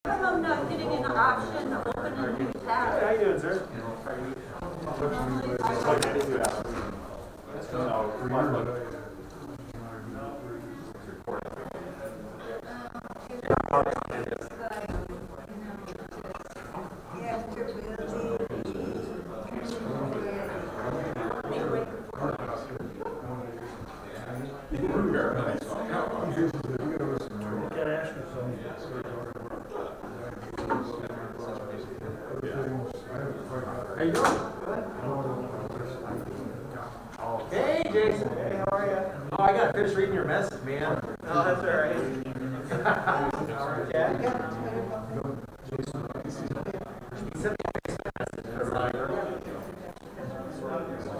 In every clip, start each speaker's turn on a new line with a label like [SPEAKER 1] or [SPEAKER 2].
[SPEAKER 1] I'm not getting an option to open a new tab.
[SPEAKER 2] How you doing, sir? How you doing? Hey, Jason. Hey, how are you? Oh, I got finished reading your message, man. Oh, that's all right. Yeah. He sent me a message. I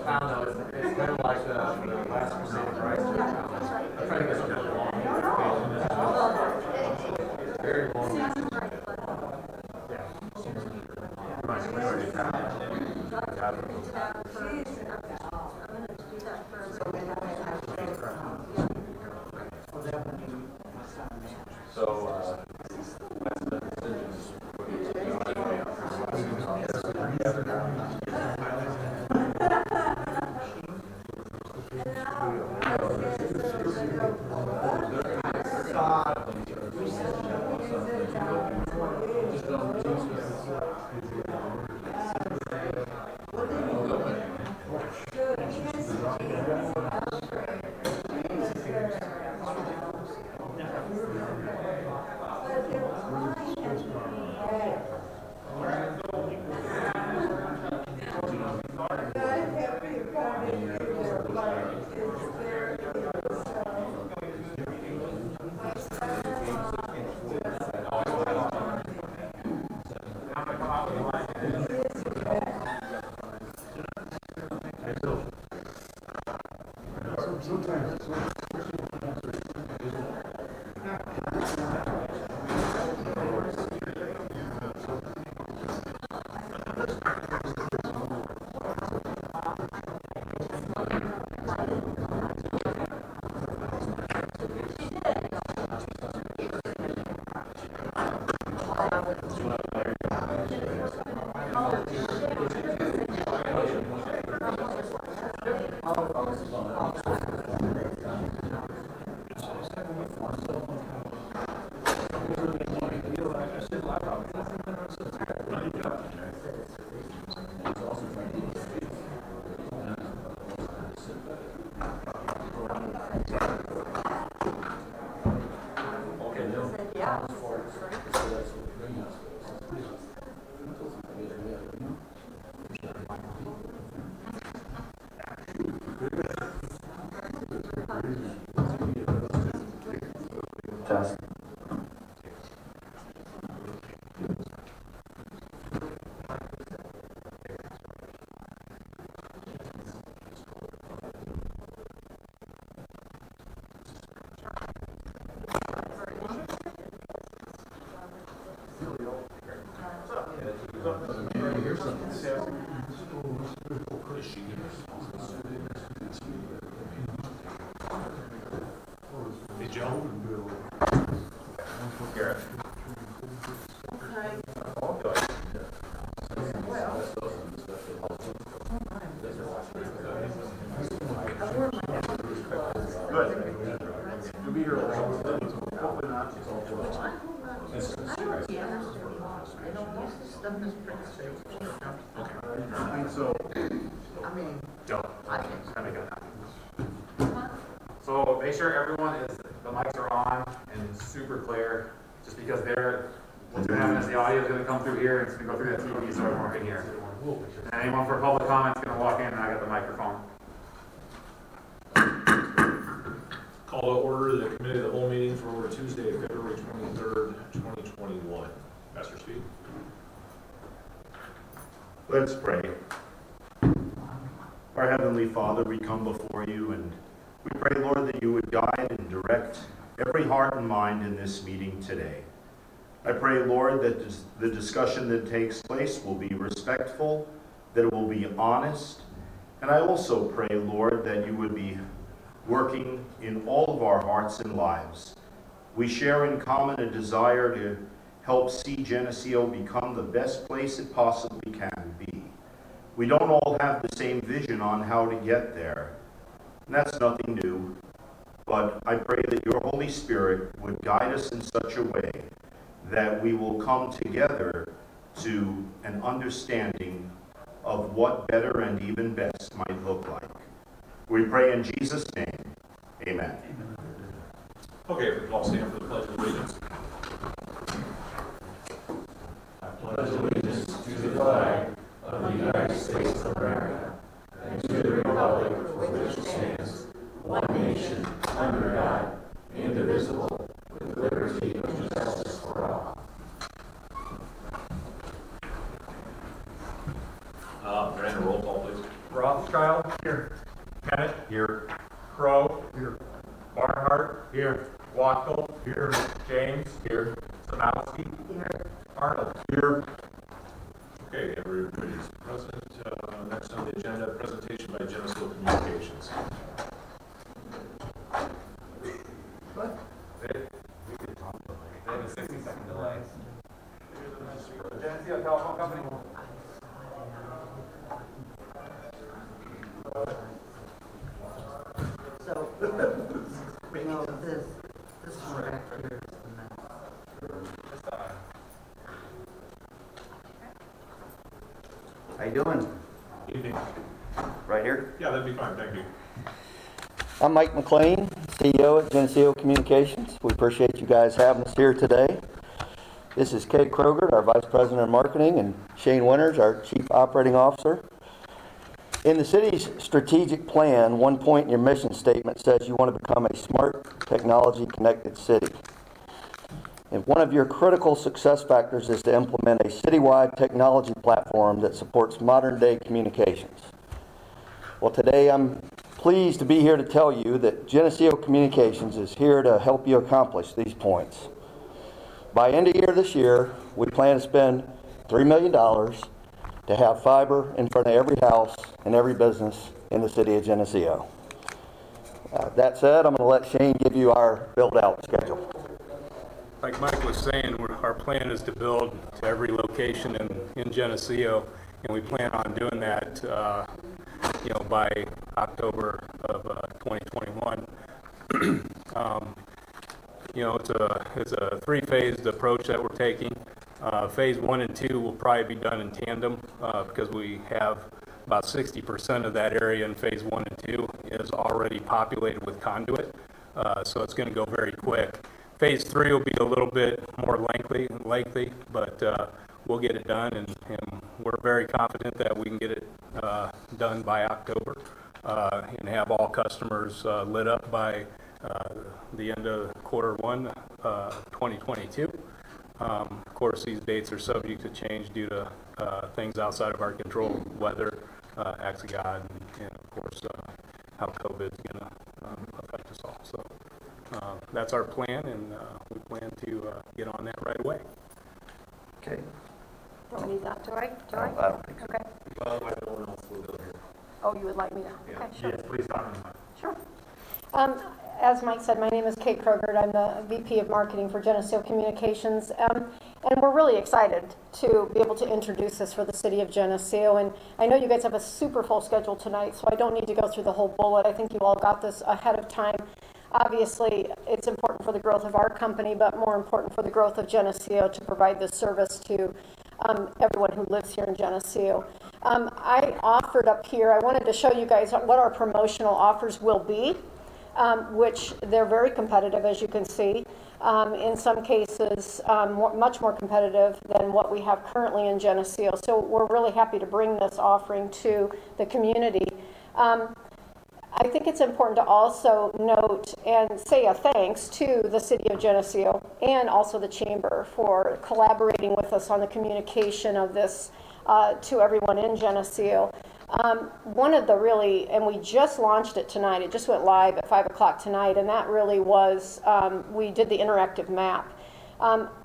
[SPEAKER 2] found out it's kind of like the last Crusade of Christ. I'm trying to get something long. Very long. So, that's the decisions. Test.
[SPEAKER 3] Hey, Joe.
[SPEAKER 2] Garrett. Good. You'll be here a while. Hopefully not. And so,
[SPEAKER 3] Joe.
[SPEAKER 2] so make sure everyone is, the mics are on and super clear, just because what's going to happen is the audio is going to come through here and it's going to go through that TV so everyone can hear. And anyone for public comment is going to walk in and I got the microphone.
[SPEAKER 3] Call to order the committee of the whole meeting for Tuesday, February 23rd, 2021. Pastor Steve.
[SPEAKER 4] Let's pray. Our Heavenly Father, we come before you and we pray, Lord, that you would guide and direct every heart and mind in this meeting today. I pray, Lord, that the discussion that takes place will be respectful, that it will be honest, and I also pray, Lord, that you would be working in all of our hearts and lives. We share in common a desire to help see Geneseo become the best place it possibly can be. We don't all have the same vision on how to get there, and that's nothing new, but I pray that your Holy Spirit would guide us in such a way that we will come together to an understanding of what better and even best might look like. We pray in Jesus' name, amen.
[SPEAKER 3] Okay, if we can all stand for the Pledge of Allegiance.
[SPEAKER 5] I pledge allegiance to the flag of the United States of America and to the republic for which it stands, one nation, under God, indivisible, with liberty and justice for all.
[SPEAKER 3] Brandon, roll call, please.
[SPEAKER 2] Rothschild. Here. Kennett.
[SPEAKER 4] Here.
[SPEAKER 2] Crow. Here. Barnhart. Here. Wattle. Here. James. Here. Sanowski.
[SPEAKER 1] Here.
[SPEAKER 2] Arnold.
[SPEAKER 4] Here.
[SPEAKER 3] Okay, everybody's present. Next on the agenda, presentation by Geneseo Communications.
[SPEAKER 2] They have a 60-second delay. Geneseo Telephone Company.
[SPEAKER 1] So, no, this one back here is the next.
[SPEAKER 6] How you doing?
[SPEAKER 3] Evening.
[SPEAKER 6] Right here?
[SPEAKER 3] Yeah, that'd be fine, thank you.
[SPEAKER 6] I'm Mike McLean, CEO at Geneseo Communications. We appreciate you guys having us here today. This is Kate Kroger, our Vice President of Marketing, and Shane Winters, our Chief Operating Officer. In the city's strategic plan, one point in your mission statement says you want to become a smart, technology-connected city. And one of your critical success factors is to implement a citywide technology platform that supports modern-day communications. Well, today I'm pleased to be here to tell you that Geneseo Communications is here to help you accomplish these points. By end of year this year, we plan to spend $3 million to have fiber in front of every house and every business in the city of Geneseo. That said, I'm going to let Shane give you our build-out schedule.
[SPEAKER 7] Like Mike was saying, our plan is to build to every location in Geneseo, and we plan on doing that, by October of 2021. It's a three-phased approach that we're taking. Phase 1 and 2 will probably be done in tandem because we have about 60% of that area in Phase 1 and 2 is already populated with conduit, so it's going to go very quick. Phase 3 will be a little bit more lengthy, but we'll get it done, and we're very confident that we can get it done by October and have all customers lit up by the end of Q1 2022. Of course, these dates are subject to change due to things outside of our control, weather, acts of God, and of course, how COVID is going to affect us all. So that's our plan, and we plan to get on that right away.
[SPEAKER 6] Okay.
[SPEAKER 8] Don't need that, do I?
[SPEAKER 6] I don't think so.
[SPEAKER 8] Okay.
[SPEAKER 2] Otherwise, no one else will go here.
[SPEAKER 8] Oh, you would like me to? Okay, sure.
[SPEAKER 2] Yes, please talk to me.
[SPEAKER 8] Sure. As Mike said, my name is Kate Kroger. I'm the VP of Marketing for Geneseo Communications. And we're really excited to be able to introduce this for the city of Geneseo. And I know you guys have a super full schedule tonight, so I don't need to go through the whole bullet. I think you all got this ahead of time. Obviously, it's important for the growth of our company, but more important for the growth of Geneseo to provide this service to everyone who lives here in Geneseo. I offered up here, I wanted to show you guys what our promotional offers will be, which they're very competitive, as you can see. In some cases, much more competitive than what we have currently in Geneseo. So we're really happy to bring this offering to the community. I think it's important to also note and say a thanks to the City of Geneseo and also the Chamber for collaborating with us on the communication of this to everyone in Geneseo. One of the and we just launched it tonight, it just went live at 5 o'clock tonight, and that really was, we did the interactive map.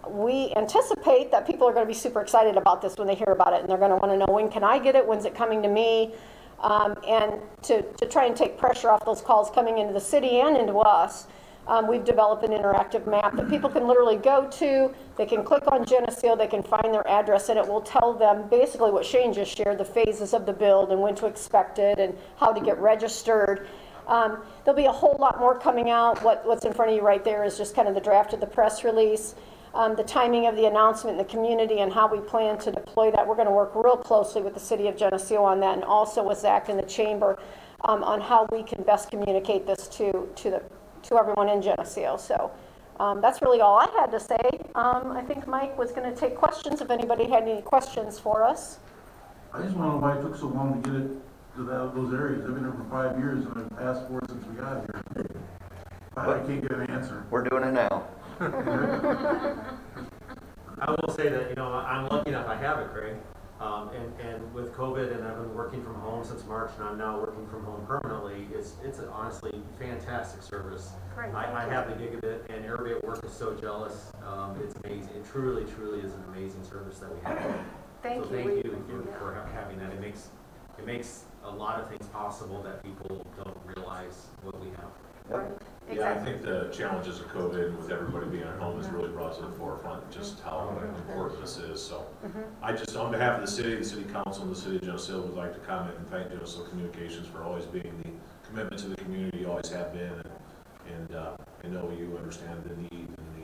[SPEAKER 8] We anticipate that people are going to be super excited about this when they hear about it, and they're going to want to know, when can I get it, when's it coming to me? And to try and take pressure off those calls coming into the city and into us, We've developed an interactive map that people can literally go to. They can click on Geneseo, they can find their address, and it will tell them basically what Shane just shared, the phases of the build and when to expect it and how to get registered. There'll be a whole lot more coming out. What's in front of you right there is just kind of the draft of the press release. The timing of the announcement in the community and how we plan to deploy that. We're going to work real closely with the city of Geneseo on that, and also with Zach and the chamber on how we can best communicate this to everyone in Geneseo. So that's really all I had to say. I think Mike was going to take questions if anybody had any questions for us.
[SPEAKER 9] I just want to know why it took so long to get it to those areas. I've been here for 5 years and I've asked for it since we got here. I can't get an answer.
[SPEAKER 6] We're doing it now.
[SPEAKER 10] I will say that, you know, I'm lucky enough I have it, Craig. And with COVID, and I've been working from home since March, and I'm now working from home permanently, it's an honestly fantastic service.
[SPEAKER 8] Great,
[SPEAKER 10] I have the gigabit, and everybody at work is so jealous. It's amazing. It truly is an amazing service that we have.
[SPEAKER 8] Thank
[SPEAKER 10] so
[SPEAKER 8] you.
[SPEAKER 10] Thank you for having that. It makes a lot of things possible that people don't realize what we have.
[SPEAKER 8] Right.
[SPEAKER 3] Yeah,
[SPEAKER 8] Exactly.
[SPEAKER 3] I think the challenges of COVID with everybody being at home has really brought to the forefront just how important this is. So I just, on behalf of the city council, and the city of Geneseo would like to comment and thank Geneseo Communications for always being the commitment to the community you always have been. And I know you understand the need and the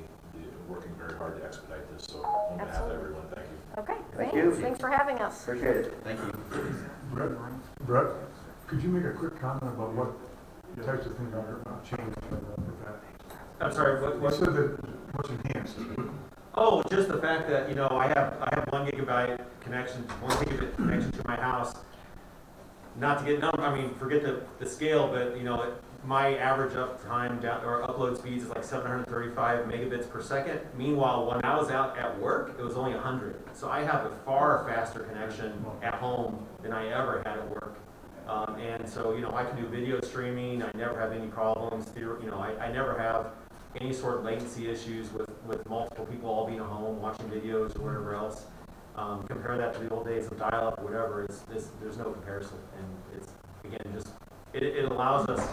[SPEAKER 3] working very hard to expedite this. So on behalf of everyone, thank you.
[SPEAKER 8] Okay,
[SPEAKER 6] Thank
[SPEAKER 8] thanks.
[SPEAKER 6] you.
[SPEAKER 8] Thanks for having us.
[SPEAKER 6] Appreciate it. Thank you.
[SPEAKER 11] Brett, could you make a quick comment about what types of things are changed with that?
[SPEAKER 10] I'm sorry,
[SPEAKER 11] You said that what's enhanced.
[SPEAKER 10] Oh, just the fact that, you know, I have 1 gigabit connection to my house. Not to get forget the scale, but you know, my average uptime or upload speeds is like 735 megabits per second. Meanwhile, when I was out at work, it was only 100. So I have a far faster connection at home than I ever had at work. And so, you know, I can do video streaming. I never have any problems. You know, I never have any sort of latency issues with multiple people all being at home watching videos or whatever else. Compare that to the old days of dial-up or whatever. There's no comparison. And it's, again, just, it allows us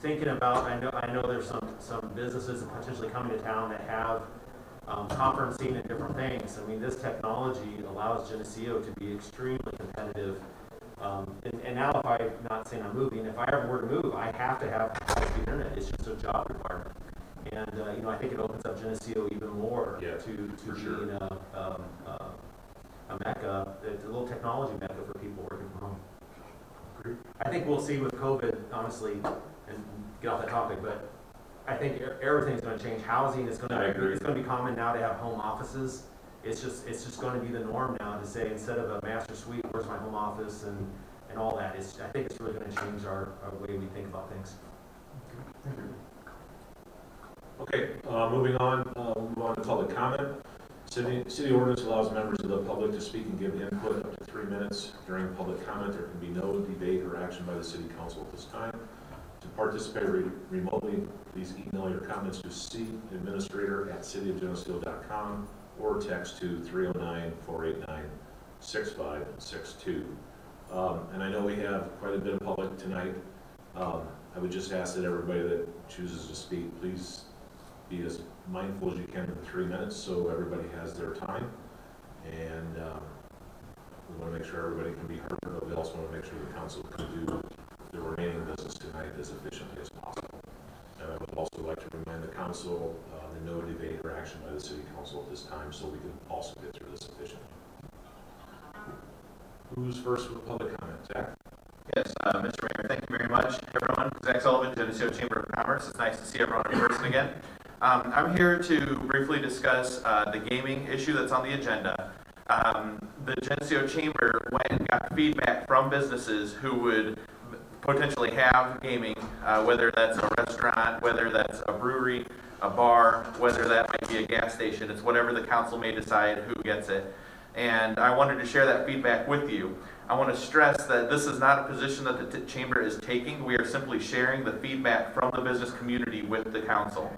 [SPEAKER 10] thinking about, I know there's some businesses potentially coming to town that have conferencing and different things. I mean, this technology allows Geneseo to be extremely competitive. And now if I'm not saying I'm moving, if I ever were to move, I have to have high-speed internet. It's just a job requirement. And, you know, I think it opens up Geneseo even more to being a mecca, a little technology mecca for people working from home. I think we'll see with COVID, honestly, and get off that topic, but I think everything's going to change. Housing is going to be common now to have home offices. It's just going to be the norm now to say, instead of a master suite, where's my home office and all that. I think it's really going to change our way we think about things.
[SPEAKER 11] Thank you.
[SPEAKER 3] Okay, moving on, we'll move on to public comment. City ordinance allows members of the public to speak and give input up to 3 minutes. During public comment, there can be no debate or action by the city council at this time. To participate remotely, please email your comments to cadministrator@cityofgeneseo.com or text to 309-489-6562. And I know we have quite a bit of public tonight. I would just ask that everybody that chooses to speak, please be as mindful as you can of the 3 minutes so everybody has their time. And we want to make sure everybody can be heard, but we also want to make sure the council can do the remaining business tonight as efficiently as possible. And I would also like to remind the council the no debate or action by the city council at this time so we can also get through this efficiently. Who's first with public comment? Zach?
[SPEAKER 12] Yes, Mr. Mayor, thank you very much, everyone. Zach Sullivan, Geneseo Chamber of Commerce. It's nice to see everyone in person again. I'm here to briefly discuss the gaming issue that's on the agenda. The Geneseo Chamber went and got feedback from businesses who would potentially have gaming, whether that's a restaurant, whether that's a brewery, a bar, whether that might be a gas station. It's whatever the council may decide who gets it. And I wanted to share that feedback with you. I want to stress that this is not a position that the chamber is taking. We are simply sharing the feedback from the business community with the council.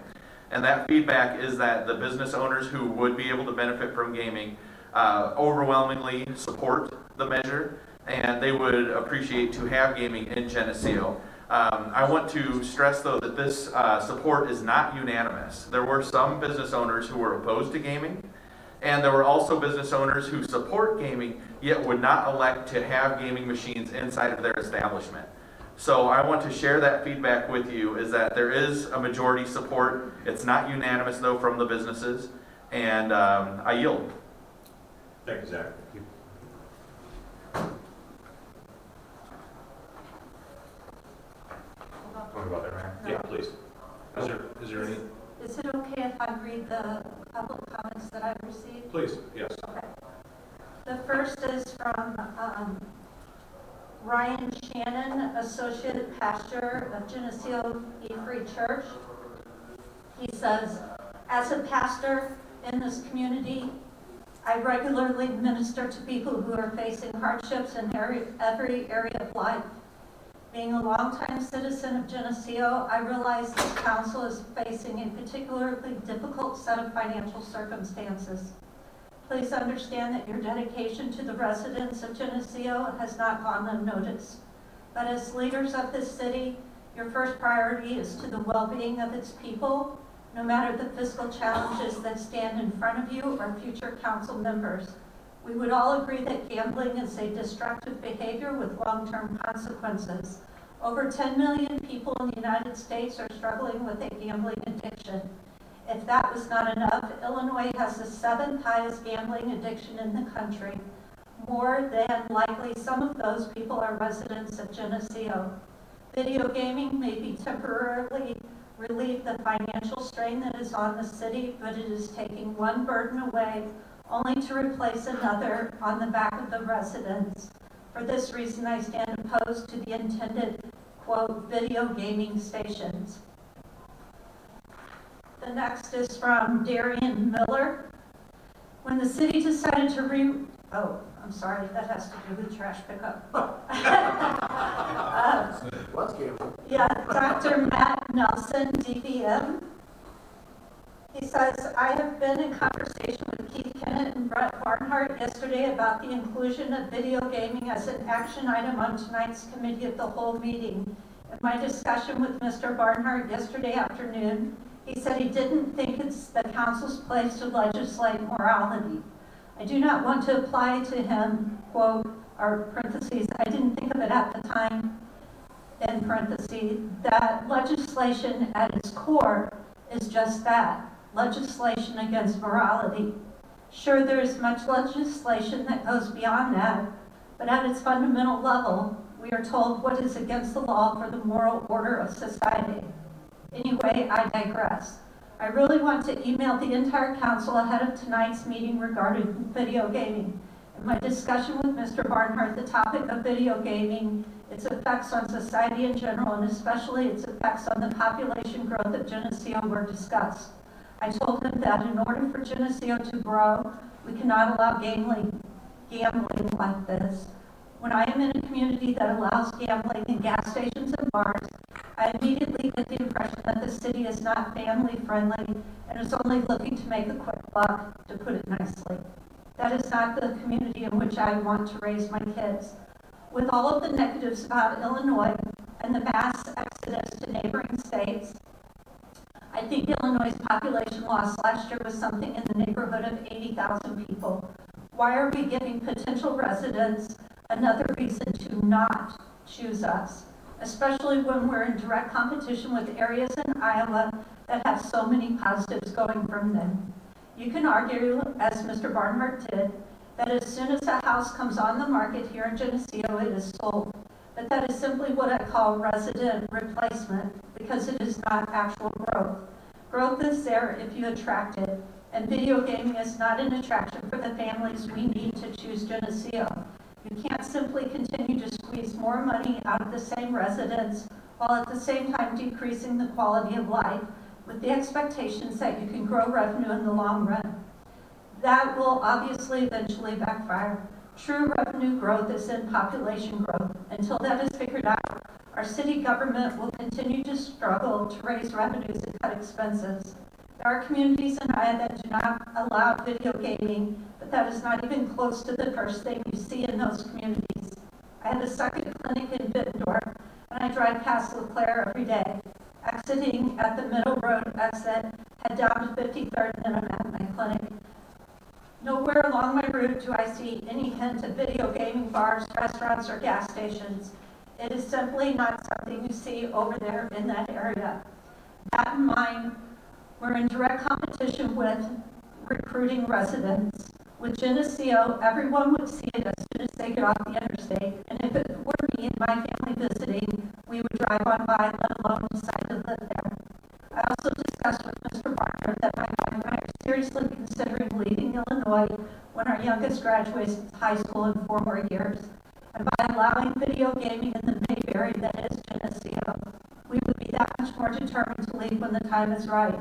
[SPEAKER 12] And that feedback is that the business owners who would be able to benefit from gaming overwhelmingly support the measure, and they would appreciate to have gaming in Geneseo. I want to stress, though, that this support is not unanimous. There were some business owners who were opposed to gaming, and there were also business owners who support gaming, yet would not elect to have gaming machines inside of their establishment. So I want to share that feedback with you, is that there is a majority support. It's not unanimous, though, from the businesses, and I yield.
[SPEAKER 3] Thank you, Zach.
[SPEAKER 2] Talk about that, Mayor.
[SPEAKER 3] Yeah, please. Is there any?
[SPEAKER 1] Is it okay if I read the public comments that I've received?
[SPEAKER 3] Please, yes.
[SPEAKER 1] Okay. The first is from Ryan Shannon, Associate Pastor of Geneseo Free Church. He says, as a pastor in this community, I regularly minister to people who are facing hardships in every area of life. Being a longtime citizen of Geneseo, I realize this council is facing a particularly difficult set of financial circumstances. Please understand that your dedication to the residents of Geneseo has not gone unnoticed. But as leaders of this city, your first priority is to the well-being of its people, no matter the fiscal challenges that stand in front of you or future council members. We would all agree that gambling is a destructive behavior with long-term consequences. Over 10 million people in the United States are struggling with a gambling addiction. If that was not enough, Illinois has the 7th highest gambling addiction in the country. More than likely, some of those people are residents of Geneseo. Video gaming may be temporarily relieve the financial strain that is on the city, but it is taking one burden away only to replace another on the back of the residents. For this reason, I stand opposed to the intended, quote, video gaming stations. The next is from Darian Miller. When the city decided to I'm sorry, that has to do with trash pickup. Yeah, Dr. Matt Nelson, DPM. He says, I have been in conversation with Keith Kennett and Brett Barnhart yesterday about the inclusion of video gaming as an action item on tonight's committee of the whole meeting. In my discussion with Mr. Barnhart yesterday afternoon, he said he didn't think it's the council's place to legislate morality. I do not want to apply to him, quote, or parentheses, I didn't think of it at the time, in parentheses, that legislation at its core is just that, legislation against morality. Sure, there is much legislation that goes beyond that, but at its fundamental level, we are told what is against the law for the moral order of society. Anyway, I digress. I really want to email the entire council ahead of tonight's meeting regarding video gaming. In my discussion with Mr. Barnhart, the topic of video gaming, its effects on society in general, and especially its effects on the population growth of Geneseo were discussed. I told him that in order for Geneseo to grow, we cannot allow gambling like this. When I am in a community that allows gambling in gas stations and bars, I immediately get the impression that the city is not family friendly and is only looking to make a quick buck, to put it nicely. That is not the community in which I want to raise my kids. With all of the negatives about Illinois and the mass exodus to neighboring states, I think Illinois' population loss last year was something in the neighborhood of 80,000 people. Why are we giving potential residents another reason to not choose us, especially when we're in direct competition with areas in Iowa that have so many positives going from them? You can argue, as Mr. Barnhart did, that as soon as a house comes on the market here in Geneseo, it is sold. But that is simply what I call resident replacement, because it is not actual growth. Growth is there if you attract it, and video gaming is not an attraction for the families we need to choose Geneseo. You can't simply continue to squeeze more money out of the same residents while at the same time decreasing the quality of life with the expectations that you can grow revenue in the long run. That will obviously eventually backfire. True revenue growth is in population growth. Until that is figured out, our city government will continue to struggle to raise revenues and cut expenses. There are communities in Iowa that do not allow video gaming, but that is not even close to the first thing you see in those communities. I had a second clinic in Bittendorf, when I drive past LeClaire every day. Exiting at the Middle Road exit, head down to 53rd and I'm at my clinic. Nowhere along my route do I see any hint of video gaming bars, restaurants, or gas stations. It is simply not something you see over there in that area. That in mind, we're in direct competition with recruiting residents. With Geneseo, everyone would see it as soon as they get off the interstate, and if it were me and my family visiting, we would drive on by, let alone decide to live there. I also discussed with Mr. Barker that my wife and I are seriously considering leaving Illinois when our youngest graduates high school in 4 more years. And by allowing video gaming in the Mayberry that is Geneseo, we would be that much more determined to leave when the time is right.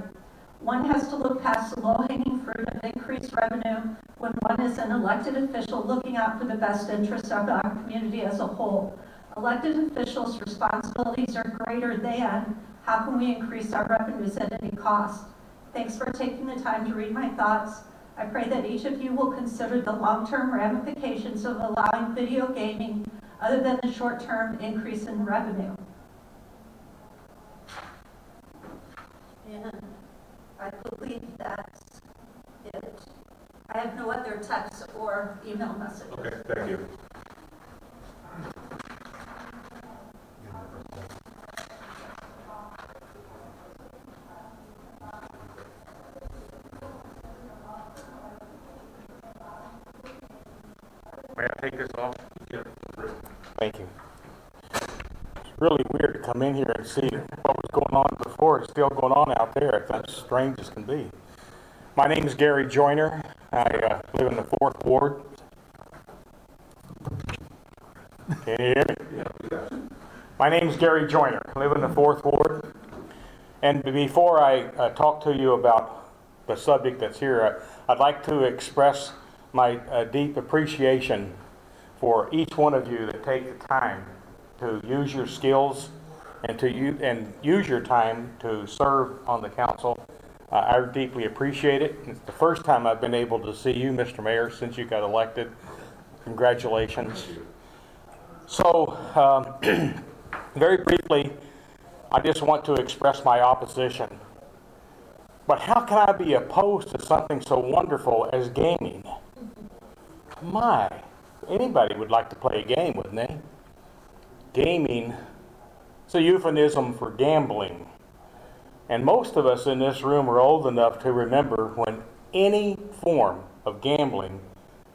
[SPEAKER 1] One has to look past the low-hanging fruit of increased revenue when one is an elected official looking out for the best interests of our community as a whole. Elected officials' responsibilities are greater than how can we increase our revenues at any cost. Thanks for taking the time to read my thoughts. I pray that each of you will consider the long-term ramifications of allowing video gaming other than the short-term increase in revenue. And I believe that's it. I have no other text or email messages.
[SPEAKER 3] Okay, thank you.
[SPEAKER 7] May I take this off?
[SPEAKER 11] Thank you. It's really weird to come in here and see what was going on before. It's still going on out there. That's strange as can be. My name is Gary Joyner. I live in the 4th Ward. Can you hear me? My name is Gary Joyner. I live in the 4th Ward. And before I talk to you about the subject that's here, I'd like to express my deep appreciation for each one of you that take the time to use your skills and use your time to serve on the council. I deeply appreciate it. It's the first time I've been able to see you, Mr. Mayor, since you got elected. Congratulations. So, very briefly, I just want to express my opposition. But how can I be opposed to something so wonderful as gaming? My, anybody would like to play a game, wouldn't they? Gaming, it's a euphemism for gambling. And most of us in this room are old enough to remember when any form of gambling,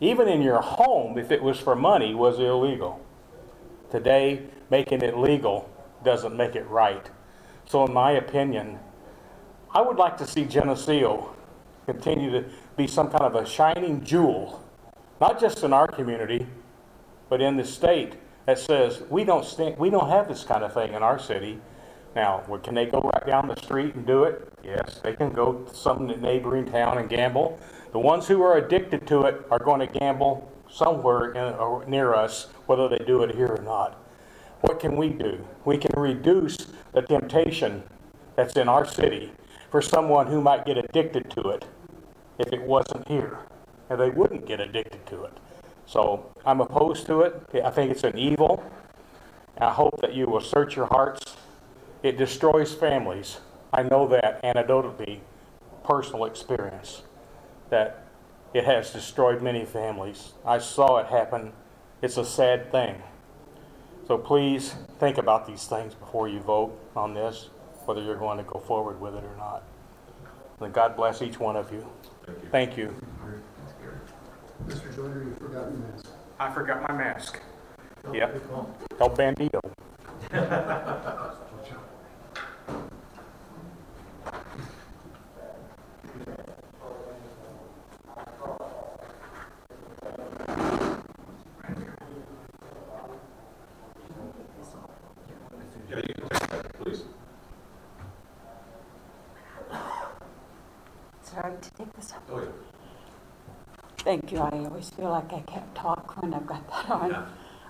[SPEAKER 11] even in your home, if it was for money, was illegal. Today, making it legal doesn't make it right. So in my opinion, I would like to see Geneseo continue to be some kind of a shining jewel, not just in our community, but in the state that says we don't have this kind of thing in our city. Now, can they go right down the street and do it? Yes, they can go to some neighboring town and gamble. The ones who are addicted to it are going to gamble somewhere near us, whether they do it here or not. What can we do? We can reduce the temptation that's in our city for someone who might get addicted to it if it wasn't here, and they wouldn't get addicted to it. So I'm opposed to it. I think it's an evil. I hope that you will search your hearts. It destroys families. I know that anecdotally, personal experience, that it has destroyed many families. I saw it happen. It's a sad thing. So please think about these things before you vote on this, whether you're going to go forward with it or not. And God bless each one of you. Thank you.
[SPEAKER 5] Mr. Joyner, you forgot your mask.
[SPEAKER 11] I forgot my mask. Yep. El Bandito.
[SPEAKER 3] Yeah, you can take that, please.
[SPEAKER 13] Sorry to take this up.
[SPEAKER 3] Oh, yeah.
[SPEAKER 13] Thank you. I always feel like I can't talk when I've got that on.
[SPEAKER 3] Yeah.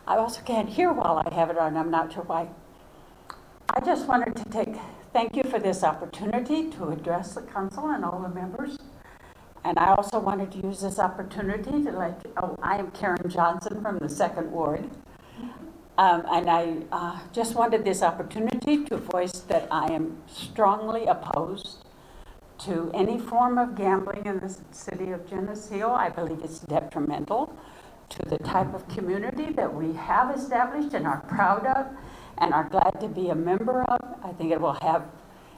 [SPEAKER 13] I also can't hear while I have it on. I'm not sure why. I just wanted to thank you for this opportunity to address the council and all the members. And I also wanted to use this opportunity to I am Karen Johnson from the 2nd Ward. And I just wanted this opportunity to voice that I am strongly opposed to any form of gambling in the city of Geneseo. I believe it's detrimental to the type of community that we have established and are proud of and are glad to be a member of. I think it will have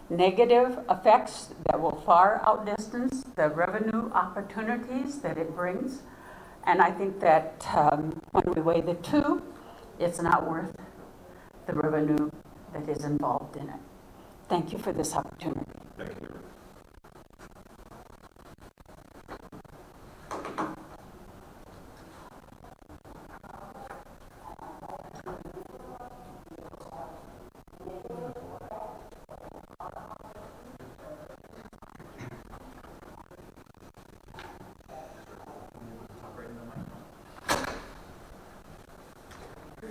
[SPEAKER 13] negative effects that will far outdistance the revenue opportunities that it brings. And I think that when we weigh the two, it's not worth the revenue that is involved in it. Thank you for this opportunity.
[SPEAKER 3] Thank you.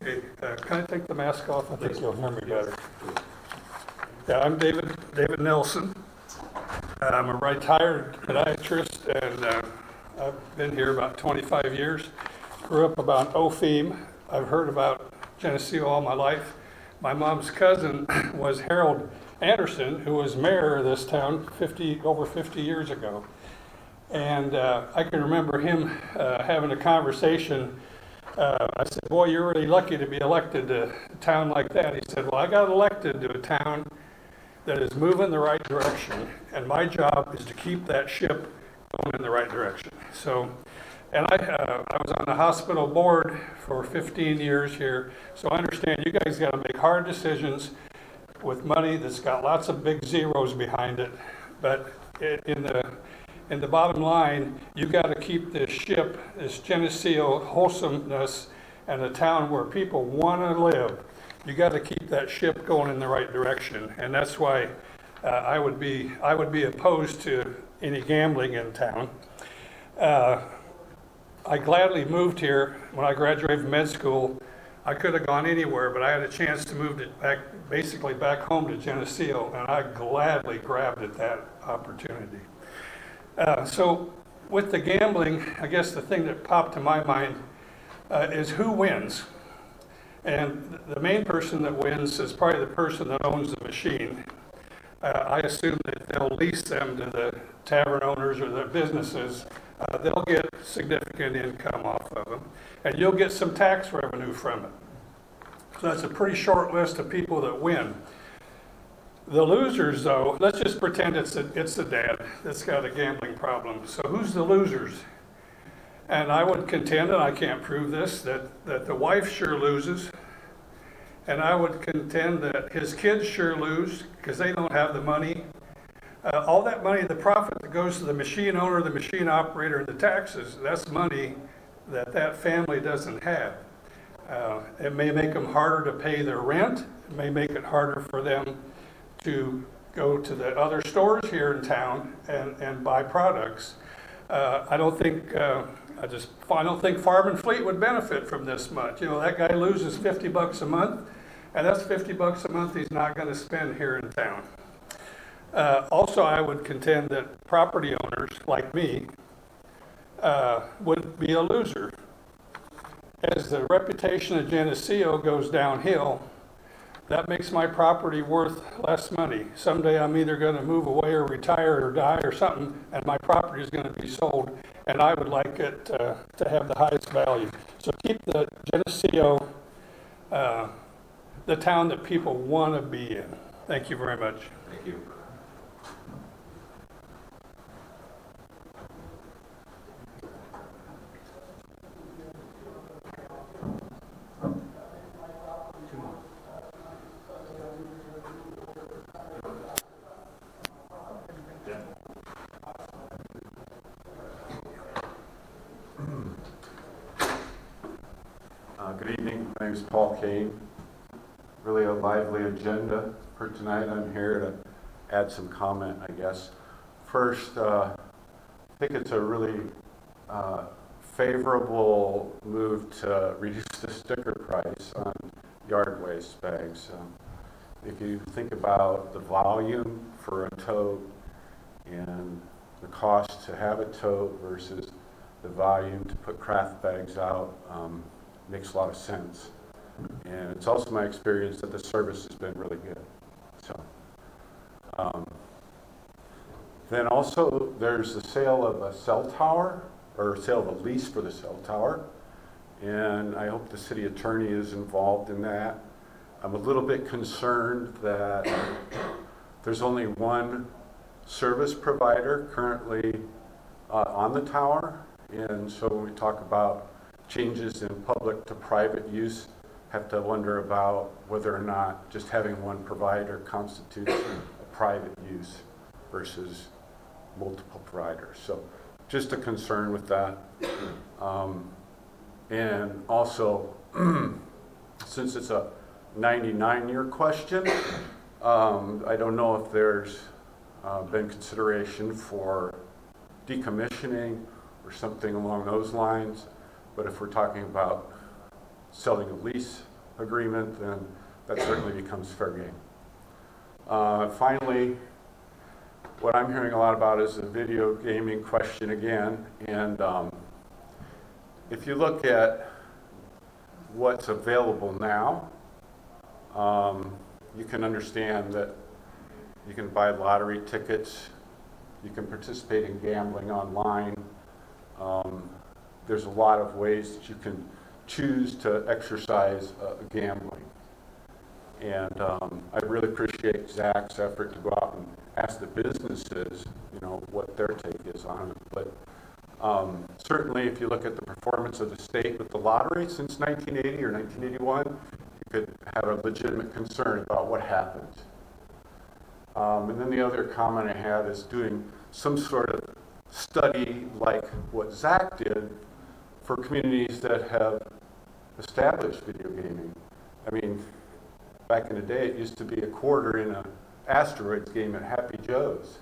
[SPEAKER 14] Hey, can I take the mask off? I think you'll hear me better. Yeah, I'm David Nelson. I'm a retired podiatrist, and I've been here about 25 years. Grew up about Opheme. I've heard about Geneseo all my life. My mom's cousin was Harold Anderson, who was mayor of this town over 50 years ago. And I can remember him having a conversation. I said, boy, you're really lucky to be elected to a town like that. He said, well, I got elected to a town that is moving the right direction, and my job is to keep that ship going in the right direction. So, and I was on the hospital board for 15 years here, so I understand you guys got to make hard decisions with money that's got lots of big zeros behind it, but in the bottom line, you got to keep this ship, this Geneseo wholesomeness, and a town where people want to live. You got to keep that ship going in the right direction, and that's why I would be opposed to any gambling in town. I gladly moved here when I graduated from med school. I could have gone anywhere, but I had a chance to move basically back home to Geneseo, and I gladly grabbed at that opportunity. So with the gambling, I guess the thing that popped to my mind is who wins. And the main person that wins is probably the person that owns the machine. I assume that they'll lease them to the tavern owners or the businesses. They'll get significant income off of them, and you'll get some tax revenue from it. So that's a pretty short list of people that win. The losers, though, let's just pretend it's the dad that's got a gambling problem. So who's the losers? And I would contend, and I can't prove this, that the wife sure loses. And I would contend that his kids sure lose because they don't have the money. All that money, the profit that goes to the machine owner, the machine operator, and the taxes, that's money that family doesn't have. It may make them harder to pay their rent. It may make it harder for them to go to the other stores here in town and buy products. I don't think Farm and Fleet would benefit from this much. You know, that guy loses $50 a month, and that's $50 a month he's not going to spend here in town. Also, I would contend that property owners like me would be a loser. As the reputation of Geneseo goes downhill, that makes my property worth less money. Someday I'm either going to move away or retire or die or something, and my property is going to be sold, and I would like it to have the highest value. So keep the Geneseo the town that people want to be in. Thank you very much.
[SPEAKER 3] Thank you.
[SPEAKER 15] Good evening. My name is Paul Kane. Really a lively agenda for tonight. I'm here to add some comment, I guess. First, I think it's a really favorable move to reduce the sticker price on yard waste bags. If you think about the volume for a tote and the cost to have a tote versus the volume to put craft bags out, makes a lot of sense. And it's also my experience that the service has been really good. So, then also there's the sale of a cell tower, or sale of a lease for the cell tower. And I hope the city attorney is involved in that. I'm a little bit concerned that there's only one service provider currently on the tower. And so when we talk about changes in public to private use, have to wonder about whether or not just having one provider constitutes a private use versus multiple providers. So just a concern with that. And also, since it's a 99-year question, I don't know if there's been consideration for decommissioning or something along those lines, but if we're talking about selling a lease agreement, then that certainly becomes fair game. Finally, what I'm hearing a lot about is the video gaming question again, and if you look at what's available now, you can understand that you can buy lottery tickets, you can participate in gambling online. There's a lot of ways that you can choose to exercise gambling. And I really appreciate Zach's effort to go out and ask the businesses, you know, what their take is on it. But certainly if you look at the performance of the state with the lottery since 1980 or 1981, you could have a legitimate concern about what happened. And then the other comment I had is doing some sort of study like what Zach did for communities that have established video gaming. I mean, back in the day, it used to be a quarter in an asteroids game at Happy Joe's.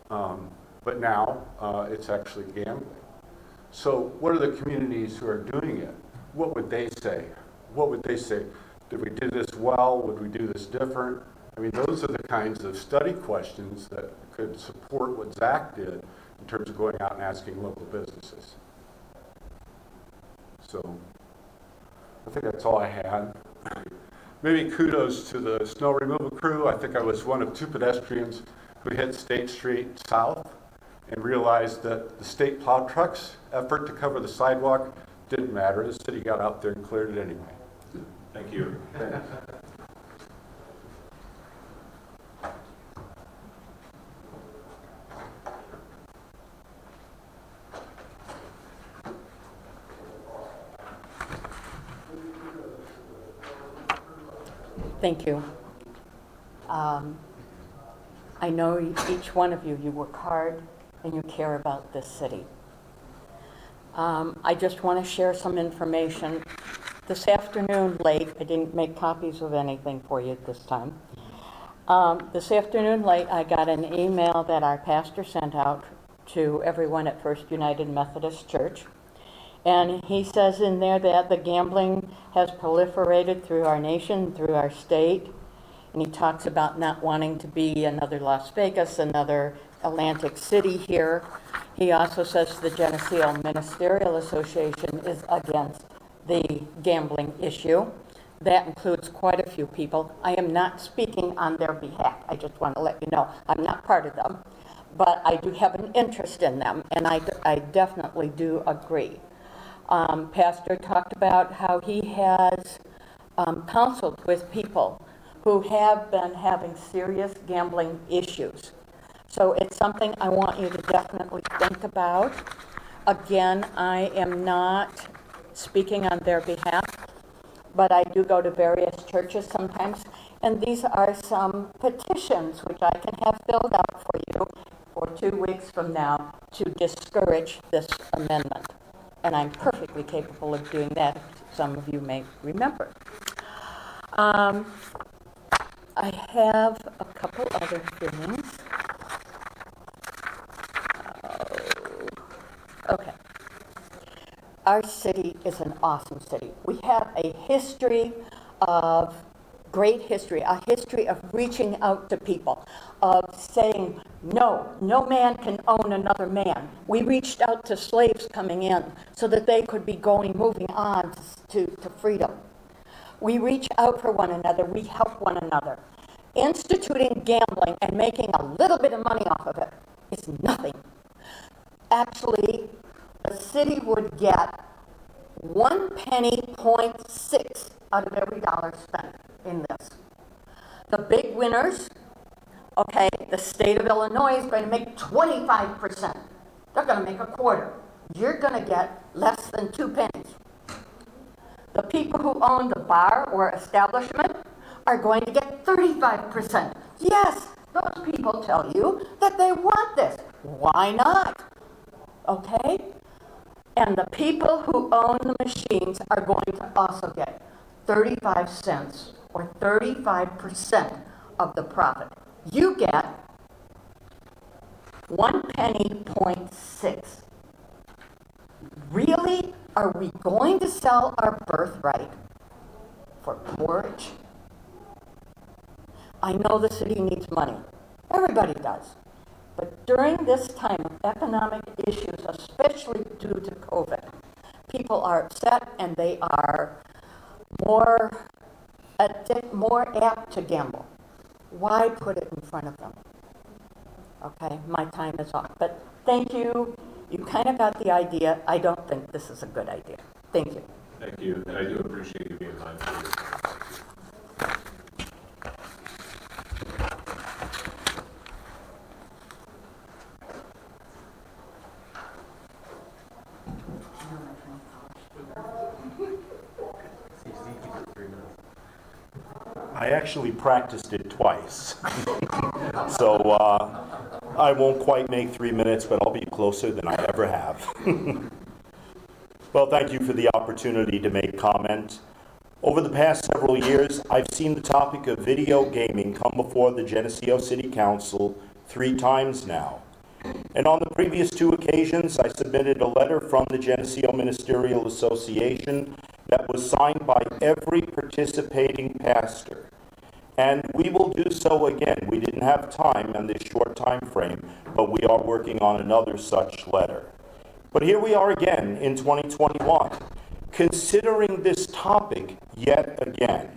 [SPEAKER 15] But now it's actually gambling. So what are the communities who are doing it? What would they say? What would they say? Did we do this well? Would we do this different? I mean, those are the kinds of study questions that could support what Zach did in terms of going out and asking local businesses. So I think that's all I had. Maybe kudos to the snow removal crew. I think I was one of 2 pedestrians who hit State Street south and realized that the state plow truck's effort to cover the sidewalk didn't matter. The city got out there and cleared it anyway.
[SPEAKER 3] Thank you.
[SPEAKER 13] Thank you. I know each one of you work hard and you care about this city. I just want to share some information. This afternoon late, I didn't make copies of anything for you this time. This afternoon late, I got an email that our pastor sent out to everyone at First United Methodist Church. And he says in there that the gambling has proliferated through our nation, through our state. And he talks about not wanting to be another Las Vegas, another Atlantic City here. He also says the Geneseo Ministerial Association is against the gambling issue. That includes quite a few people. I am not speaking on their behalf. I just want to let you know I'm not part of them. But I do have an interest in them, and I definitely do agree. Pastor talked about how he has counseled with people who have been having serious gambling issues. So it's something I want you to definitely think about. Again, I am not speaking on their behalf, but I do go to various churches sometimes, and these are some petitions which I can have filled out for you for 2 weeks from now to discourage this amendment. And I'm perfectly capable of doing that, some of you may remember. I have a couple other things. Okay. Our city is an awesome city. We have a history of great history, a history of reaching out to people, of saying, no man can own another man. We reached out to slaves coming in so that they could be moving on to freedom. We reach out for one another. We help one another. Instituting gambling and making a little bit of money off of it is nothing. Actually, the city would get 1 penny, 0.6 out of every dollar spent in this. The big winners, okay, the state of Illinois is going to make 25%. They're going to make a quarter. You're going to get less than 2 pennies. The people who own the bar or establishment are going to get 35%. Yes, those people tell you that they want this. Why not? Okay? And the people who own the machines are going to also get 35 cents or 35% of the profit. You get 1 penny, 0.6. Really? Are we going to sell our birthright for porridge? I know the city needs money. Everybody does. But during this time of economic issues, especially due to COVID, people are upset and they are more apt to gamble. Why put it in front of them? Okay, my time is up. But thank you. You kind of got the idea. I don't think this is a good idea. Thank you.
[SPEAKER 3] Thank you, and I do appreciate you being mindful.
[SPEAKER 4] I actually practiced it twice. So I won't quite make 3 minutes, but I'll be closer than I ever have. Well, thank you for the opportunity to make comment. Over the past several years, I've seen the topic of video gaming come before the Geneseo City Council 3 times now. And on the previous 2 occasions, I submitted a letter from the Geneseo Ministerial Association that was signed by every participating pastor. And we will do so again. We didn't have time in this short time frame, but we are working on another such letter. But here we are again in 2021, considering this topic yet again.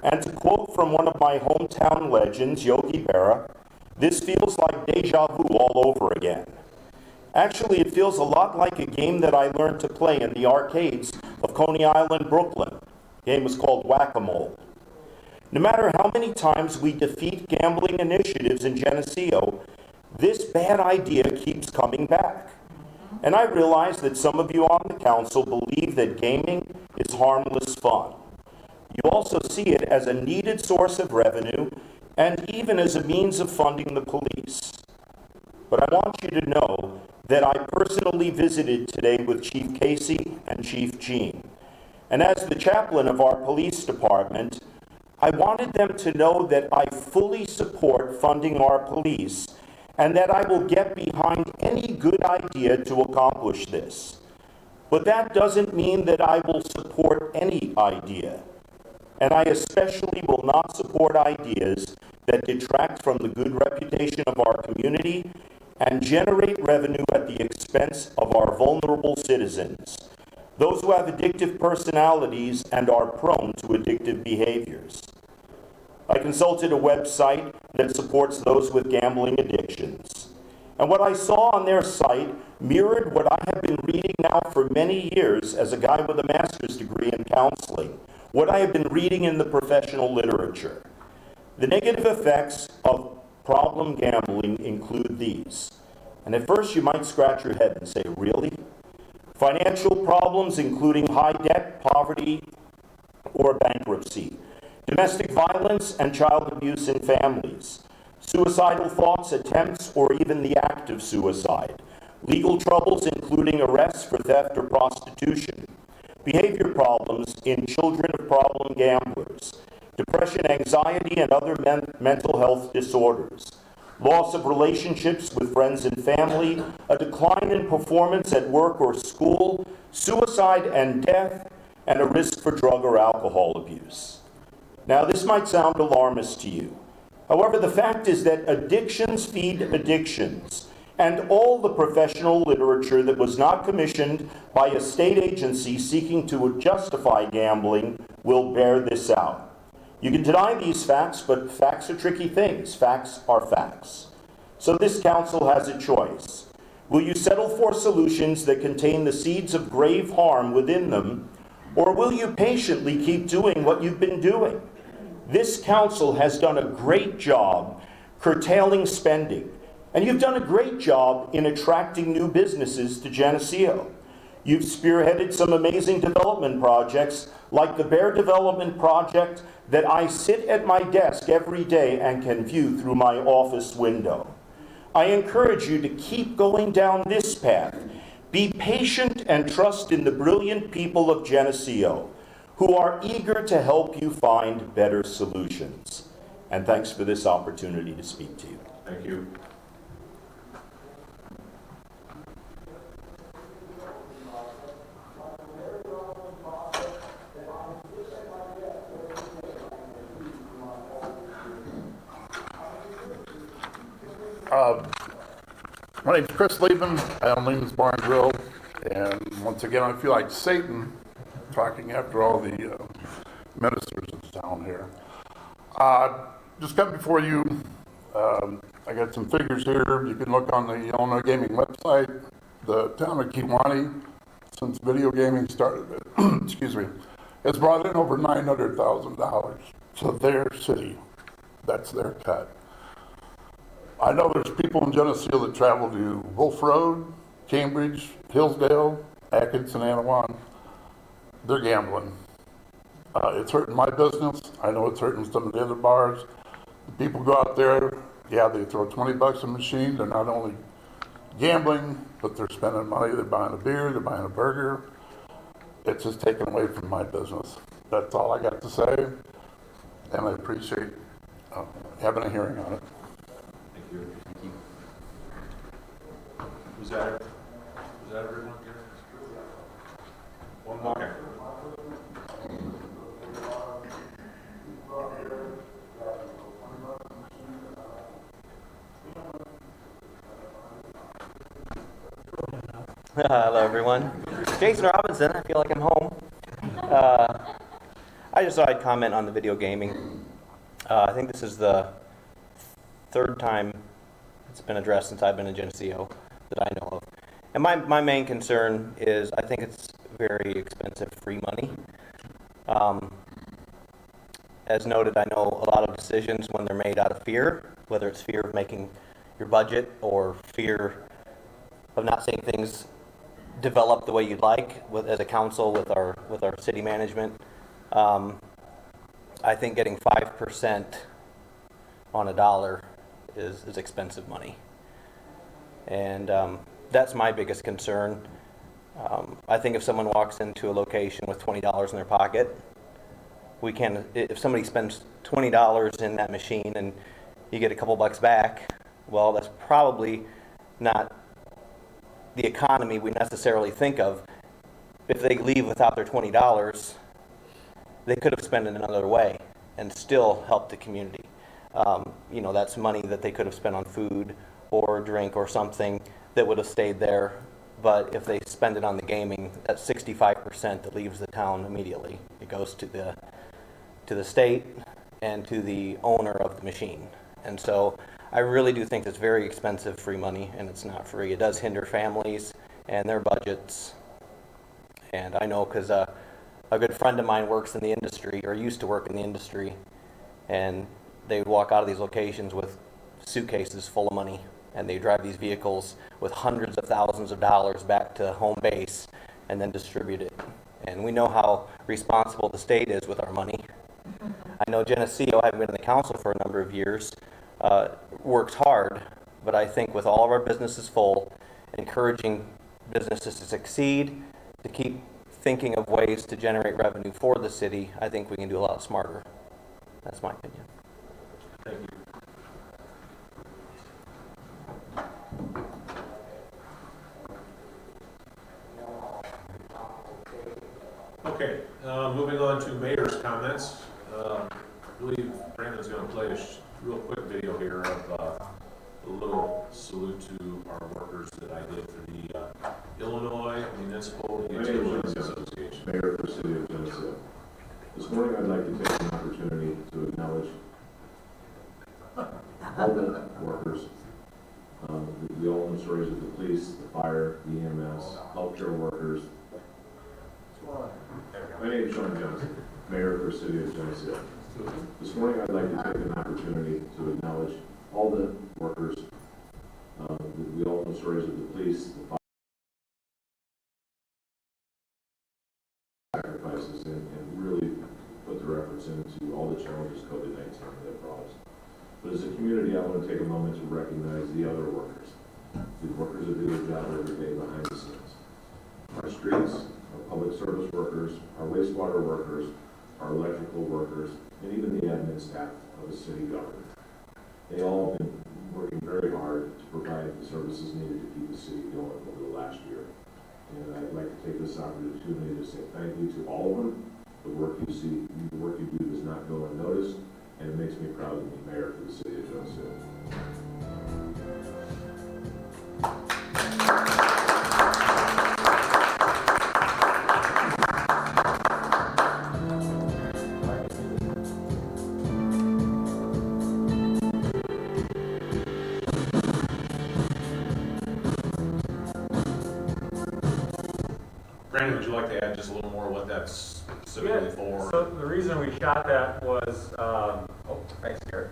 [SPEAKER 4] And to quote from one of my hometown legends, Yogi Berra, this feels like deja vu all over again. Actually, it feels a lot like a game that I learned to play in the arcades of Coney Island, Brooklyn. The game was called Whack-A-Mole. No matter how many times we defeat gambling initiatives in Geneseo, this bad idea keeps coming back. And I realize that some of you on the council believe that gaming is harmless fun. You also see it as a needed source of revenue and even as a means of funding the police. But I want you to know that I personally visited today with Chief Casey and Chief Jean. And as the chaplain of our police department, I wanted them to know that I fully support funding our police and that I will get behind any good idea to accomplish this. But that doesn't mean that I will support any idea. And I especially will not support ideas that detract from the good reputation of our community and generate revenue at the expense of our vulnerable citizens, those who have addictive personalities and are prone to addictive behaviors. I consulted a website that supports those with gambling addictions. And what I saw on their site mirrored what I have been reading now for many years as a guy with a master's degree in counseling, what I have been reading in the professional literature. The negative effects of problem gambling include these. And at first you might scratch your head and say, really? Financial problems including high debt, poverty, or bankruptcy. Domestic violence and child abuse in families. Suicidal thoughts, attempts, or even the act of suicide. Legal troubles including arrests for theft or prostitution. Behavior problems in children of problem gamblers. Depression, anxiety, and other mental health disorders. Loss of relationships with friends and family, a decline in performance at work or school, suicide and death, and a risk for drug or alcohol abuse. Now, this might sound alarmist to you. However, the fact is that addictions feed addictions, and all the professional literature that was not commissioned by a state agency seeking to justify gambling will bear this out. You can deny these facts, but facts are tricky things. Facts are facts. So this council has a choice. Will you settle for solutions that contain the seeds of grave harm within them, or will you patiently keep doing what you've been doing? This council has done a great job curtailing spending, and you've done a great job in attracting new businesses to Geneseo. You've spearheaded some amazing development projects, like the Bear Development Project that I sit at my desk every day and can view through my office window. I encourage you to keep going down this path. Be patient and trust in the brilliant people of Geneseo, who are eager to help you find better solutions. And thanks for this opportunity to speak to you.
[SPEAKER 3] Thank you.
[SPEAKER 16] My name's Chris Lieben. I own Lehman's Bar and Grill, and once again, I feel like Satan talking after all the ministers of the town here. Just come before you. I got some figures here. You can look on the Illinois Gaming website. The town of Kewanee, since video gaming started, excuse me, has brought in over $900,000 to their city. That's their cut. I know there's people in Geneseo that travel to Wolf Road, Cambridge, Hillsdale, Atkins, and Anawan. They're gambling. It's hurting my business. I know it's hurting some of the other bars. The people go out there, yeah, they throw $20 a machine. They're not only gambling, but they're spending money. They're buying a beer, they're buying a burger. It's just taken away from my business. That's all I got to say, and I appreciate having a hearing on it.
[SPEAKER 3] Thank you. Was that everyone? One more. Okay.
[SPEAKER 17] Hello everyone. Jason Robinson, I feel like I'm home. I just thought I'd comment on the video gaming. I think this is the third time it's been addressed since I've been in Geneseo that I know of. And my main concern is I think it's very expensive free money. As noted, I know a lot of decisions when they're made out of fear, whether it's fear of making your budget or fear of not seeing things develop the way you'd like as a council with our city management. I think getting 5% on a dollar is expensive money. And that's my biggest concern. I think if someone walks into a location with $20 in their pocket, if somebody spends $20 in that machine and you get a couple bucks back, well, that's probably not the economy we necessarily think of. If they leave without their $20, they could have spent it another way and still help the community. That's money that they could have spent on food or drink or something that would have stayed there. But if they spend it on the gaming, that's 65% that leaves the town immediately. It goes to the state and to the owner of the machine. And so I really do think it's very expensive free money, and it's not free. It does hinder families and their budgets. And I know because a good friend of mine works in the industry, or used to work in the industry, and they would walk out of these locations with suitcases full of money, and they drive these vehicles with hundreds of thousands of dollars back to home base and then distribute it. And we know how responsible the state is with our money. I know Geneseo, having been in the council for a number of years, works hard, but I think with all of our businesses full, encouraging businesses to succeed, to keep thinking of ways to generate revenue for the city, I think we can do a lot smarter. That's my opinion.
[SPEAKER 3] Thank you. Okay, moving on to mayor's comments. I believe Brandon's going to play a real quick video here of a little salute to our workers that I did for the Illinois Municipal Utilities Association.
[SPEAKER 18] Mayor for the City of Geneseo. This morning I'd like to take an opportunity to acknowledge all the workers, the all stories of the police, the fire, the EMS, healthcare workers. My name is Sean Johnson, Mayor for the City of Geneseo. This morning I'd like to take an opportunity to acknowledge all the workers, the all stories of the police, the fire, sacrifices, and really put their efforts into all the challenges COVID-19 that brought us. But as a community, I want to take a moment to recognize the other workers, the workers that do their job every day behind the scenes. Our streets, our public service workers, our wastewater workers, our electrical workers, and even the admin staff of the city government. They all have been working very hard to provide the services needed to keep the city going over the last year. And I'd like to take this opportunity to say thank you to all of them. The work you do does not go unnoticed, and it makes me proud to be mayor for the city of Geneseo.
[SPEAKER 3] Brandon, would you like to add just a little more what that's specifically for?
[SPEAKER 19] So the reason we shot that was, thanks, Gary.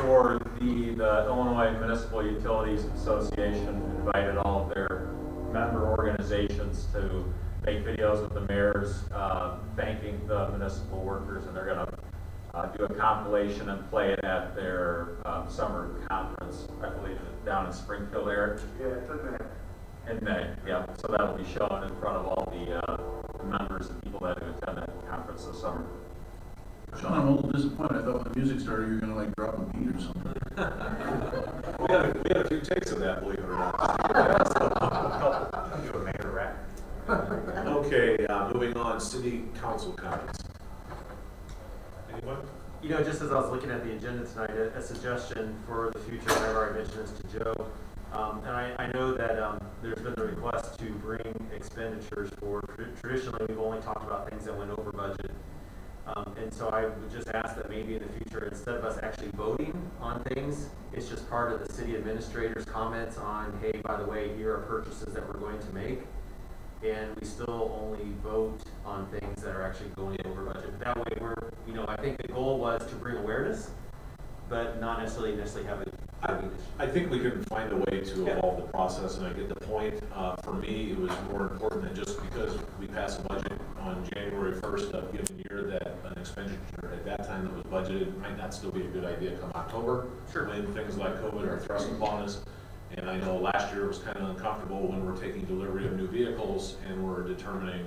[SPEAKER 19] For the Illinois Municipal Utilities Association invited all of their member organizations to make videos with the mayors thanking the municipal workers, and they're going to do a compilation and play it at their summer conference, I believe, down in Springfield area.
[SPEAKER 9] Yeah, it's okay.
[SPEAKER 19] In May, yeah. So that'll be shown in front of all the members and people that attend that conference this summer.
[SPEAKER 9] Sean, I'm a little disappointed. I thought when the music started, you were gonna like drop a beat or something.
[SPEAKER 3] we had a few takes of that, believe it or not.
[SPEAKER 19] I'll do a mayor rap.
[SPEAKER 3] Okay, moving on, city council comments. Anyone?
[SPEAKER 10] You know, just as I was looking at the agenda tonight, a suggestion for the future, and I've already mentioned this to Joe, and I know that there's been a request to bring expenditures for, traditionally we've only talked about things that went over budget. And so I would just ask that maybe in the future, instead of us actually voting on things, it's just part of the city administrator's comments on, hey, by the way, here are purchases that we're going to make. And we still only vote on things that are actually going over budget. That way we're, I think the goal was to bring awareness, but not necessarily have a
[SPEAKER 3] I think we can find a way to evolve the process, and I get the point. For me, it was more important than just because we passed a budget on January 1st of a given year that an expenditure at that time that was budgeted might not still be a good idea come October.
[SPEAKER 10] Sure.
[SPEAKER 3] When things like COVID are thrust upon us. And I know last year it was kind of uncomfortable when we're taking delivery of new vehicles and we're determining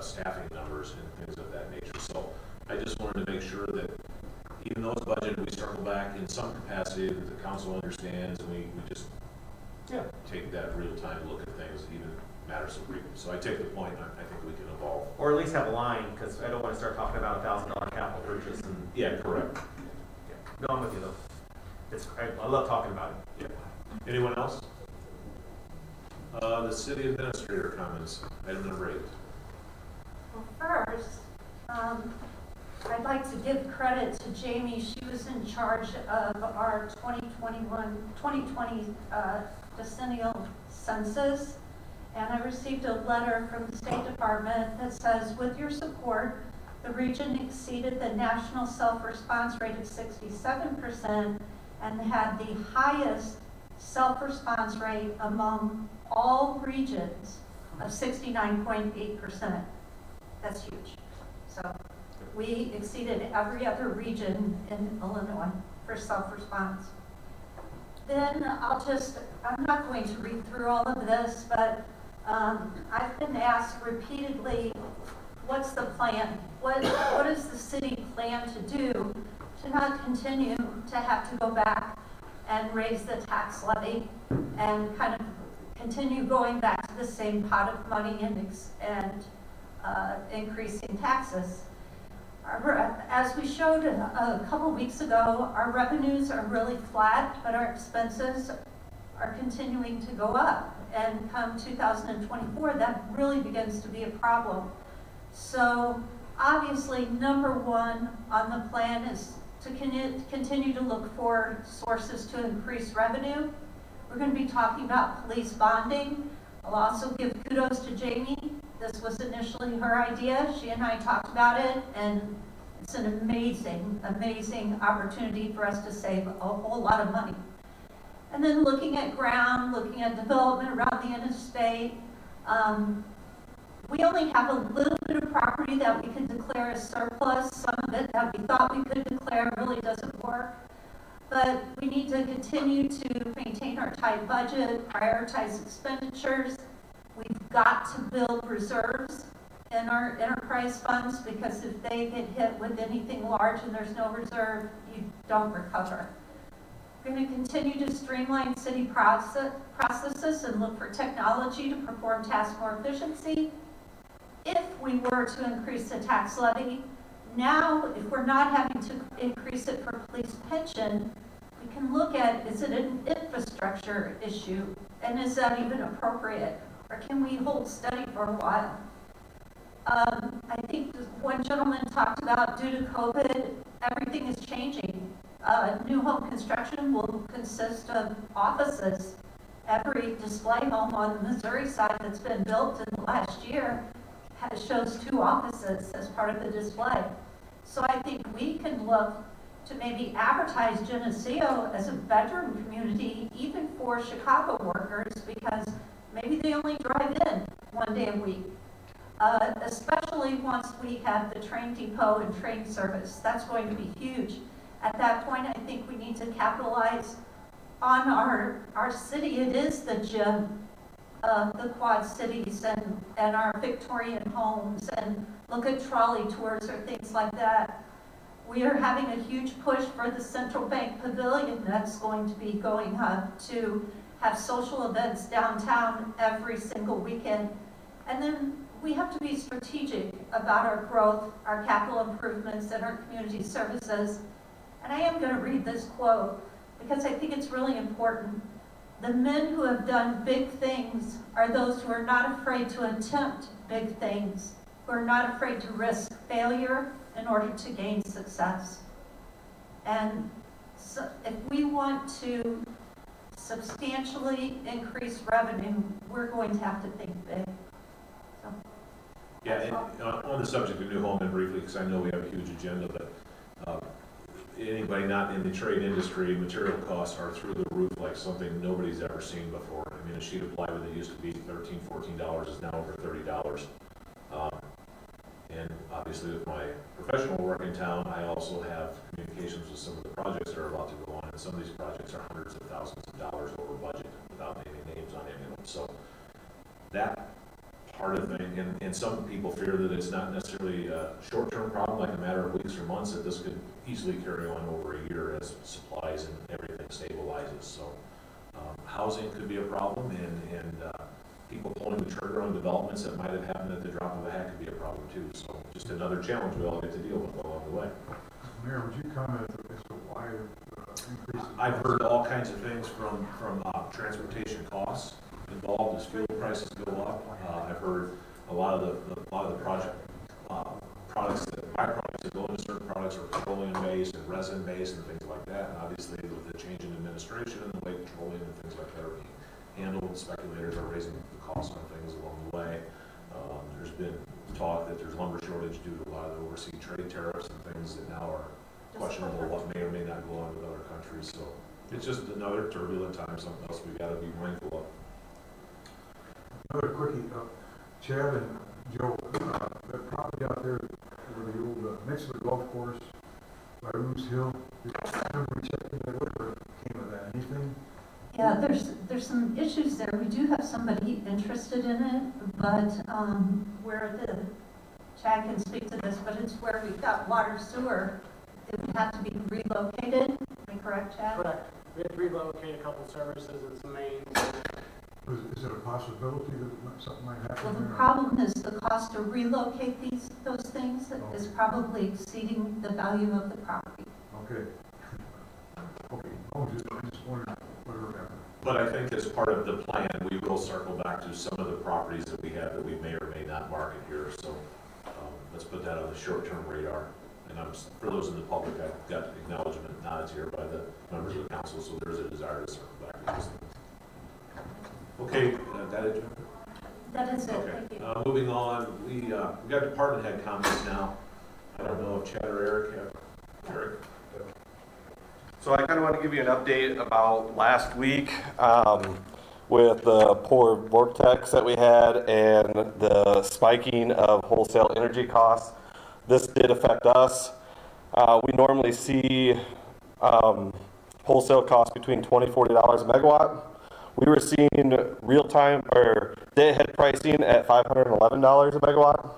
[SPEAKER 3] staffing numbers and things of that nature. So I just wanted to make sure that even though it's budgeted, we circle back in some capacity that the council understands, and we just take that real time look at things, even matters of freedom. So I take the point, and I think we can evolve.
[SPEAKER 10] Or at least have a line, because I don't want to start talking about $1,000 capital purchase. And
[SPEAKER 3] yeah, correct.
[SPEAKER 10] Yeah. No, I'm with you though. I love talking about it.
[SPEAKER 3] Yeah. Anyone else? The city administrator comments, item number 8.
[SPEAKER 1] Well, first, I'd like to give credit to Jamie. She was in charge of our 2020 decennial census, and I received a letter from the State Department that says, with your support, the region exceeded the national self-response rate of 67% and had the highest self-response rate among all regions of 69.8%. That's huge. So we exceeded every other region in Illinois for self-response. Then I'm not going to read through all of this, but I've been asked repeatedly, what's the plan? What does the city plan to do to not continue to have to go back and raise the tax levy and kind of continue going back to the same pot of money and increasing taxes? As we showed a couple weeks ago, our revenues are really flat, but our expenses are continuing to go up. And come 2024, that really begins to be a problem. So obviously, number one on the plan is to continue to look for sources to increase revenue. We're going to be talking about police bonding. I'll also give kudos to Jamie. This was initially her idea. She and I talked about it, and it's an amazing, amazing opportunity for us to save a whole lot of money. And then looking at ground, looking at development around the interstate. We only have a little bit of property that we can declare as surplus. Some of it that we thought we could declare really doesn't work. But we need to continue to maintain our tight budget, prioritize expenditures. We've got to build reserves in our enterprise funds, because if they get hit with anything large and there's no reserve, you don't recover. We're going to continue to streamline city processes and look for technology to perform tasks more efficiency. If we were to increase the tax levy, now if we're not having to increase it for police pension, we can look at, is it an infrastructure issue, and is that even appropriate, or can we hold steady for a while? I think one gentleman talked about, due to COVID, everything is changing. New home construction will consist of offices. Every display home on the Missouri side that's been built in the last year shows 2 offices as part of the display. So I think we can look to maybe advertise Geneseo as a bedroom community, even for Chicago workers, because maybe they only drive in 1 day a week. Especially once we have the train depot and train service. That's going to be huge. At that point, I think we need to capitalize on our city. It is the gem of the Quad Cities and our Victorian homes, and look at trolley tours or things like that. We are having a huge push for the Central Bank Pavilion that's going to be going up to have social events downtown every single weekend. And then we have to be strategic about our growth, our capital improvements, and our community services. And I am going to read this quote because I think it's really important. The men who have done big things are those who are not afraid to attempt big things, who are not afraid to risk failure in order to gain success. And so if we want to substantially increase revenue, we're going to have to think big. So,
[SPEAKER 3] yeah, and on the subject of new home, and briefly, because I know we have a huge agenda, but anybody not in the trade industry, material costs are through the roof like something nobody's ever seen before. I mean, a sheet of plywood that used to be $13, $14 is now over $30. And obviously with my professional work in town, I also have communications with some of the projects that are about to go on, and some of these projects are hundreds of thousands of dollars over budget without naming names on any of them. So that part of thing, and some people fear that it's not necessarily a short-term problem, like a matter of weeks or months, that this could easily carry on over a year as supplies and everything stabilizes. So housing could be a problem, and people pulling the trigger on developments that might have happened at the drop of a hat could be a problem too. So just another challenge we all get to deal with along the way.
[SPEAKER 9] Mayor, would you comment as to why increase?
[SPEAKER 3] I've heard all kinds of things from transportation costs involved as fuel prices go up. I've heard a lot of the project products, byproducts that go into certain products are petroleum-based and resin-based and things like that. And obviously with the change in administration and the way petroleum and things like that are being handled, speculators are raising the cost on things along the way. There's been talk that there's lumber shortage due to a lot of the overseas trade tariffs and things that now are questionable what may or may not go on with other countries. So it's just another turbulent time, something else we've got to be mindful of.
[SPEAKER 9] Another quickie, Chad and Joe, that property out there where the old, next to the golf course, by Roos Hill, remember we checked into that, whatever came of that, anything?
[SPEAKER 1] yeah, there's some issues there. We do have somebody interested in it, but Chad can speak to this, but it's where we've got water sewer. It would have to be relocated. Am I correct, Chad?
[SPEAKER 20] Correct. We had to relocate a couple services and some mains.
[SPEAKER 9] Is it a possibility that something might happen
[SPEAKER 1] Well, the
[SPEAKER 9] there?
[SPEAKER 1] problem is the cost to relocate those things is probably exceeding the value of the property.
[SPEAKER 9] Okay. Okay, I just wondered whatever happened.
[SPEAKER 3] But I think as part of the plan, we will circle back to some of the properties that we have that we may or may not market here. So let's put that on the short-term radar. And for those in the public, I've got acknowledgement nods here by the members of the council, so there's a desire to circle back to those things. Okay, that it, Jennifer?
[SPEAKER 1] That is it,
[SPEAKER 3] Okay.
[SPEAKER 1] thank you.
[SPEAKER 3] Moving on, we got department head comments now. I don't know if Chad or Eric have. Eric?
[SPEAKER 20] So I kind of want to give you an update about last week with the poor vortex that we had and the spiking of wholesale energy costs. This did affect us. We normally see wholesale costs between $20 and $40 a megawatt. We were seeing real-time or day-ahead pricing at $511 a megawatt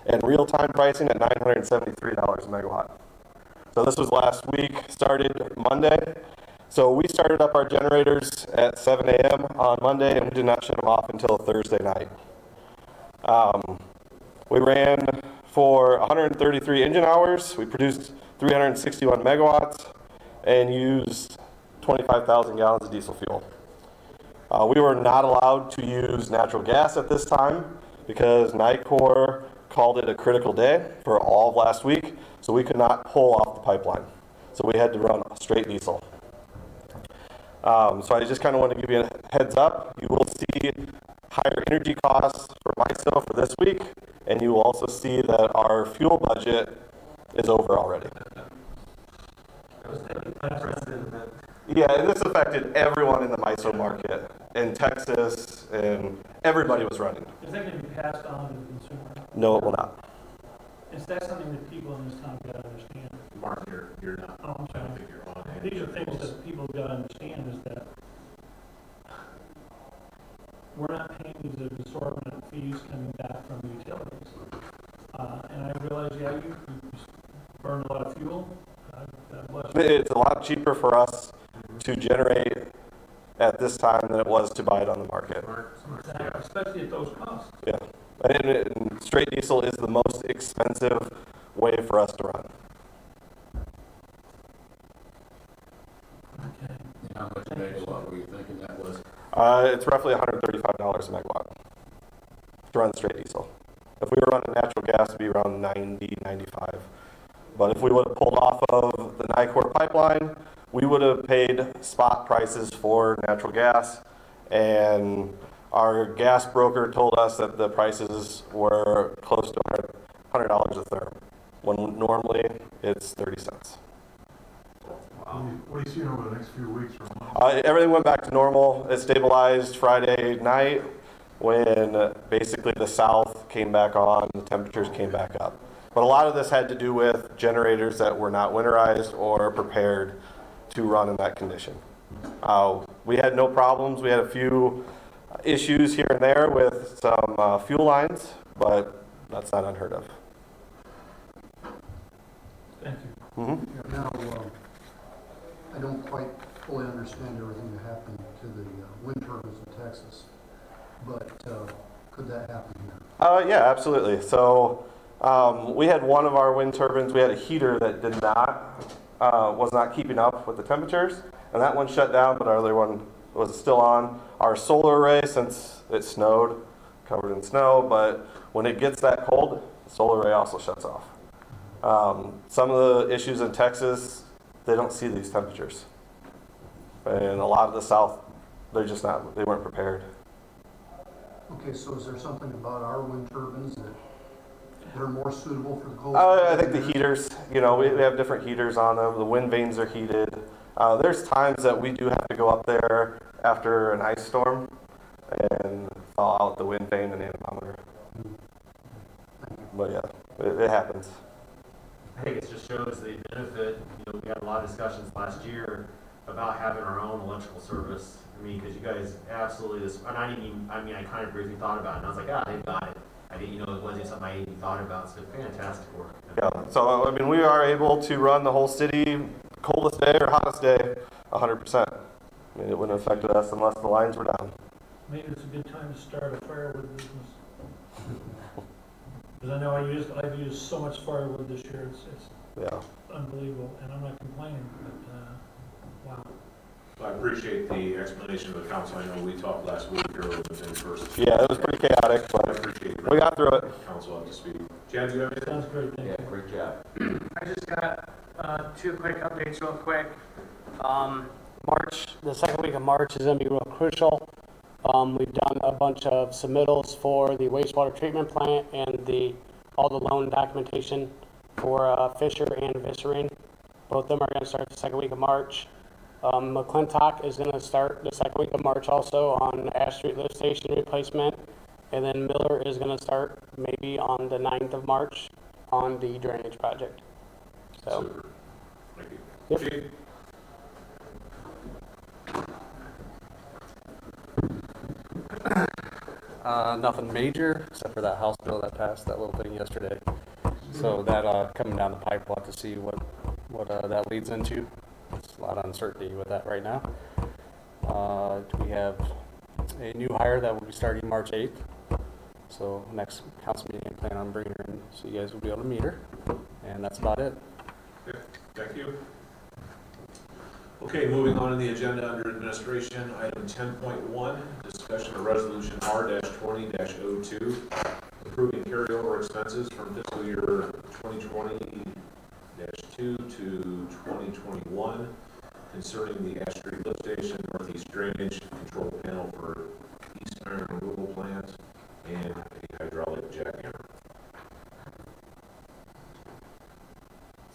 [SPEAKER 20] and real-time pricing at $973 a megawatt. So this was last week, started Monday. So we started up our generators at 7 a.m. on Monday and we did not shut them off until Thursday night. We ran for 133 engine hours. We produced 361 megawatts and used 25,000 gallons of diesel fuel. We were not allowed to use natural gas at this time because NICOR called it a critical day for all of last week, so we could not pull off the pipeline. So we had to run straight diesel. So I just kind of want to give you a heads up. You will see higher energy costs for MISO for this week, and you will also see that our fuel budget is over already. Yeah, and this affected everyone in the MISO market, in Texas, and everybody was running.
[SPEAKER 21] Is that going to be passed on to the consumer?
[SPEAKER 20] No, it will not.
[SPEAKER 21] Is that something that people in this town got to understand?
[SPEAKER 3] Mark, you're not.
[SPEAKER 21] Oh, I'm sorry.
[SPEAKER 3] I think you're on.
[SPEAKER 21] These are things that people got to understand is that we're not paying these absorbent fees coming back from utilities. And I realize, yeah, you burn a lot of fuel. God bless you.
[SPEAKER 20] It's a lot cheaper for us to generate at this time than it was to buy it on the market.
[SPEAKER 21] Exactly, especially at those costs.
[SPEAKER 20] Yeah, and straight diesel is the most expensive way for us to run.
[SPEAKER 21] Okay.
[SPEAKER 5] How much megawatt were you thinking that was?
[SPEAKER 20] It's roughly $135 a megawatt to run straight diesel. If we were running natural gas, it'd be around 90, 95. But if we would have pulled off of the NICOR pipeline, we would have paid spot prices for natural gas, and our gas broker told us that the prices were close to $100 a therm, when normally it's 30 cents.
[SPEAKER 9] What are you seeing over the next few weeks or months?
[SPEAKER 20] Everything went back to normal. It stabilized Friday night when basically the south came back on, the temperatures came back up. But a lot of this had to do with generators that were not winterized or prepared to run in that condition. We had no problems. We had a few issues here and there with some fuel lines, but that's not unheard of.
[SPEAKER 21] Thank you.
[SPEAKER 20] Mm-hmm.
[SPEAKER 22] Now, I don't quite fully understand everything that happened to the wind turbines in Texas, but could that happen here?
[SPEAKER 20] Yeah, absolutely. So we had one of our wind turbines, we had a heater that did not, was not keeping up with the temperatures, and that one shut down, but our other one was still on. Our solar array, since it snowed, covered in snow, but when it gets that cold, the solar array also shuts off. Some of the issues in Texas, they don't see these temperatures. And a lot of the South, they're just not, they weren't prepared.
[SPEAKER 22] Okay, so is there something about our wind turbines that are more suitable for the cold?
[SPEAKER 20] I think the heaters, you know, we have different heaters on them. The wind vanes are heated. There's times that we do have to go up there after an ice storm and thaw out the wind vane and anemometer. But yeah, it happens.
[SPEAKER 10] I think it just shows the benefit. You know, we had a lot of discussions last year about having our own electrical service. I mean, because you guys absolutely and I kind of briefly thought about it, and I was like, they've got it. I didn't, it wasn't something I even thought about. So fantastic work.
[SPEAKER 20] Yeah. So I mean, we are able to run the whole city, coldest day or hottest day, 100%. I mean, it wouldn't have affected us unless the lines were down.
[SPEAKER 21] maybe it's a good time to start a firewood business. Because I know I've used so much firewood this year, it's
[SPEAKER 20] Yeah.
[SPEAKER 21] unbelievable, and I'm not complaining, but, wow.
[SPEAKER 3] I appreciate the explanation of the council. I know we talked last week here within the first.
[SPEAKER 20] Yeah, it was pretty chaotic,
[SPEAKER 3] I
[SPEAKER 20] but
[SPEAKER 3] appreciate
[SPEAKER 20] we got through it.
[SPEAKER 3] Council up to speed. Chad, do you have anything?
[SPEAKER 21] Sounds great, thank you.
[SPEAKER 3] Great job.
[SPEAKER 6] I just got two quick updates real quick. The second week of March is going to be real crucial. We've done a bunch of submittals for the wastewater treatment plant and all the loan documentation for Fisher and Visserine. Both of them are going to start the second week of March. McClintock is going to start the second week of March also on Ash Street lift station replacement. And then Miller is going to start maybe on the 9th of March on the drainage project. So,
[SPEAKER 3] super. Thank you.
[SPEAKER 6] Yep.
[SPEAKER 3] Chief?
[SPEAKER 8] Nothing major, except for that House bill that passed, that little thing yesterday. So that coming down the pipe, we'll have to see what that leads into. There's a lot of uncertainty with that right now. We have a new hire that will be starting March 8th. So next council meeting, I plan on bringing her in so you guys will be able to meet her. And that's about it.
[SPEAKER 3] Okay, thank you. Okay, moving on to the agenda under administration, item 10.1, discussion of resolution R-20-02, approving carryover expenses from fiscal year 2020-2 to 2021 concerning the Ash Street lift station, northeast drainage control panel for east iron removal plant, and a hydraulic jackhammer.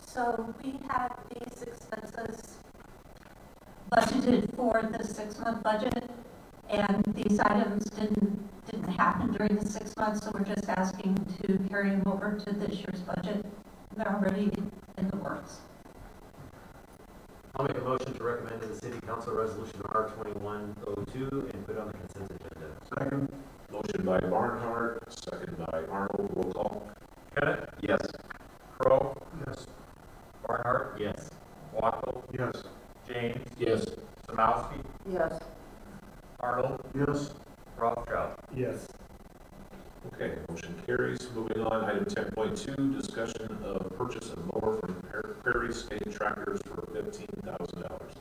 [SPEAKER 1] So we had these expenses budgeted for the 6-month budget, and these items didn't happen during the 6 months, so we're just asking to carry them over to this year's budget. They're already in the works.
[SPEAKER 10] I'll make a motion to recommend to the City Council Resolution R-2102 and put it on the consent agenda.
[SPEAKER 9] Second.
[SPEAKER 3] Motion by Barnhart, second by Arnold. Roll call.
[SPEAKER 10] Kenneth?
[SPEAKER 12] Yes.
[SPEAKER 10] Crowe?
[SPEAKER 9] Yes.
[SPEAKER 10] Barnhart? Yes. Wackel?
[SPEAKER 9] Yes.
[SPEAKER 10] James?
[SPEAKER 15] Yes.
[SPEAKER 10] Samowski?
[SPEAKER 13] Yes.
[SPEAKER 10] Arnold?
[SPEAKER 9] Yes.
[SPEAKER 10] Rothschild?
[SPEAKER 21] Yes.
[SPEAKER 3] Okay, motion carries. Moving on, item 10.2, discussion of purchase of mower from Prairie State Tractors for $15,000.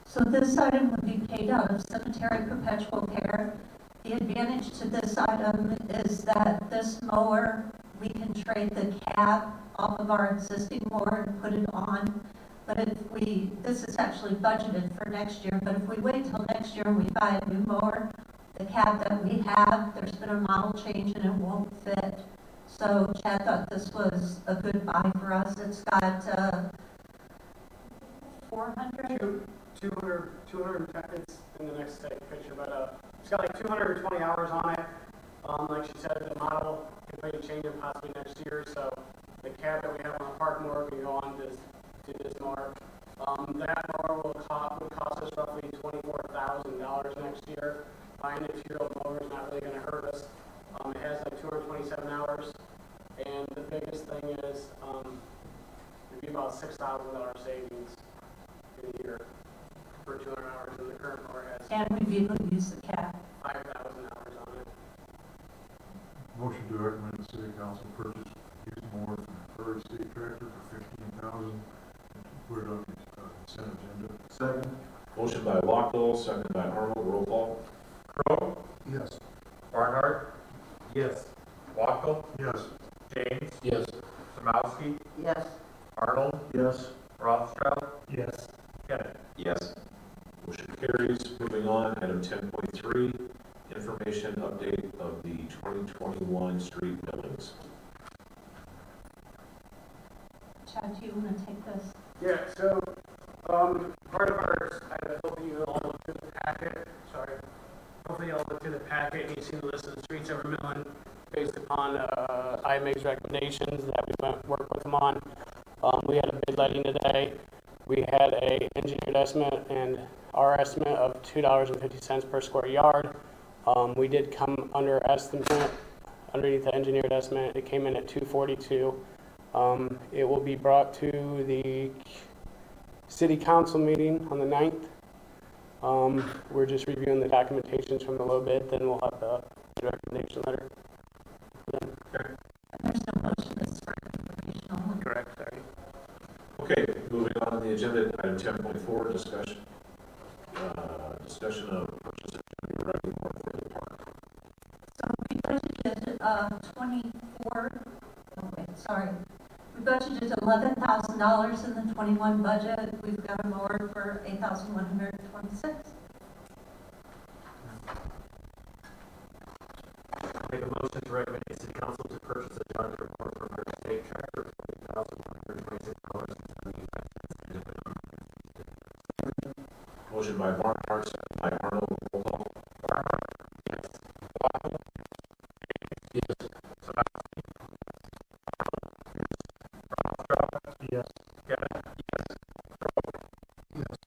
[SPEAKER 1] So this item would be paid out of cemetery perpetual care. The advantage to this item is that this mower, we can trade the cab off of our existing mower and put it on. But this is actually budgeted for next year, but if we wait till next year and we buy a new mower, the cab that we have, there's been a model change and it won't fit. So Chad thought this was a good buy for us. It's got 400?
[SPEAKER 6] 210, it's in the next picture, but it's got like 220 hours on it. Like she said, the model can maybe change it possibly next year, so the cab that we have on the park mower can go on to this mower. That mower would cost us roughly $24,000 next year. Buying a 2-year-old mower is not really going to hurt us. It has like 227 hours, and the biggest thing is it'd be about $6,000 savings in a year for 200 hours, and the current mower has
[SPEAKER 1] And we'd be able to use the cab.
[SPEAKER 6] 5,000 hours on it.
[SPEAKER 9] Motion to recommend the City Council purchase used mower from Prairie State Tractor for $15,000 and put it on the consent agenda.
[SPEAKER 10] Second.
[SPEAKER 3] Motion by Wackel, second by Arnold. Roll call.
[SPEAKER 10] Crowe?
[SPEAKER 9] Yes.
[SPEAKER 10] Barnhart? Yes. Wackel?
[SPEAKER 9] Yes.
[SPEAKER 10] James?
[SPEAKER 15] Yes.
[SPEAKER 10] Samowski?
[SPEAKER 13] Yes.
[SPEAKER 10] Arnold?
[SPEAKER 9] Yes.
[SPEAKER 10] Rothschild?
[SPEAKER 21] Yes.
[SPEAKER 10] Kenneth?
[SPEAKER 3] Yes. Motion carries. Moving on, item 10.3, information update of the 2021 street billings.
[SPEAKER 1] Chad, do you want to take this?
[SPEAKER 6] Yeah, so part of our, I hope you all look through the packet, sorry. Hopefully you all look through the packet and you see the list of the streets that we're milling based upon IMA's recommendations that we worked with them on. We had a bid letting today. We had a engineered estimate and our estimate of $2.50 per square yard. We did come under estimate, underneath the engineered estimate. It came in at $2.42. It will be brought to the City Council meeting on the 9th.
[SPEAKER 2] We're just reviewing the documentations from the low bid, then we'll have the recommendation letter.
[SPEAKER 1] There's no motion, this is for informational.
[SPEAKER 2] Correct, sorry.
[SPEAKER 3] Okay, moving on to the agenda, item 10.4, discussion of purchase of revenue for the park.
[SPEAKER 1] So we budgeted, we budgeted $11,000 in the 21 budget. We've got a mower for $8,126.
[SPEAKER 10] Make a motion to recommend the city council to purchase a John Deere mower from our state tractor for $20,126.
[SPEAKER 3] Motion by Barnhart, second by Arnold. Roll call.
[SPEAKER 11] Barnhart. Yes.
[SPEAKER 3] Yes.
[SPEAKER 11] Yes.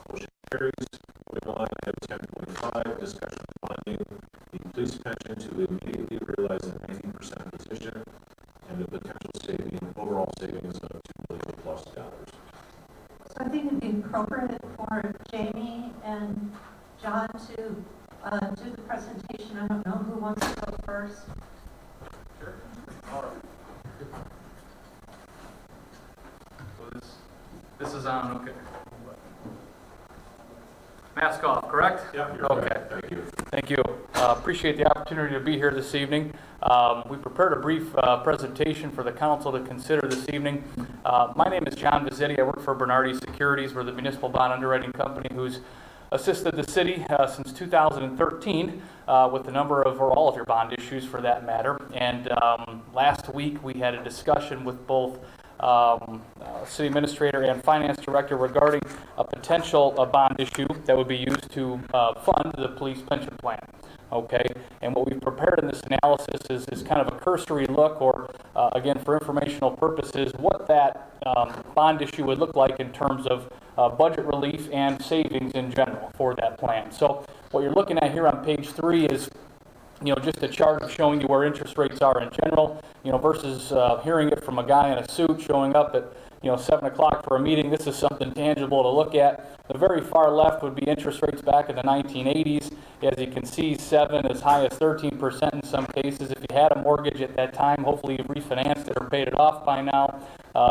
[SPEAKER 3] Motion carries. Moving on, item 10.5, discussion of funding the police pension to immediately realize a 19% position and the potential overall savings of $2 million plus.
[SPEAKER 1] So I think it'd be appropriate for Jamie and John to do the presentation. I don't know who wants to go first.
[SPEAKER 7] Sure. All right. So this is on, okay. Mask off, correct?
[SPEAKER 3] Yep.
[SPEAKER 7] Okay.
[SPEAKER 3] Thank you.
[SPEAKER 7] Thank you. Appreciate the opportunity to be here this evening. We prepared a brief presentation for the council to consider this evening. My name is John Vizzetti. I work for Bernardi Securities. We're the municipal bond underwriting company who's assisted the city since 2013 with a number of, or all of your bond issues for that matter. And last week we had a discussion with both city administrator and finance director regarding a potential bond issue that would be used to fund the police pension plan. Okay, and what we've prepared in this analysis is kind of a cursory look, or again, for informational purposes, what that bond issue would look like in terms of budget relief and savings in general for that plan. So what you're looking at here on page 3 is, you know, just a chart showing you where interest rates are in general, you know, versus hearing it from a guy in a suit showing up at, 7 o'clock for a meeting. This is something tangible to look at. The very far left would be interest rates back in the 1980s. As you can see, 7 as high as 13% in some cases. If you had a mortgage at that time, hopefully you've refinanced it or paid it off by now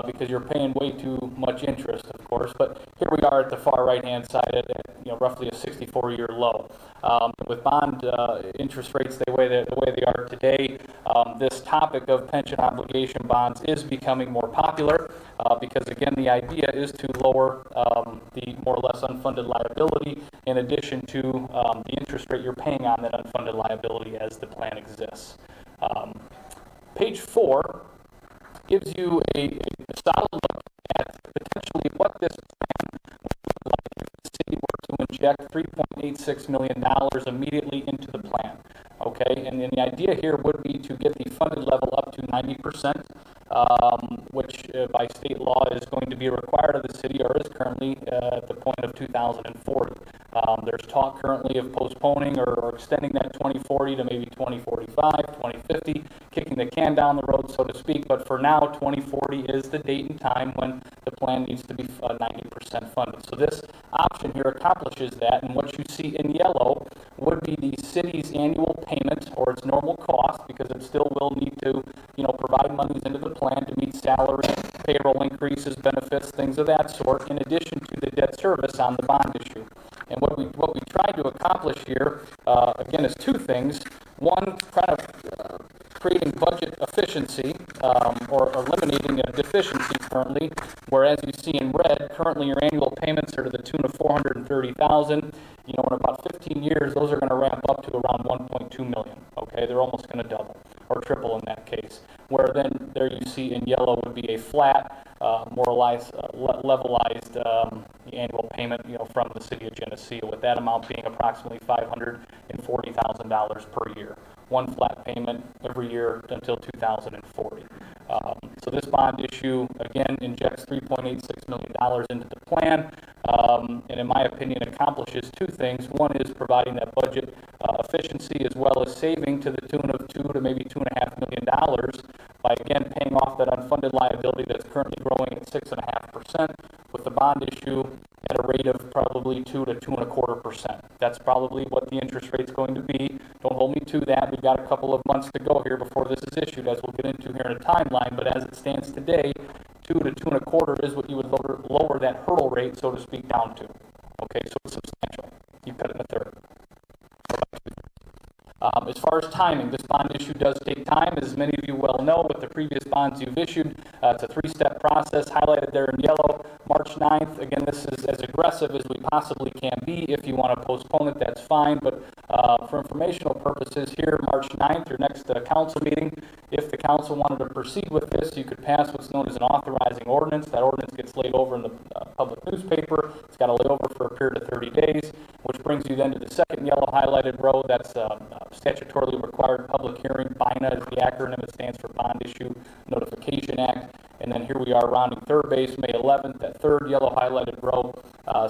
[SPEAKER 7] because you're paying way too much interest, of course. But here we are at the far right-hand side at roughly a 64-year low. With bond interest rates the way they are today, this topic of pension obligation bonds is becoming more popular because, again, the idea is to lower the more or less unfunded liability in addition to the interest rate you're paying on that unfunded liability as the plan exists. Page 4 gives you a solid look at potentially what this plan would look like if the city were to inject $3.86 million immediately into the plan. Okay, and then the idea here would be to get the funded level up to 90%, which by state law is going to be required of the city, or is currently at the point of 2040. There's talk currently of postponing or extending that 2040 to maybe 2045, 2050, kicking the can down the road, so to speak. But for now, 2040 is the date and time when the plan needs to be 90% funded. So this option here accomplishes that, and what you see in yellow would be the city's annual payment or its normal cost, because it still will need to, provide monies into the plan to meet salary, payroll increases, benefits, things of that sort, in addition to the debt service on the bond issue. And what we tried to accomplish here, again, is two things. One, kind of creating budget efficiency or eliminating a deficiency currently, whereas you see in red, currently your annual payments are to the tune of $430,000. In about 15 years, those are going to ramp up to around $1.2 million. Okay, they're almost going to double or triple in that case. Where then there you see in yellow would be a flat, more or less levelized annual payment, from the city of Geneseo, with that amount being approximately $540,000 per year. One flat payment every year until 2040. So this bond issue, again, injects $3.86 million into the plan, and in my opinion accomplishes two things. One is providing that budget efficiency, as well as saving to the tune of $2 to maybe $2.5 million by, again, paying off that unfunded liability that's currently growing at 6.5%, with the bond issue at a rate of probably 2 to 2.25%. That's probably what the interest rate's going to be. Don't hold me to that. We've got a couple of months to go here before this is issued, as we'll get into here in a timeline. But as it stands today, 2 to 2.25 is what you would lower that hurdle rate, so to speak, down to. Okay, so it's substantial. You cut it in a third. As far as timing, this bond issue does take time. As many of you well know, with the previous bonds you've issued, it's a three-step process highlighted there in yellow. March 9th, again, this is as aggressive as we possibly can be. If you want to postpone it, that's fine. But for informational purposes here, March 9th, your next council meeting, if the council wanted to proceed with this, you could pass what's known as an authorizing ordinance. That ordinance gets laid over in the public newspaper. It's got to lay over for a period of 30 days, which brings you then to the second yellow highlighted row. That's statutorily required public hearing. BINA is the acronym. It stands for Bond Issue Notification Act. And then here we are rounding third base, May 11th, that third yellow highlighted row,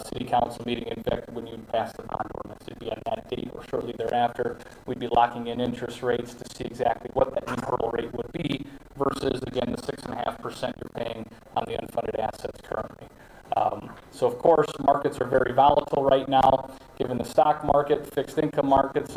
[SPEAKER 7] city council meeting. In fact, when you pass the bond ordinance, it'd be on that date or shortly thereafter. We'd be locking in interest rates to see exactly what that new hurdle rate would be versus, again, the 6.5% you're paying on the unfunded assets currently. So of course, markets are very volatile right now, given the stock market. Fixed income markets,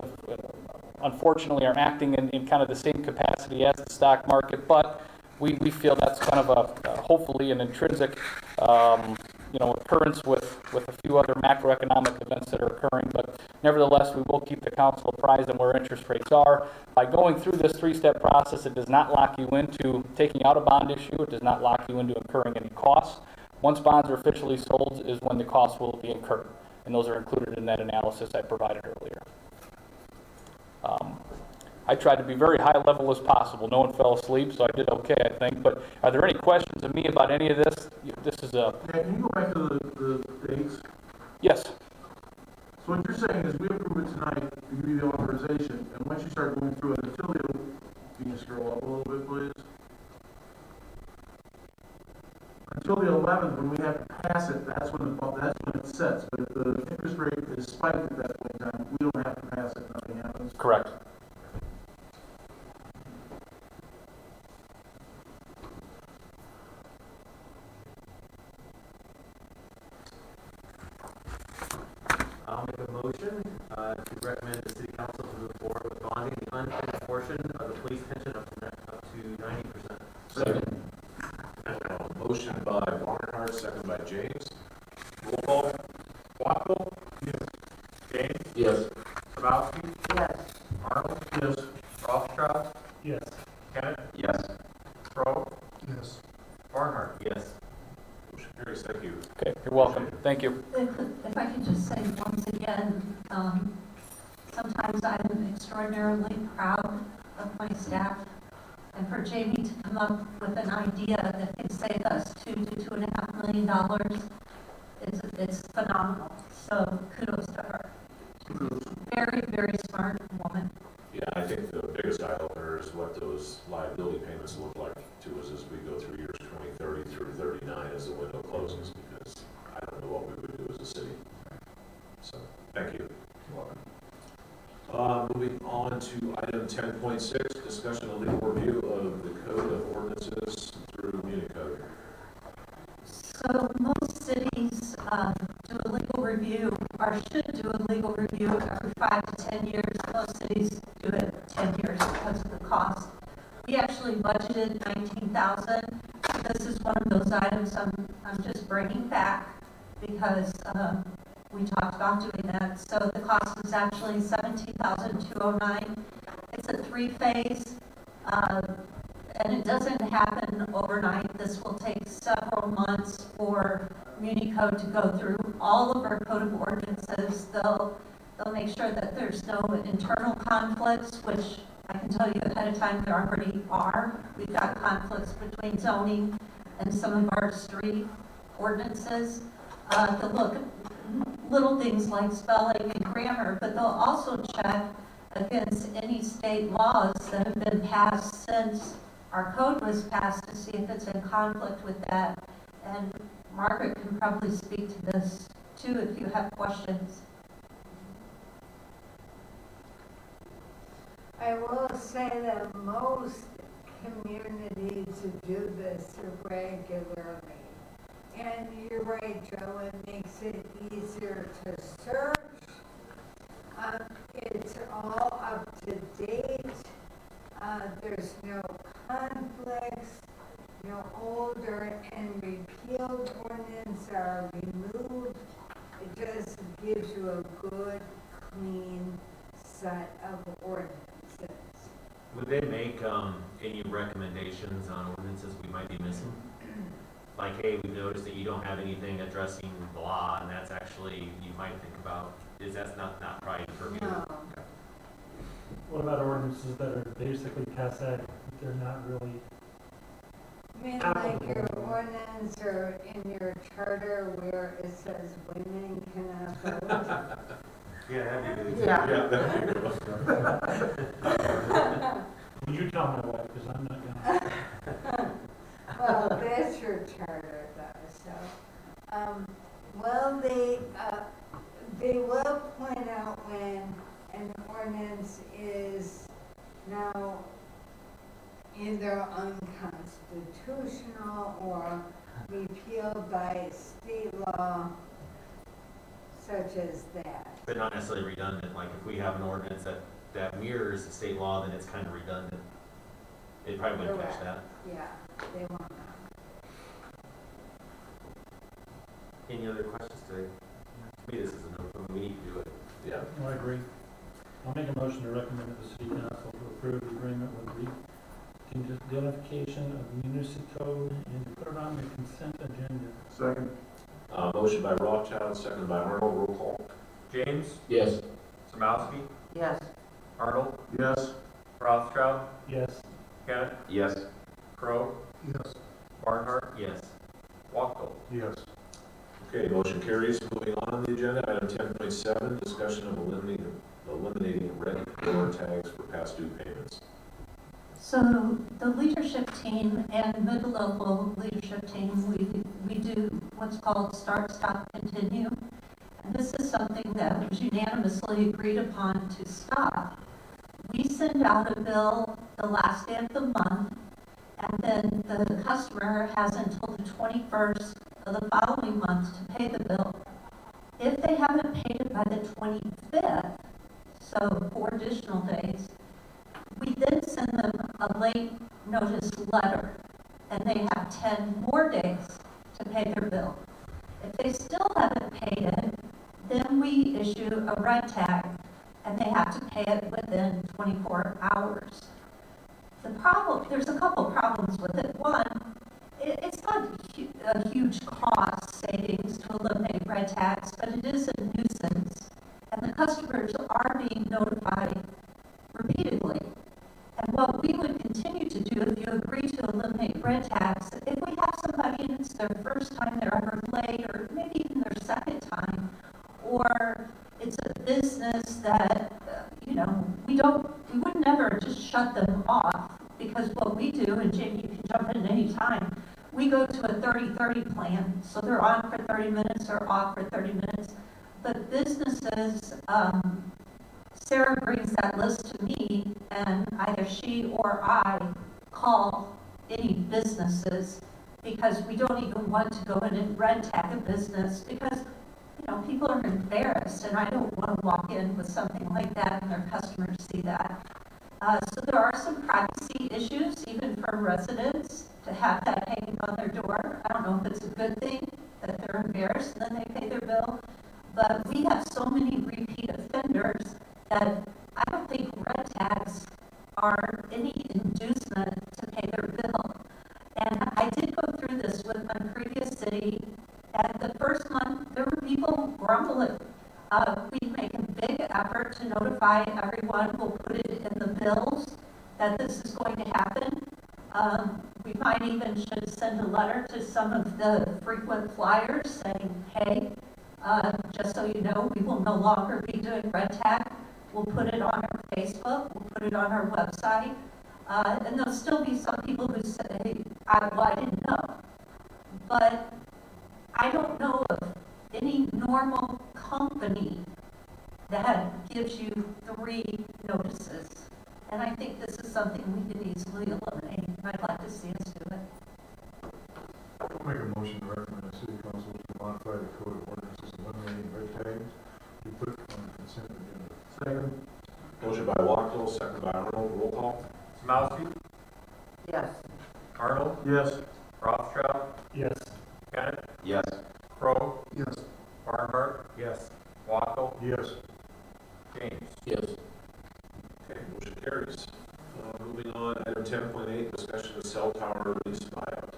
[SPEAKER 7] unfortunately, are acting in kind of the same capacity as the stock market, but we feel that's kind of hopefully an intrinsic occurrence with a few other macroeconomic events that are occurring. But nevertheless, we will keep the council apprised on where interest rates are. By going through this three-step process, it does not lock you into taking out a bond issue. It does not lock you into incurring any costs. Once bonds are officially sold is when the costs will be incurred, and those are included in that analysis I provided earlier. I tried to be very high level as possible. No one fell asleep, so I did okay, I think. But are there any questions of me about any of this? This is a...
[SPEAKER 4] Yeah, can you go back to the dates?
[SPEAKER 7] Yes.
[SPEAKER 4] So what you're saying is we approve it tonight to give you the authorization, and once you start going through it, until the... Can you scroll up a little bit, please? Until the 11th, when we have to pass it, that's when it sets. But if the interest rate is spiked at that point in time, we don't have to pass it. Nothing happens.
[SPEAKER 7] Correct.
[SPEAKER 10] I'll make a motion to recommend the city council to move forward with bonding the unpaid portion of the police pension up to 90%.
[SPEAKER 3] Second. Motion by Barnhart, second by James. Roll call.
[SPEAKER 11] Wackle?
[SPEAKER 4] Yes.
[SPEAKER 11] James?
[SPEAKER 3] Yes.
[SPEAKER 11] Grabowski?
[SPEAKER 13] Yes.
[SPEAKER 11] Arnold?
[SPEAKER 4] Yes.
[SPEAKER 11] Rothschild?
[SPEAKER 21] Yes.
[SPEAKER 11] Kenneth?
[SPEAKER 12] Yes.
[SPEAKER 11] Crowe?
[SPEAKER 22] Yes.
[SPEAKER 10] Barnhart, yes.
[SPEAKER 3] Motion carries. Thank you.
[SPEAKER 7] Okay, you're welcome. Thank you.
[SPEAKER 1] If I could just say once again, sometimes I'm extraordinarily proud of my staff. And for Jamie to come up with an idea that can save us $2 to $2.5 million, it's phenomenal. So kudos to her. Very, very smart woman.
[SPEAKER 3] Yeah, I think the biggest eye opener is what those liability payments look like to us as we go through years 2030 through 39 as the window closes, because I don't know what we would do as a city. So, thank you. Moving on to item 10.6, discussion of legal review of the Code of Ordinances through Municode.
[SPEAKER 1] So most cities do a legal review, or should do a legal review every 5 to 10 years. Most cities do it 10 years because of the cost. We actually budgeted $19,000. This is one of those items I'm just bringing back because we talked about doing that. So the cost is actually $17,209. It's a 3-phase, and it doesn't happen overnight. This will take several months for Municode to go through all of our code of ordinances. They'll make sure that there's no internal conflicts, which I can tell you ahead of time there already are. We've got conflicts between zoning and some of our street ordinances. They'll look at little things like spelling and grammar, but they'll also check against any state laws that have been passed since our code was passed to see if it's in conflict with that. And Margaret can probably speak to this too if you have questions.
[SPEAKER 14] I will say that most communities do this regularly. And you're right, Joe, it makes it easier to search. It's all up to date. There's no conflicts. No older and repealed ordinance are removed. It just gives you a good, clean set of ordinances.
[SPEAKER 10] Would they make any recommendations on ordinances we might be missing? Like, hey, we've noticed that you don't have anything addressing blah, and that's actually, you might think about, is that's not probably for me?
[SPEAKER 14] No.
[SPEAKER 21] What about ordinances that are basically passe, they're not really
[SPEAKER 14] I mean, like your ordinance or in your charter where it says women cannot vote.
[SPEAKER 10] Yeah, that'd be good.
[SPEAKER 14] Yeah.
[SPEAKER 10] That'd be good.
[SPEAKER 21] You tell my wife, because I'm not gonna.
[SPEAKER 14] Well, that's your charter though, so, well, they will point out when an ordinance is now either unconstitutional or repealed by state law, such as that.
[SPEAKER 10] But not necessarily redundant, like if we have an ordinance that mirrors the state law, then it's kind of redundant. They probably wouldn't catch that.
[SPEAKER 14] Yeah, they won't know.
[SPEAKER 10] Any other questions today? To me, this is an open, we need to do it.
[SPEAKER 3] Yeah.
[SPEAKER 21] No, I agree. I'll make a motion to recommend that the city council to approve the agreement with identification of municipal code and to put it on the consent agenda.
[SPEAKER 4] Second.
[SPEAKER 3] Motion by Rothschild, second by Arnold, roll call.
[SPEAKER 19] James?
[SPEAKER 3] Yes.
[SPEAKER 19] Samowski?
[SPEAKER 13] Yes.
[SPEAKER 19] Arnold?
[SPEAKER 4] Yes.
[SPEAKER 19] Rothschild?
[SPEAKER 21] Yes.
[SPEAKER 19] Kent?
[SPEAKER 12] Yes.
[SPEAKER 19] Crow?
[SPEAKER 22] Yes.
[SPEAKER 19] Barnhart?
[SPEAKER 10] Yes.
[SPEAKER 19] Wackel?
[SPEAKER 4] Yes.
[SPEAKER 3] Okay, motion carries. Moving on the agenda, item 10.7, discussion of eliminating red door tags for past due payments.
[SPEAKER 1] So the leadership team and mid-level leadership team, we do what's called start, stop, continue. And this is something that was unanimously agreed upon to stop. We send out a bill the last day of the month, and then the customer has until the 21st of the following month to pay the bill. If they haven't paid it by the 25th, so 4 additional days, we then send them a late notice letter, and they have 10 more days to pay their bill. If they still haven't paid it, then we issue a red tag, and they have to pay it within 24 hours. There's a couple problems with it. One, it's not a huge cost savings to eliminate red tags, but it is a nuisance, and the customers are being notified repeatedly. And what we would continue to do if you agree to eliminate red tags, if we have somebody and it's their first time they're ever late, or maybe even their second time, or it's a business that, we would never just shut them off, because what we do, and Jamie, you can jump in any time, we go to a 30-30 plan, so they're on for 30 minutes or off for 30 minutes. But businesses, Sarah brings that list to me, and either she or I call any businesses, because we don't even want to go in and red tag a business, because people are embarrassed, and I don't want to walk in with something like that and their customers see that. So there are some privacy issues, even for residents, to have that hanging on their door. I don't know if it's a good thing that they're embarrassed and then they pay their bill, but we have so many repeat offenders that I don't think red tags are any inducement to pay their bill. And I did go through this with my previous city. At the first month, there were people grumbling. We make a big effort to notify everyone. We'll put it in the bills that this is going to happen. We might even should send a letter to some of the frequent flyers saying, hey, just so you know, we will no longer be doing red tag. We'll put it on our Facebook. We'll put it on our website. And there'll still be some people who say, I didn't know. But I don't know of any normal company that gives you 3 notices. And I think this is something we can easily eliminate. I'd like to see us do it.
[SPEAKER 9] I'll make a motion to recommend the city
[SPEAKER 3] Arnold, second by Arnold. Roll call.
[SPEAKER 19] Samowski,
[SPEAKER 14] Yes.
[SPEAKER 19] Arnold,
[SPEAKER 4] Yes.
[SPEAKER 19] Rothschild,
[SPEAKER 21] Yes.
[SPEAKER 19] Kenneth,
[SPEAKER 12] Yes.
[SPEAKER 19] Crowe,
[SPEAKER 22] Yes.
[SPEAKER 19] Barnhart,
[SPEAKER 6] Yes.
[SPEAKER 19] Wackel,
[SPEAKER 9] Yes.
[SPEAKER 19] James.
[SPEAKER 2] Yes.
[SPEAKER 3] Okay, motion carries. Moving on, item 10.8, discussion of cell tower lease buyout.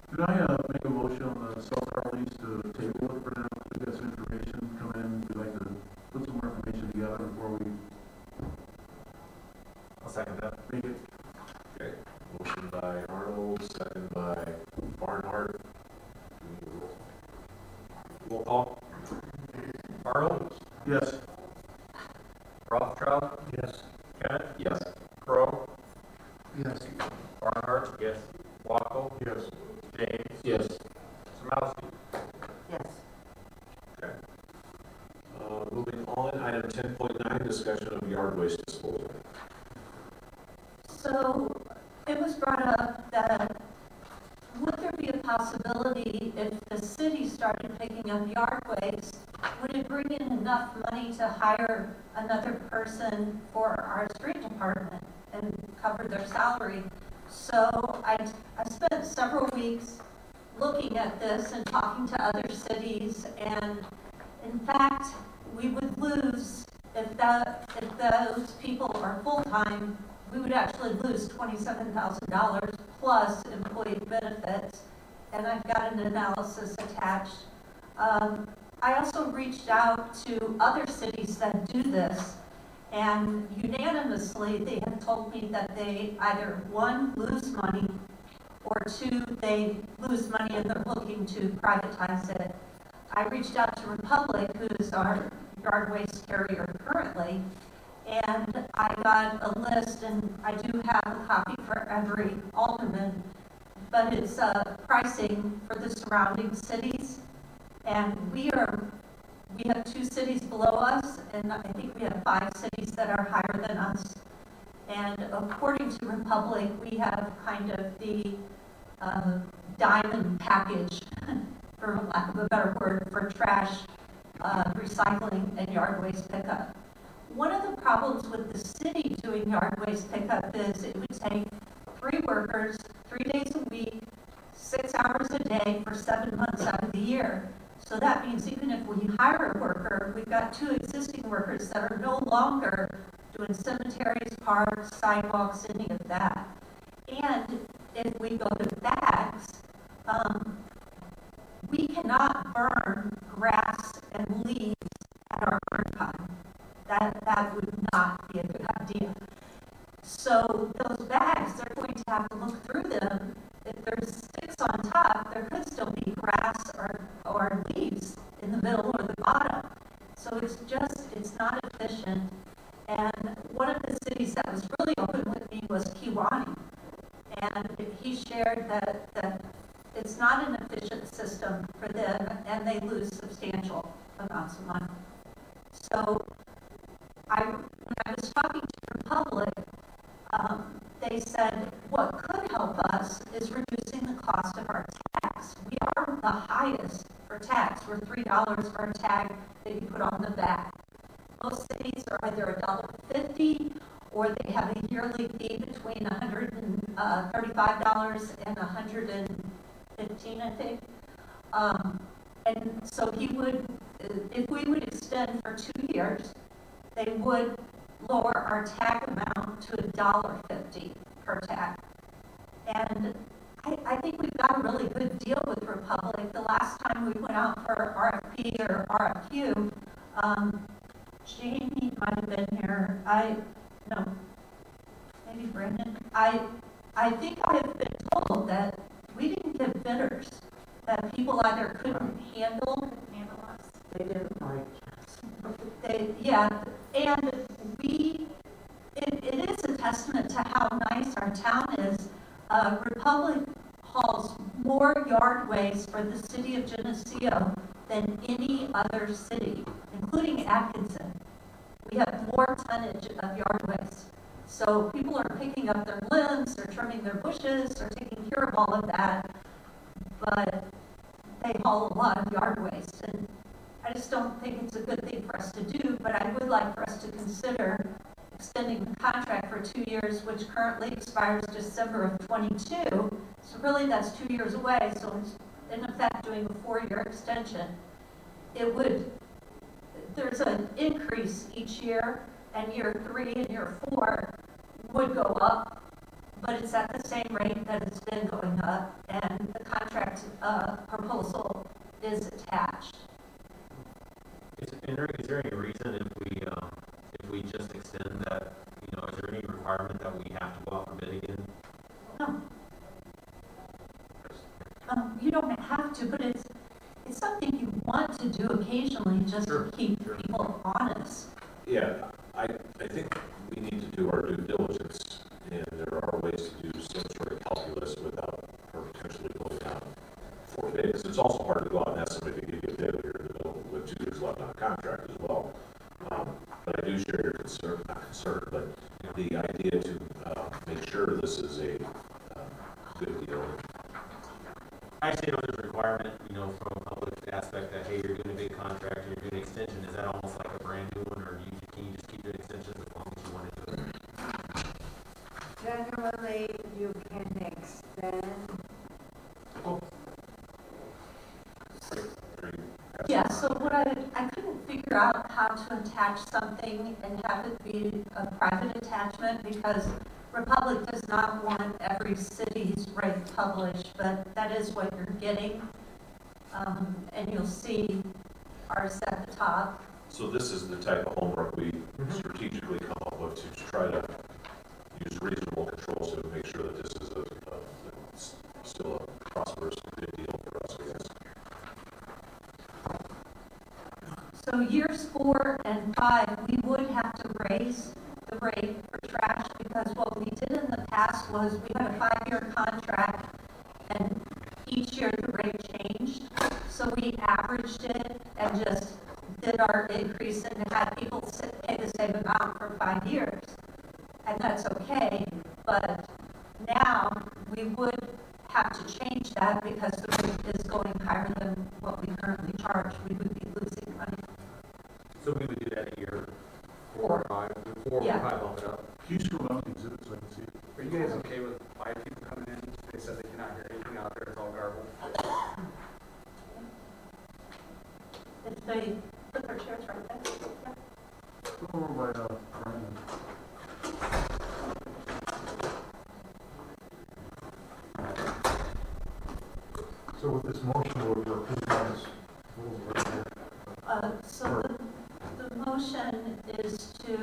[SPEAKER 4] Could I make a motion on the cell tower lease to table it for now? We got some information come in. We'd like to put some more information together before we
[SPEAKER 10] I'll second that.
[SPEAKER 4] make it.
[SPEAKER 3] Okay, motion by Arnold, second by Barnhart. Roll call.
[SPEAKER 19] Arnold,
[SPEAKER 4] Yes.
[SPEAKER 19] Rothschild,
[SPEAKER 21] Yes.
[SPEAKER 19] Kenneth,
[SPEAKER 12] Yes.
[SPEAKER 19] Crowe,
[SPEAKER 22] Yes.
[SPEAKER 19] Barnhart,
[SPEAKER 6] Yes.
[SPEAKER 19] Wackel,
[SPEAKER 9] Yes.
[SPEAKER 19] James,
[SPEAKER 2] Yes.
[SPEAKER 19] Samowski.
[SPEAKER 14] Yes.
[SPEAKER 3] Okay. Moving on, item 10.9, discussion of yard waste disposal.
[SPEAKER 1] So it was brought up that would there be a possibility if the city started picking up yard waste, would it bring in enough money to hire another person for our street department and cover their salary? So I spent several weeks looking at this and talking to other cities, and in fact, we would lose, if those people are full-time, we would actually lose $27,000 plus employee benefits, and I've got an analysis attached. I also reached out to other cities that do this, and unanimously, they have told me that they either, one, lose money, or two, they lose money and they're looking to privatize it. I reached out to Republic, who is our yard waste carrier currently, and I got a list, and I do have a copy for every alderman, but it's pricing for the surrounding cities. And we have 2 cities below us, and I think we have 5 cities that are higher than us. And according to Republic, we have kind of the diamond package, for lack of a better word, for trash, recycling, and yard waste pickup. One of the problems with the city doing yard waste pickup is it would take 3 workers, 3 days a week, 6 hours a day for 7 months out of the year. So that means even if we hire a worker, we've got 2 existing workers that are no longer doing cemeteries, parks, sidewalks, any of that. And if we go to bags, we cannot burn grass and leaves at our burn time. That would not be a good idea. So those bags, they're going to have to look through them. If there's sticks on top, there could still be grass or leaves in the middle or the bottom. So it's not efficient. And one of the cities that was really open with me was Kiwani. And he shared that it's not an efficient system for them, and they lose substantial amounts of money. So when I was talking to Republic, they said what could help us is reducing the cost of our tags. We are the highest for tags. We're $3 for a tag that you put on the back. Most cities are either $1.50 or they have a yearly fee between $135 and $115, I think. And so if we would extend for 2 years, they would lower our tag amount to $1.50 per tag. And I think we've got a really good deal with Republic. The last time we went out for RFP or RFQ, Jamie might have been here. Maybe Brandon. I think I have been told that we didn't get bidders, that people either couldn't handle us. They didn't like us. Yeah, and it is a testament to how nice our town is. Republic hauls more yard waste for the city of Geneseo than any other city, including Atkinson. We have more tonnage of yard waste. So people are picking up their limbs, they're trimming their bushes, they're taking care of all of that, but they haul a lot of yard waste. And I just don't think it's a good thing for us to do, but I would like for us to consider extending the contract for 2 years, which currently expires December of '22. So really, that's 2 years away, so it's in effect doing a 4-year extension. There's an increase each year, and year 3 and year 4 would go up, but it's at the same rate that it's been going up, and the contract proposal is attached.
[SPEAKER 10] Is there any reason if we just extend that, is there any requirement that we have to go out for bid again?
[SPEAKER 1] No. You don't have to, but it's something you want to do occasionally just to keep people honest.
[SPEAKER 3] Yeah, I think we need to do our due diligence, and there are ways to do some sort of calculus without potentially going out for bid. Because it's also hard to go out and ask somebody to give you a bid when you're in the middle with 2 years left on a contract as well. But I do share your concern, not concern, but the idea to make sure this is a good deal.
[SPEAKER 10] I say there's a requirement, from a public aspect that, hey, you're doing a big contract and you're doing an extension. Is that almost like a brand new one, or can you just keep doing extensions as long as you want to do it?
[SPEAKER 14] Generally, you can extend.
[SPEAKER 1] Yeah, so what I couldn't figure out how to attach something and have it be a private attachment, because Republic does not want every city's rate published, but that is what you're getting. And you'll see ours at the top.
[SPEAKER 3] So this is the type of homework we strategically come up with to try to use reasonable controls to make sure that this is still a prosperous, good deal for us, I guess.
[SPEAKER 1] So years 4 and 5, we would have to raise the rate for trash, because what we did in the past was we had a 5-year contract, and each year the rate changed. So we averaged it and just did our increase and had people pay the same amount for 5 years. And that's okay, but now we would have to change that because the rate is going higher than what we currently charge. We would be losing money.
[SPEAKER 10] So we would do that a year
[SPEAKER 1] 4
[SPEAKER 10] or 5, 4
[SPEAKER 1] Yeah.
[SPEAKER 10] or 5 bump it up.
[SPEAKER 4] Can you scroll down the exhibit so I can see it?
[SPEAKER 8] Are you guys okay with 5 people coming in? They said they cannot hear anything out there, it's all garbled.
[SPEAKER 1] If they put their chairs right there. Yeah.
[SPEAKER 4] Go over by, Brandon.
[SPEAKER 9] So with this motion, we're approving this.
[SPEAKER 1] So the motion is to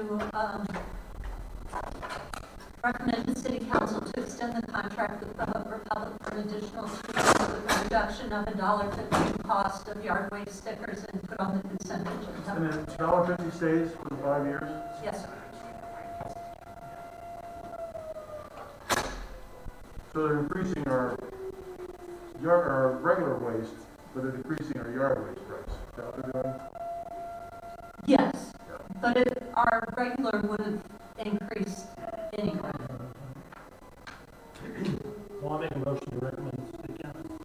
[SPEAKER 1] recommend the city council to extend the contract with the Republic for an additional 2 years with a reduction of $1.50 cost of yard waste stickers and put on the consent agenda.
[SPEAKER 4] And then $1.50 stays for the 5 years?
[SPEAKER 1] Yes, sir.
[SPEAKER 4] So they're increasing our regular waste, but they're decreasing our yard waste price. Is that what they're doing?
[SPEAKER 1] Yes, but our regular would have increased anyway.
[SPEAKER 21] Well, I'll make a motion to recommend the city council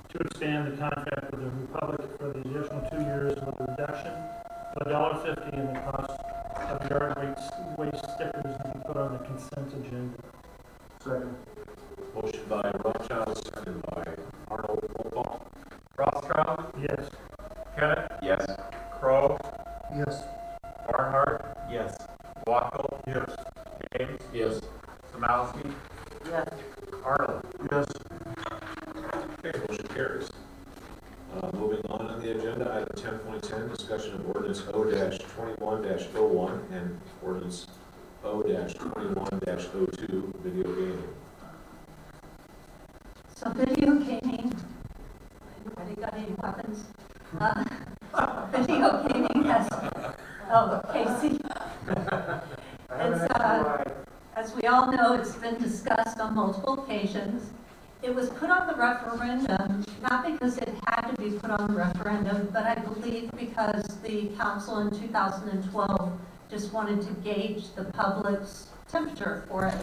[SPEAKER 21] to expand the contract with the Republic for the additional 2 years with a reduction of $1.50 in the cost of yard waste stickers and be put on the consent agenda.
[SPEAKER 4] Second.
[SPEAKER 3] Motion by Rothschild, seconded by Arnold. Roll call.
[SPEAKER 19] Rothschild?
[SPEAKER 21] Yes.
[SPEAKER 19] Kenneth?
[SPEAKER 12] Yes.
[SPEAKER 19] Crow?
[SPEAKER 22] Yes.
[SPEAKER 19] Barnhart?
[SPEAKER 10] Yes.
[SPEAKER 19] Wackel?
[SPEAKER 4] Yes.
[SPEAKER 19] James?
[SPEAKER 3] Yes.
[SPEAKER 19] Samowski?
[SPEAKER 13] Yes.
[SPEAKER 19] Arnold?
[SPEAKER 4] Yes.
[SPEAKER 3] Okay, motion carries. Moving on the agenda, item 10.10, discussion of ordinance O-21-01 and ordinance O-21-02, video gaming.
[SPEAKER 1] So video gaming, anybody got any weapons? Video gaming has, Casey. It's, as we all know, it's been discussed on multiple occasions. It was put on the referendum, not because it had to be put on the referendum, but I believe because the council in 2012 just wanted to gauge the public's temperature for it.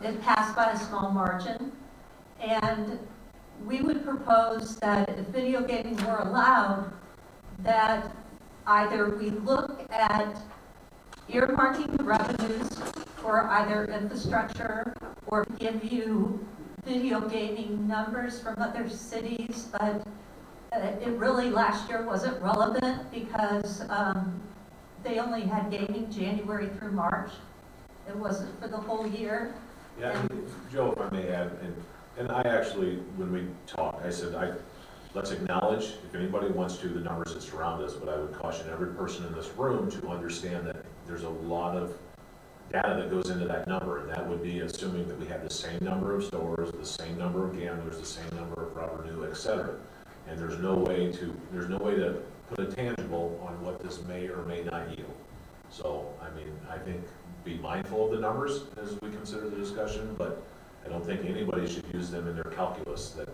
[SPEAKER 1] It passed by a small margin, and we would propose that if video gaming were allowed, that either we look at earmarking the revenues for either infrastructure or give you video gaming numbers from other cities, but it really last year wasn't relevant because they only had gaming January through March. It wasn't for the whole year.
[SPEAKER 3] Yeah, and Joe, if I may add, and I actually, when we talked, I said, let's acknowledge, if anybody wants to, the numbers that surround us, but I would caution every person in this room to understand that there's a lot of data that goes into that number, and that would be assuming that we have the same number of stores, the same number of gamblers, the same number of revenue, et cetera. And there's no way to put a tangible on what this may or may not yield. So, I mean, I think be mindful of the numbers as we consider the discussion, but I don't think anybody should use them in their calculus that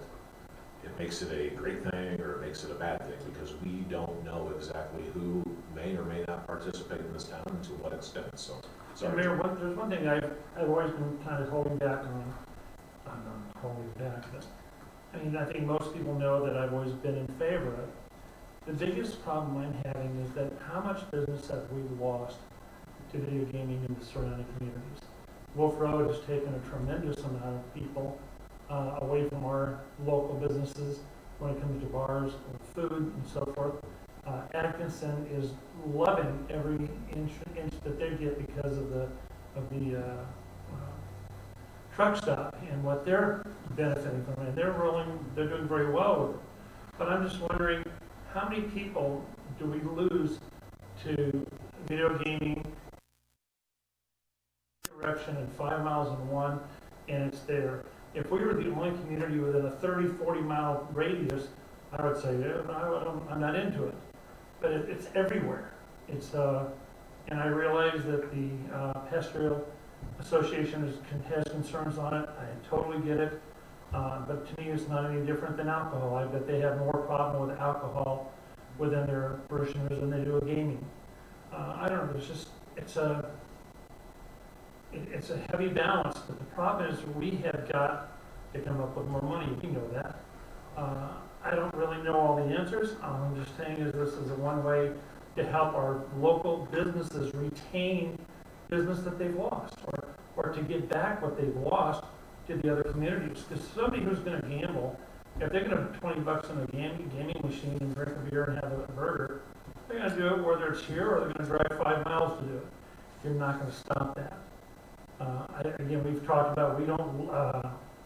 [SPEAKER 3] it makes it a great thing or it makes it a bad thing, because we don't know exactly who may or may not participate in this town and to what extent. So, sorry.
[SPEAKER 21] Mayor, there's one thing I've always been kind of holding back on. I'm not holding back, but I mean, I think most people know that I've always been in favor of it. The biggest problem I'm having is that how much business have we lost to video gaming in the surrounding communities? Wolf Road has taken a tremendous amount of people away from our local businesses when it comes to bars and food and so forth. Atkinson is loving every inch that they get because of the truck stop and what they're benefiting from, and they're doing very well with it. But I'm just wondering, how many people do we lose to video gaming direction in 5 miles in one, and it's there? If we were the only community within a 30-40 mile radius, I would say, yeah, I'm not into it. But it's everywhere. And I realize that the Pastoral Association has concerns on it. I totally get it. But to me, it's not any different than alcohol. I bet they have more problem with alcohol within their parishioners than they do with gaming. I don't know. It's a heavy balance. But the problem is we have got to come up with more money. We know that. I don't really know all the answers. All I'm just saying is this is a one way to help our local businesses retain business that they've lost, or to get back what they've lost to the other communities. Because somebody who's going to gamble, if they're going to put $20 in a gaming machine and drink a beer and have a burger, they're going to do it whether it's here or they're going to drive 5 miles to do it. You're not going to stop that. Again, we've talked about we don't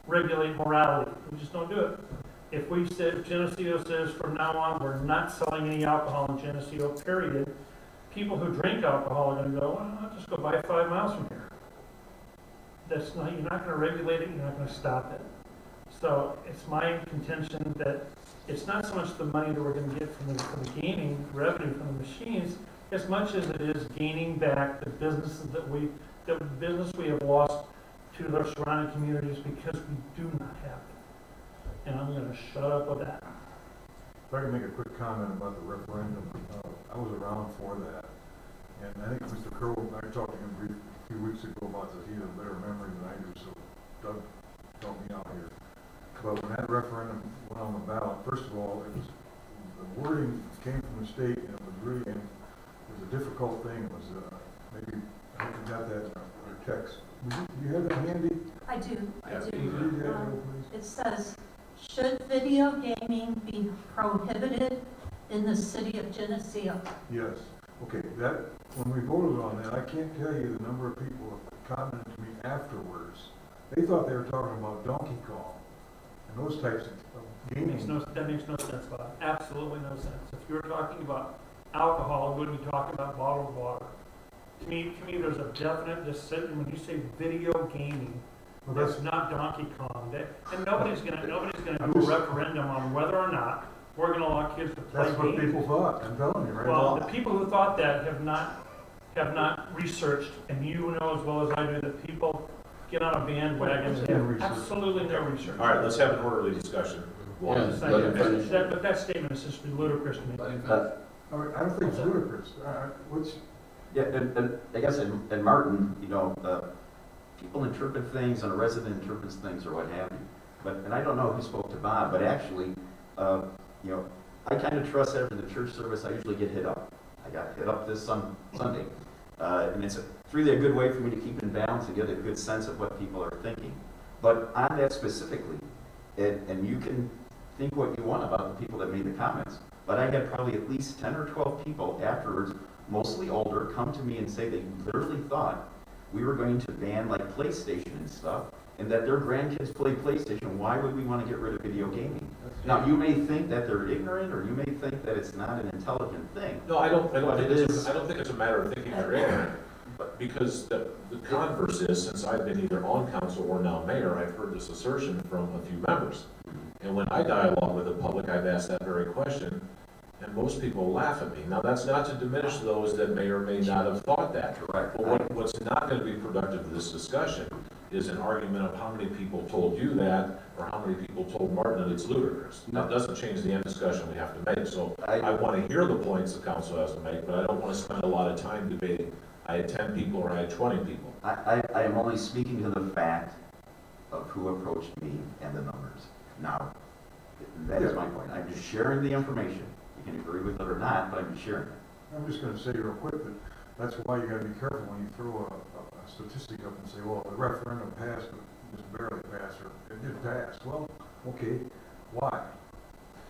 [SPEAKER 21] regulate morality. We just don't do it. If Geneseo says from now on we're not selling any alcohol in Geneseo, period, people who drink alcohol are going to go, well, I'll just go buy 5 miles from here. You're not going to regulate it, you're not going to stop it. So it's my contention that it's not so much the money that we're going to get from the gaming revenue from the machines, as much as it is gaining back the businesses the business we have lost to the surrounding communities because we do not have it. And I'm going to shut up with that.
[SPEAKER 9] If I can make a quick comment about the referendum, I was around for that. And I think Mr. Crow, I talked to him a few weeks ago about this. He had a better memory than I do, so Doug helped me out here. But when that referendum went on the ballot, first of all, the wording came from the state, and it was a difficult thing. It was maybe, I hope you got that in our text. Do you have that handy?
[SPEAKER 1] I do.
[SPEAKER 9] Can you read that, Joe, please?
[SPEAKER 1] It says, should video gaming be prohibited in the city of Geneseo?
[SPEAKER 9] Yes. Okay, when we voted on that, I can't tell you the number of people who commented to me afterwards. They thought they were talking about Donkey Kong and those types of gaming.
[SPEAKER 21] That makes no sense, Bob. Absolutely no sense. If you're talking about alcohol, you wouldn't be talking about bottled water. To me, there's a definite decision when you say video gaming. Well, that's not Donkey Kong. And nobody's going to do a referendum on whether or not we're going to allow kids to play
[SPEAKER 9] That's
[SPEAKER 21] games.
[SPEAKER 9] what people thought. I'm telling you, right?
[SPEAKER 21] Well, the people who thought that have not researched, and you know as well as I do that people get on a bandwagon and have absolutely no research.
[SPEAKER 3] All right, let's have an orderly discussion.
[SPEAKER 21] But that statement is just ludicrous to me.
[SPEAKER 9] I don't think it's ludicrous.
[SPEAKER 16] And I guess in Martin, people interpret things and a resident interprets things or what have you. And I don't know who spoke to Bob, but actually, I kind of trust after the church service, I usually get hit up. I got hit up this Sunday. And it's really a good way for me to keep in balance and get a good sense of what people are thinking. But on that specifically, and you can think what you want about the people that made the comments, but I had probably at least 10 or 12 people afterwards, mostly older, come to me and say they literally thought we were going to ban like PlayStation and stuff, and that their grandkids play PlayStation. Why would we want to get rid of video gaming? Now, you may think that they're ignorant, or you may think that it's not an intelligent thing.
[SPEAKER 3] No, I don't think
[SPEAKER 16] But
[SPEAKER 3] it's a matter of thinking they're ignorant, but because the converse is, since I've been either on council or now mayor, I've heard this assertion from a few members. And when I dialogue with the public, I've asked that very question, and most people laugh at me. Now, that's not to diminish those that may or may not have thought that.
[SPEAKER 16] Correct.
[SPEAKER 3] But what's not going to be productive of this discussion is an argument of how many people told you that, or how many people told Martin that it's ludicrous. That doesn't change the end discussion we have to make. So I want to hear the points the council has to make, but I don't want to spend a lot of time debating. I had 10 people or I had 20 people.
[SPEAKER 16] I am only speaking to the fact of who approached me and the numbers. Now, that is my point. I'm just sharing the information. You can agree with it or not, but I'm just sharing it.
[SPEAKER 9] I'm just gonna say real quick that that's why you gotta be careful when you throw a statistic up and say, well, the referendum passed, but just barely passed, or it did pass. Well, okay, why?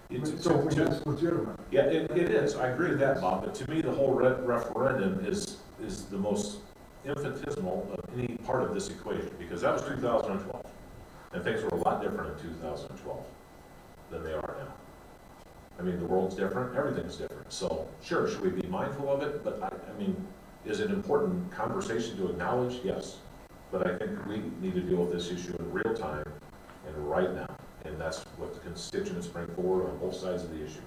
[SPEAKER 9] That's legitimate.
[SPEAKER 3] Yeah, it is. I agree with that, Bob. But to me, the whole referendum is the most infinitesimal of any part of this equation, because that was 2012. And things were a lot different in 2012 than they are now. I mean, the world's different, everything's different. So, sure, should we be mindful of it? But I mean, is it an important conversation to acknowledge? Yes. But I think we need to deal with this issue in real time and right now. And that's what the constituents bring forward on both sides of the issue.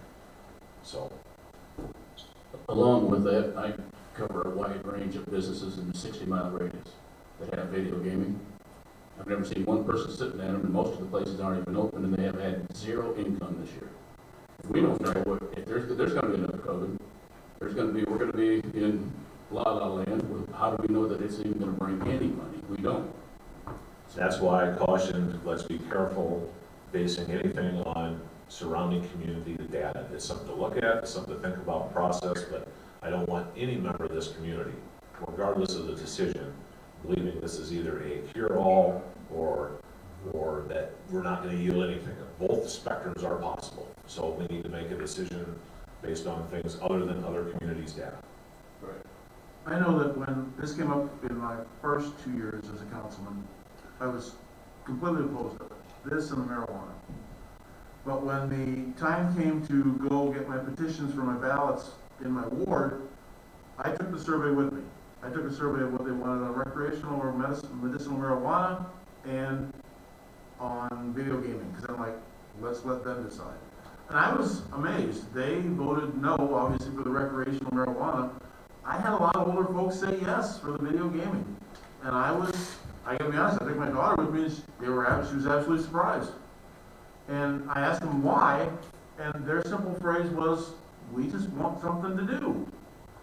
[SPEAKER 3] So.
[SPEAKER 17] Along with that, I cover a wide range of businesses in the 60-mile radius that have video gaming. I've never seen one person sitting at them, and most of the places aren't even open, and they have had zero income this year. If we don't know if there's going to be another COVID, we're going to be in la la land. How do we know that it's even going to bring any money? We don't.
[SPEAKER 3] So that's why I cautioned, let's be careful basing anything on surrounding community data. It's something to look at, it's something to think about, process, but I don't want any member of this community, regardless of the decision, believing this is either a cure-all or that we're not going to yield anything. Both spectrums are possible. So we need to make a decision based on things other than other communities' data.
[SPEAKER 4] Right. I know that when this came up in my first 2 years as a councilman, I was completely opposed to it, this and the marijuana. But when the time came to go get my petitions for my ballots in my ward, I took the survey with me. I took a survey of what they wanted on recreational or medicinal marijuana and on video gaming, because I'm like, let's let them decide. And I was amazed. They voted no, obviously, for the recreational marijuana. I had a lot of older folks say yes for the video gaming. And I gotta be honest, I think my daughter with me, she was absolutely surprised. And I asked them why, and their simple phrase was, we just want something to do.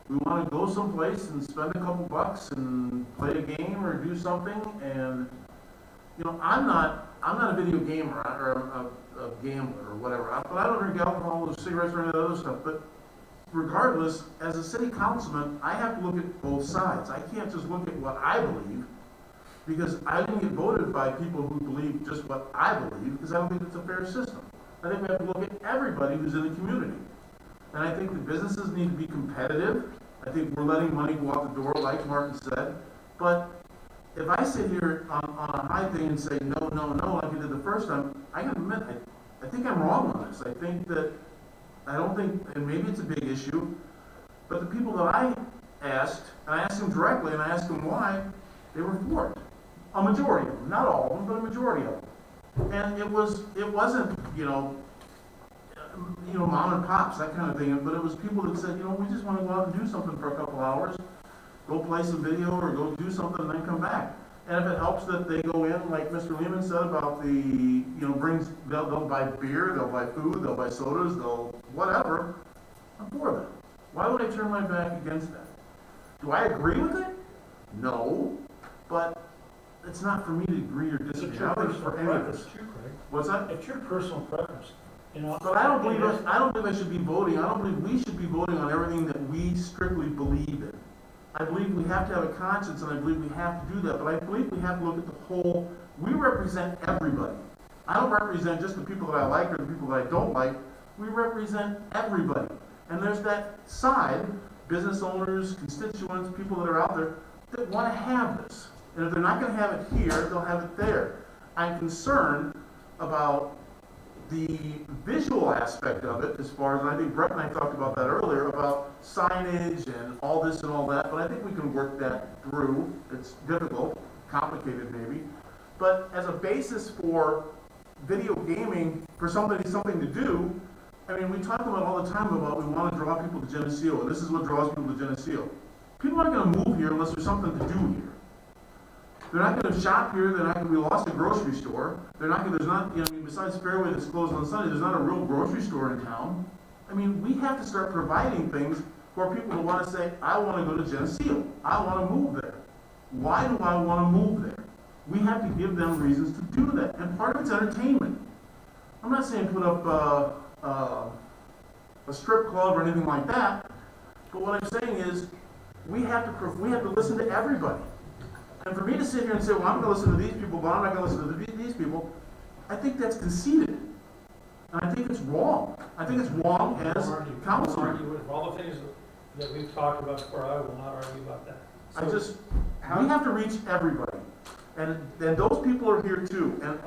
[SPEAKER 4] We want to go someplace and spend a couple bucks and play a game or do something. And you know, I'm not a video gamer or a gambler or whatever. But I don't drink alcohol or cigarettes or any of that other stuff. But regardless, as a city councilman, I have to look at both sides. I can't just look at what I believe, because I didn't get voted by people who believe just what I believe, because I don't think it's a fair system. I think we have to look at everybody who's in the community. And I think the businesses need to be competitive. I think we're letting money go out the door, like Martin said. But if I sit here on a high thing and say no, no, no, like I did the first time, I gotta admit, I think I'm wrong on this. I don't think, and maybe it's a big issue, but the people that I asked, and I asked them directly, and I asked them why, they were for it. A majority of them, not all of them, but a majority of them. And it wasn't, you know, mom and pops, that kind of thing, but it was people that said, we just want to go out and do something for a couple hours, go play some video or go do something and then come back. And if it helps that they go in, like Mr. Lehman said about they'll buy beer, they'll buy food, they'll buy sodas, they'll whatever, I'm for that. Why would I turn my back against that? Do I agree with it? No, but it's not for me to agree or disagree. I think it's for any of us. What's that?
[SPEAKER 21] It's your personal preference.
[SPEAKER 4] But I don't believe I should be voting. I don't believe we should be voting on everything that we strictly believe in. I believe we have to have a conscience, and I believe we have to do that, but I believe we have to look at the whole. We represent everybody. I don't represent just the people that I like or the people that I don't like. We represent everybody. And there's that side, business owners, constituents, people that are out there that want to have this. And if they're not going to have it here, they'll have it there. I'm concerned about the visual aspect of it, as far as, and I think Brett and I talked about that earlier, about signage and all this and all that, but I think we can work that through. It's difficult, complicated maybe, but as a basis for video gaming, for something to do, I mean, we talk about all the time about we want to draw people to Geneseo, and this is what draws people to Geneseo. People aren't going to move here unless there's something to do here. They're not going to shop here. They're not going to be lost at a grocery store. They're not going to, there's not, you know, besides Fairway that's closed on Sunday, there's not a real grocery store in town. I mean, we have to start providing things for people who want to say, I want to go to Geneseo. I want to move there. Why do I want to move there? We have to give them reasons to do that. And part of it's entertainment. I'm not saying put up a strip club or anything like that, but what I'm saying is we have to listen to everybody. And for me to sit here and say, well, I'm going to listen to these people, but I'm not going to listen to these people, I think that's conceited. And I think it's wrong. I think it's wrong as counsel.
[SPEAKER 21] With all the things that we've talked about before, I will not argue about that.
[SPEAKER 4] We have to reach everybody. And those people are here too. And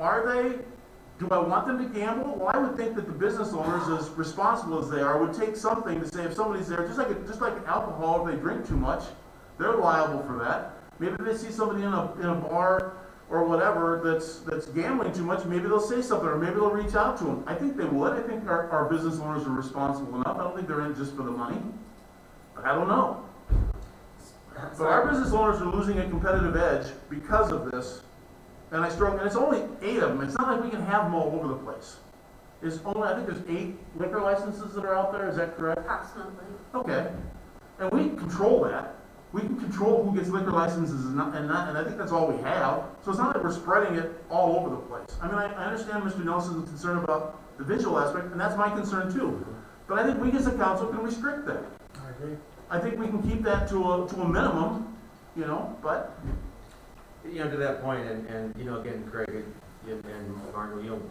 [SPEAKER 4] do I want them to gamble? Well, I would think that the business owners, as responsible as they are, would take something to say if somebody's there, just like alcohol, if they drink too much, they're liable for that. Maybe they see somebody in a bar or whatever that's gambling too much, maybe they'll say something, or maybe they'll reach out to them. I think they would. I think our business owners are responsible enough. I don't think they're in just for the money. I don't know. But our business owners are losing a competitive edge because of this. And it's only 8 of them. It's not like we can have them all over the place. I think there's 8 liquor licenses that are out there. Is that correct?
[SPEAKER 1] Approximately.
[SPEAKER 4] Okay. And we control that. We can control who gets liquor licenses and I think that's all we have. So it's not like we're spreading it all over the place. I mean, I understand Mr. Nelson's concern about the visual aspect, and that's my concern too. But I think we as a council can restrict that.
[SPEAKER 21] I agree.
[SPEAKER 4] I think we can keep that to a minimum, you know, but.
[SPEAKER 10] You know, to that point, and you know, again, Craig and Martin, you know,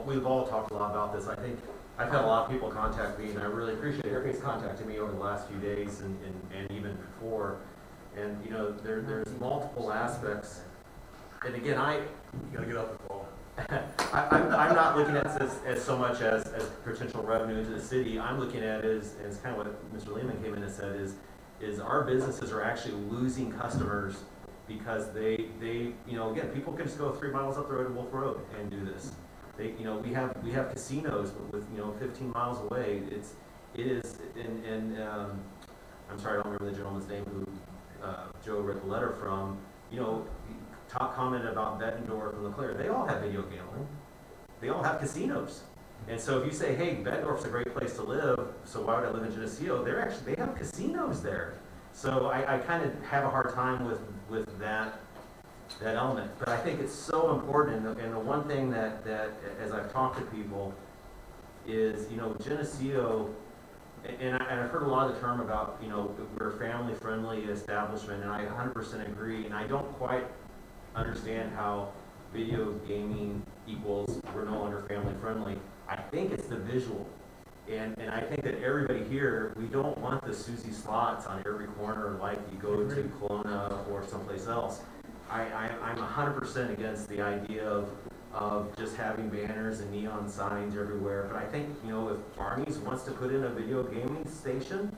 [SPEAKER 10] we've all talked a lot about this. I think I've had a lot of people contact me, and I really appreciate everybody's contacted me over the last few days and even before. And you know, there's multiple aspects. And again, you gotta get up the ball. I'm not looking at this as so much as potential revenue to the city. I'm looking at it as kind of what Mr. Lehman came in and said is our businesses are actually losing customers because they you know, again, people can just go 3 miles up the road to Wolf Road and do this. You know, we have casinos with you know 15 miles away. It is I'm sorry, I don't remember the gentleman's name who Joe read the letter from. You know, top comment about Bettendorf and LeClaire. They all have video gambling. They all have casinos. And so if you say, hey, Bettendorf's a great place to live, so why would I live in Geneseo? They have casinos there. So I kind of have a hard time with that element. But I think it's so important, and the one thing that as I've talked to people is, you know, Geneseo, and I've heard a lot of the term about, you know, we're a family-friendly establishment, and I 100% agree, and I don't quite understand how video gaming equals we're no longer family-friendly. I think it's the visual. And I think that everybody here, we don't want the Susie slots on every corner like you go to Kelowna or someplace else. I'm 100% against the idea of just having banners and neon signs everywhere. But I think, you know, if Barney's wants to put in a video gaming station,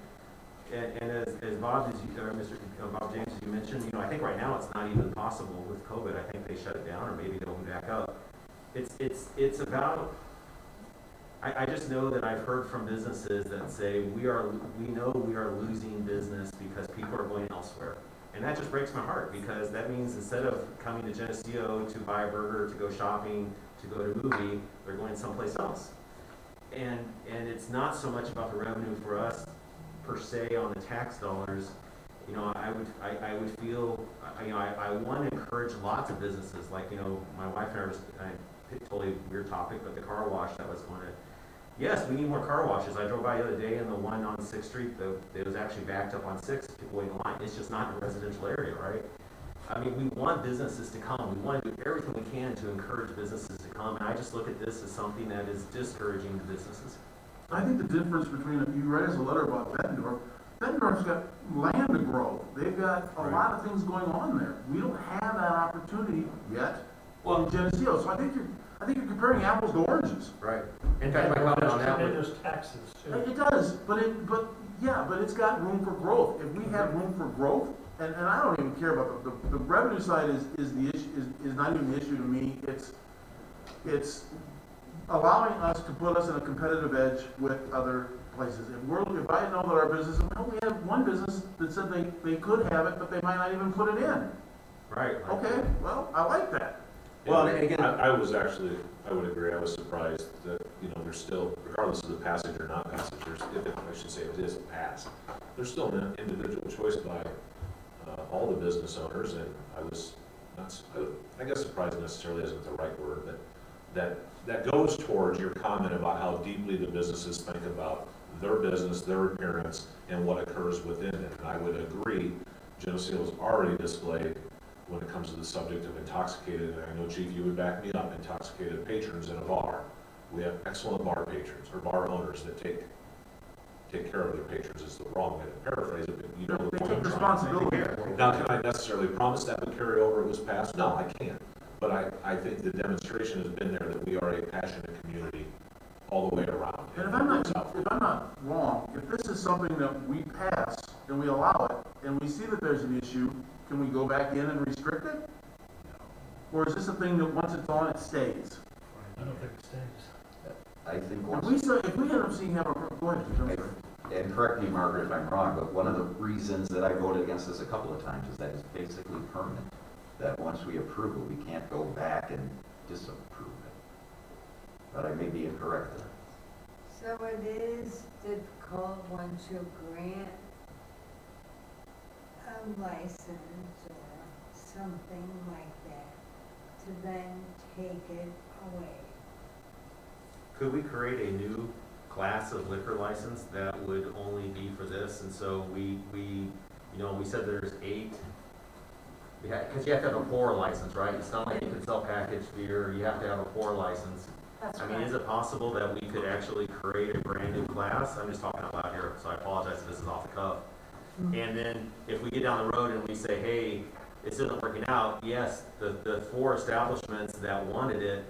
[SPEAKER 10] and as Bob, Bob James, as you mentioned, you know, I think right now it's not even possible with COVID. I think they shut it down, or maybe they'll open back up. It's about. I just know that I've heard from businesses that say we know we are losing business because people are going elsewhere. And that just breaks my heart, because that means instead of coming to Geneseo to buy a burger, to go shopping, to go to a movie, they're going someplace else. And it's not so much about the revenue for us per se on the tax dollars. You know, I would feel, you know, I want to encourage lots of businesses, like, you know, my wife and I totally weird topic, but the car wash that was going to yes, we need more car washes. I drove by the other day and the one on 6th Street, it was actually backed up on 6th, people waiting in line. It's just not in a residential area, right? I mean, we want businesses to come. We want to do everything we can to encourage businesses to come, and I just look at this as something that is discouraging to businesses.
[SPEAKER 4] I think the difference between, you read us a letter about Bettendorf, Bettendorf's got land to grow. They've got a lot of things going on there. We don't have that opportunity yet in Geneseo. So I think you're comparing apples to oranges.
[SPEAKER 10] Right. In fact, my comment on that
[SPEAKER 21] And
[SPEAKER 10] one.
[SPEAKER 21] there's taxes too.
[SPEAKER 4] It does, but it's got room for growth. If we have room for growth, and I don't even care about the revenue side is the issue, is not even the issue to me. It's allowing us to put us in a competitive edge with other places. If I know that our business, we have one business that said they could have it, but they might not even put it in.
[SPEAKER 10] Right.
[SPEAKER 4] Okay, well, I like that.
[SPEAKER 3] Well, again, I would agree, I was surprised that, there's still, regardless of the passage or not passage, I should say it is passed, there's still an individual choice by all the business owners, and I guess surprised necessarily isn't the right word, but that goes towards your comment about how deeply the businesses think about their business, their appearance, and what occurs within it. And I would agree, Geneseo's already displayed, when it comes to the subject of intoxicated, and I know, Chief, you would back me up, intoxicated patrons in a bar. We have excellent bar patrons, or bar owners that take care of their patrons is the wrong way to paraphrase it, but you know the point I'm trying to make here. Now, can I necessarily promise that would carry over if it was passed? No, I can't. But I think the demonstration has been there that we are a passionate community all the way around.
[SPEAKER 4] And if I'm not wrong, if this is something that we pass and we allow it, and we see that there's an issue, can we go back in and restrict it? Or is this a thing that once it's on, it stays?
[SPEAKER 21] I don't think it stays.
[SPEAKER 16] I think
[SPEAKER 4] If we end up seeing go ahead, I'm sorry.
[SPEAKER 16] And correct me, Margaret, if I'm wrong, but one of the reasons that I voted against this a couple of times is that it's basically permanent. That once we approve it, we can't go back and disapprove it. But I may be incorrect there.
[SPEAKER 14] So it is difficult once you grant a license or something like that to then take it away.
[SPEAKER 10] Could we create a new class of liquor license that would only be for this? And so we said there's 8. Because you have to have a pour license, right? It's not like you can sell packaged beer. You have to have a pour license.
[SPEAKER 13] That's
[SPEAKER 10] I mean,
[SPEAKER 13] right.
[SPEAKER 10] is it possible that we could actually create a brand new class? I'm just talking out loud here, so I apologize if this is off the cuff. And then if we get down the road and we say, hey, this isn't working out, yes, the 4 establishments that wanted it,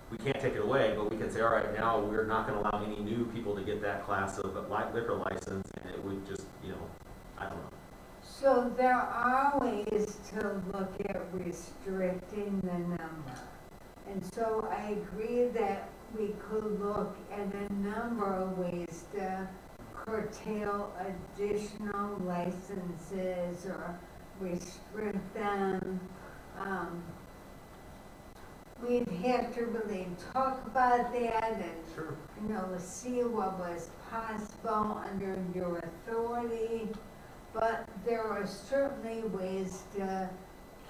[SPEAKER 10] we can't take it away, but we can say, all right, now we're not going to allow any new people to get that class of liquor license, and it would just, I don't know.
[SPEAKER 14] So there are ways to look at restricting the number. And so I agree that we could look at a number of ways to curtail additional licenses or restrict them. We'd have to really talk about that and see what was possible under your authority. But there are certainly ways to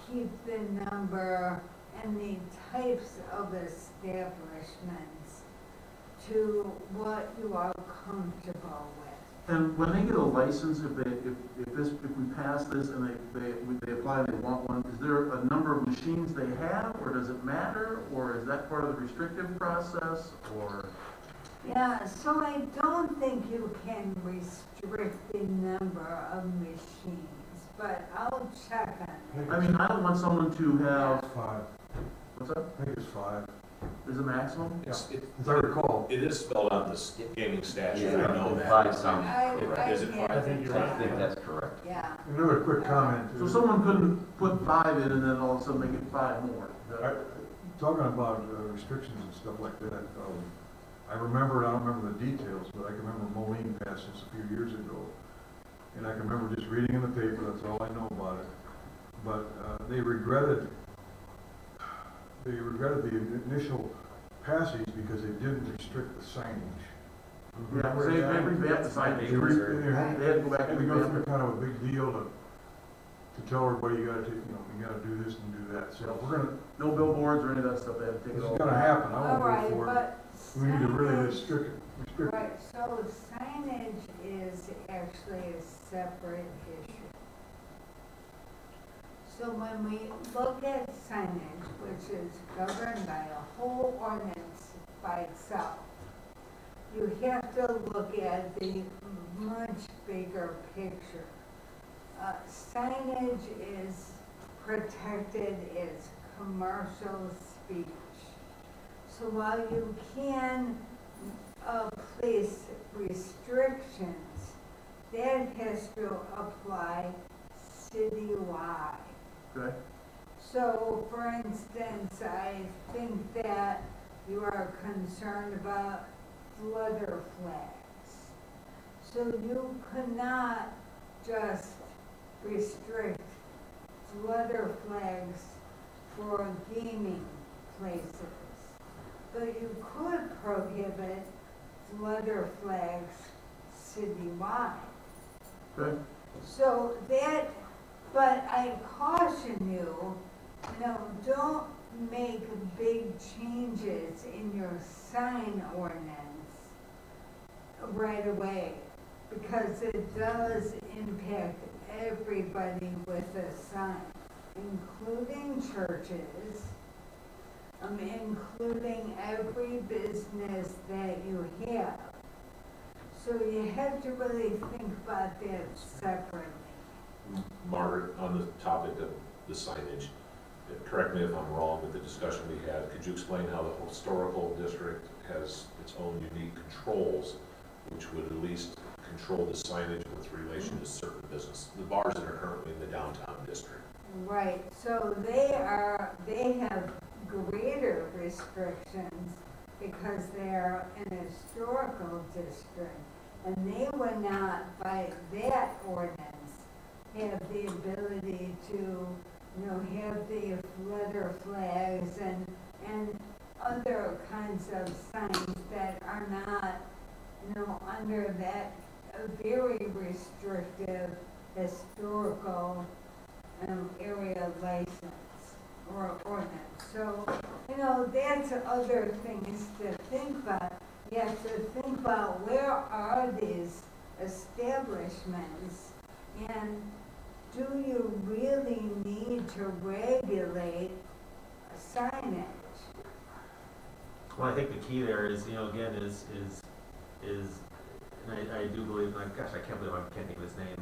[SPEAKER 14] keep the number and the types of establishments to what you are comfortable with.
[SPEAKER 4] And when they get a license, if we pass this and they apply and they want one, is there a number of machines they have, or does it matter, or is that part of the restrictive process, or?
[SPEAKER 14] Yeah, so I don't think you can restrict the number of machines, but I'll check on that.
[SPEAKER 4] I mean, I don't want someone to have.
[SPEAKER 9] 5.
[SPEAKER 4] What's that?
[SPEAKER 9] I think it's 5.
[SPEAKER 4] Is it maximum?
[SPEAKER 9] As I recall.
[SPEAKER 3] It is spelled out in the gaming statute,
[SPEAKER 16] Yeah,
[SPEAKER 3] I know that.
[SPEAKER 16] 5 sounds
[SPEAKER 14] I-
[SPEAKER 3] Is it
[SPEAKER 14] I-
[SPEAKER 3] 5?
[SPEAKER 21] I think you're right.
[SPEAKER 16] I think that's correct.
[SPEAKER 14] Yeah.
[SPEAKER 9] Another quick comment.
[SPEAKER 4] So someone couldn't put 5 in and then all of a sudden they get 5 more.
[SPEAKER 9] Talking about restrictions and stuff like that, I don't remember the details, but I can remember Moline passed this a few years ago. And I can remember just reading in the paper, that's all I know about it. But they regretted the initial passage because they didn't restrict the signage.
[SPEAKER 4] Yeah, they revamped the signage. They had to go back and
[SPEAKER 9] They go
[SPEAKER 4] revamp
[SPEAKER 9] through
[SPEAKER 4] it.
[SPEAKER 9] kind of a big deal to tell everybody you gotta do this and do that. So we're gonna,
[SPEAKER 4] No billboards or any of that stuff, they had to take
[SPEAKER 9] this
[SPEAKER 4] it
[SPEAKER 9] is
[SPEAKER 4] all.
[SPEAKER 9] gonna happen, I
[SPEAKER 14] All
[SPEAKER 9] won't
[SPEAKER 14] right,
[SPEAKER 9] go for it.
[SPEAKER 14] but
[SPEAKER 9] We need to really restrict it.
[SPEAKER 14] Right, so signage is actually a separate issue. So when we look at signage, which is governed by a whole ordinance by itself, you have to look at the much bigger picture. Signage is protected as commercial speech. So while you can place restrictions, that has to apply citywide.
[SPEAKER 4] Okay.
[SPEAKER 14] So, for instance, I think that you are concerned about flutter flags. So you could not just restrict flutter flags for gaming places, but you could prohibit flutter flags citywide.
[SPEAKER 4] Okay.
[SPEAKER 14] So that, but I caution you, don't make big changes in your sign ordinance right away, because it does impact everybody with a sign, including churches, including every business that you have. So you have to really think about that separately.
[SPEAKER 3] Margaret, on the topic of the signage, correct me if I'm wrong with the discussion we had, could you explain how the historical district has its own unique controls, which would at least control the signage with relation to certain business, the bars that are currently in the downtown district?
[SPEAKER 14] Right, so they have greater restrictions because they're an historical district, and they would not, by that ordinance, have the ability to, have the flutter flags and other kinds of signs that are not, under that very restrictive historical area license or ordinance. So, that's other things to think about. You have to think about where are these establishments, and do you really need to regulate signage?
[SPEAKER 10] Well, I think the key there is, again, is, and I do believe, I can't believe I can't think of his name,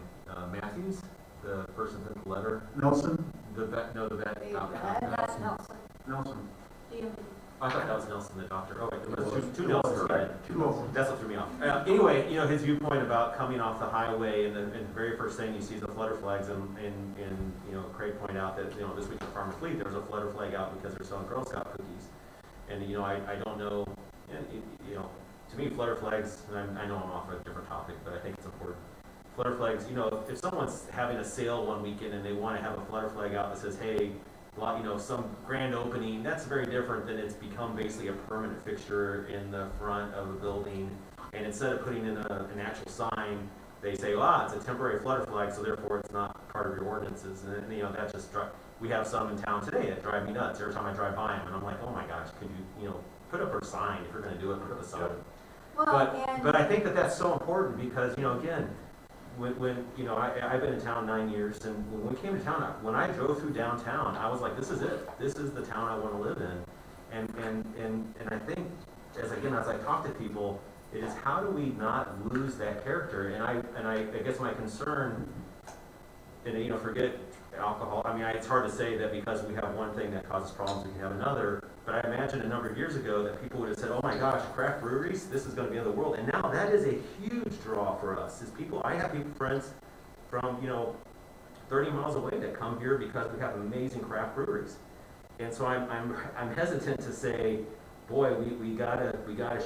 [SPEAKER 10] Matthews, the person that the letter.
[SPEAKER 4] Nelson?
[SPEAKER 10] The vet.
[SPEAKER 1] That's Nelson.
[SPEAKER 4] Nelson.
[SPEAKER 10] I thought that was Nelson, the doctor. Oh, wait, there was two Nelsons, right?
[SPEAKER 4] Two Nelsons.
[SPEAKER 10] That's what threw me off. Anyway, his viewpoint about coming off the highway, and the very first thing you see is the flutter flags, and Craig pointed out that, this week at Farmer Fleet, there was a flutter flag out because they're selling Girl Scout cookies. And, I don't know, to me, flutter flags, and I know I'm off a different topic, but I think it's important. Flutter flags, if someone's having a sale one weekend and they want to have a flutter flag out that says, hey, some grand opening, that's very different than it's become basically a permanent fixture in the front of a building. And instead of putting in an actual sign, they say, it's a temporary flutter flag, so therefore it's not part of your ordinances. And that just we have some in town today that drive me nuts every time I drive by them. And I'm like, oh my gosh, could you, put up a sign if you're going to do it, put up a sign. But I think that's so important because, again, when I've been in town 9 years, and when we came to town, when I drove through downtown, I was like, this is it. This is the town I want to live in. And I think, as I talk to people, it is how do we not lose that character? And I guess my concern, and forget alcohol. I mean, it's hard to say that because we have one thing that causes problems, we can have another. But I imagine a number of years ago that people would have said, oh my gosh, craft breweries, this is going to be in the world. And now that is a huge draw for us. I have friends from, 30 miles away that come here because we have amazing craft breweries. And so I'm hesitant to say, boy, we gotta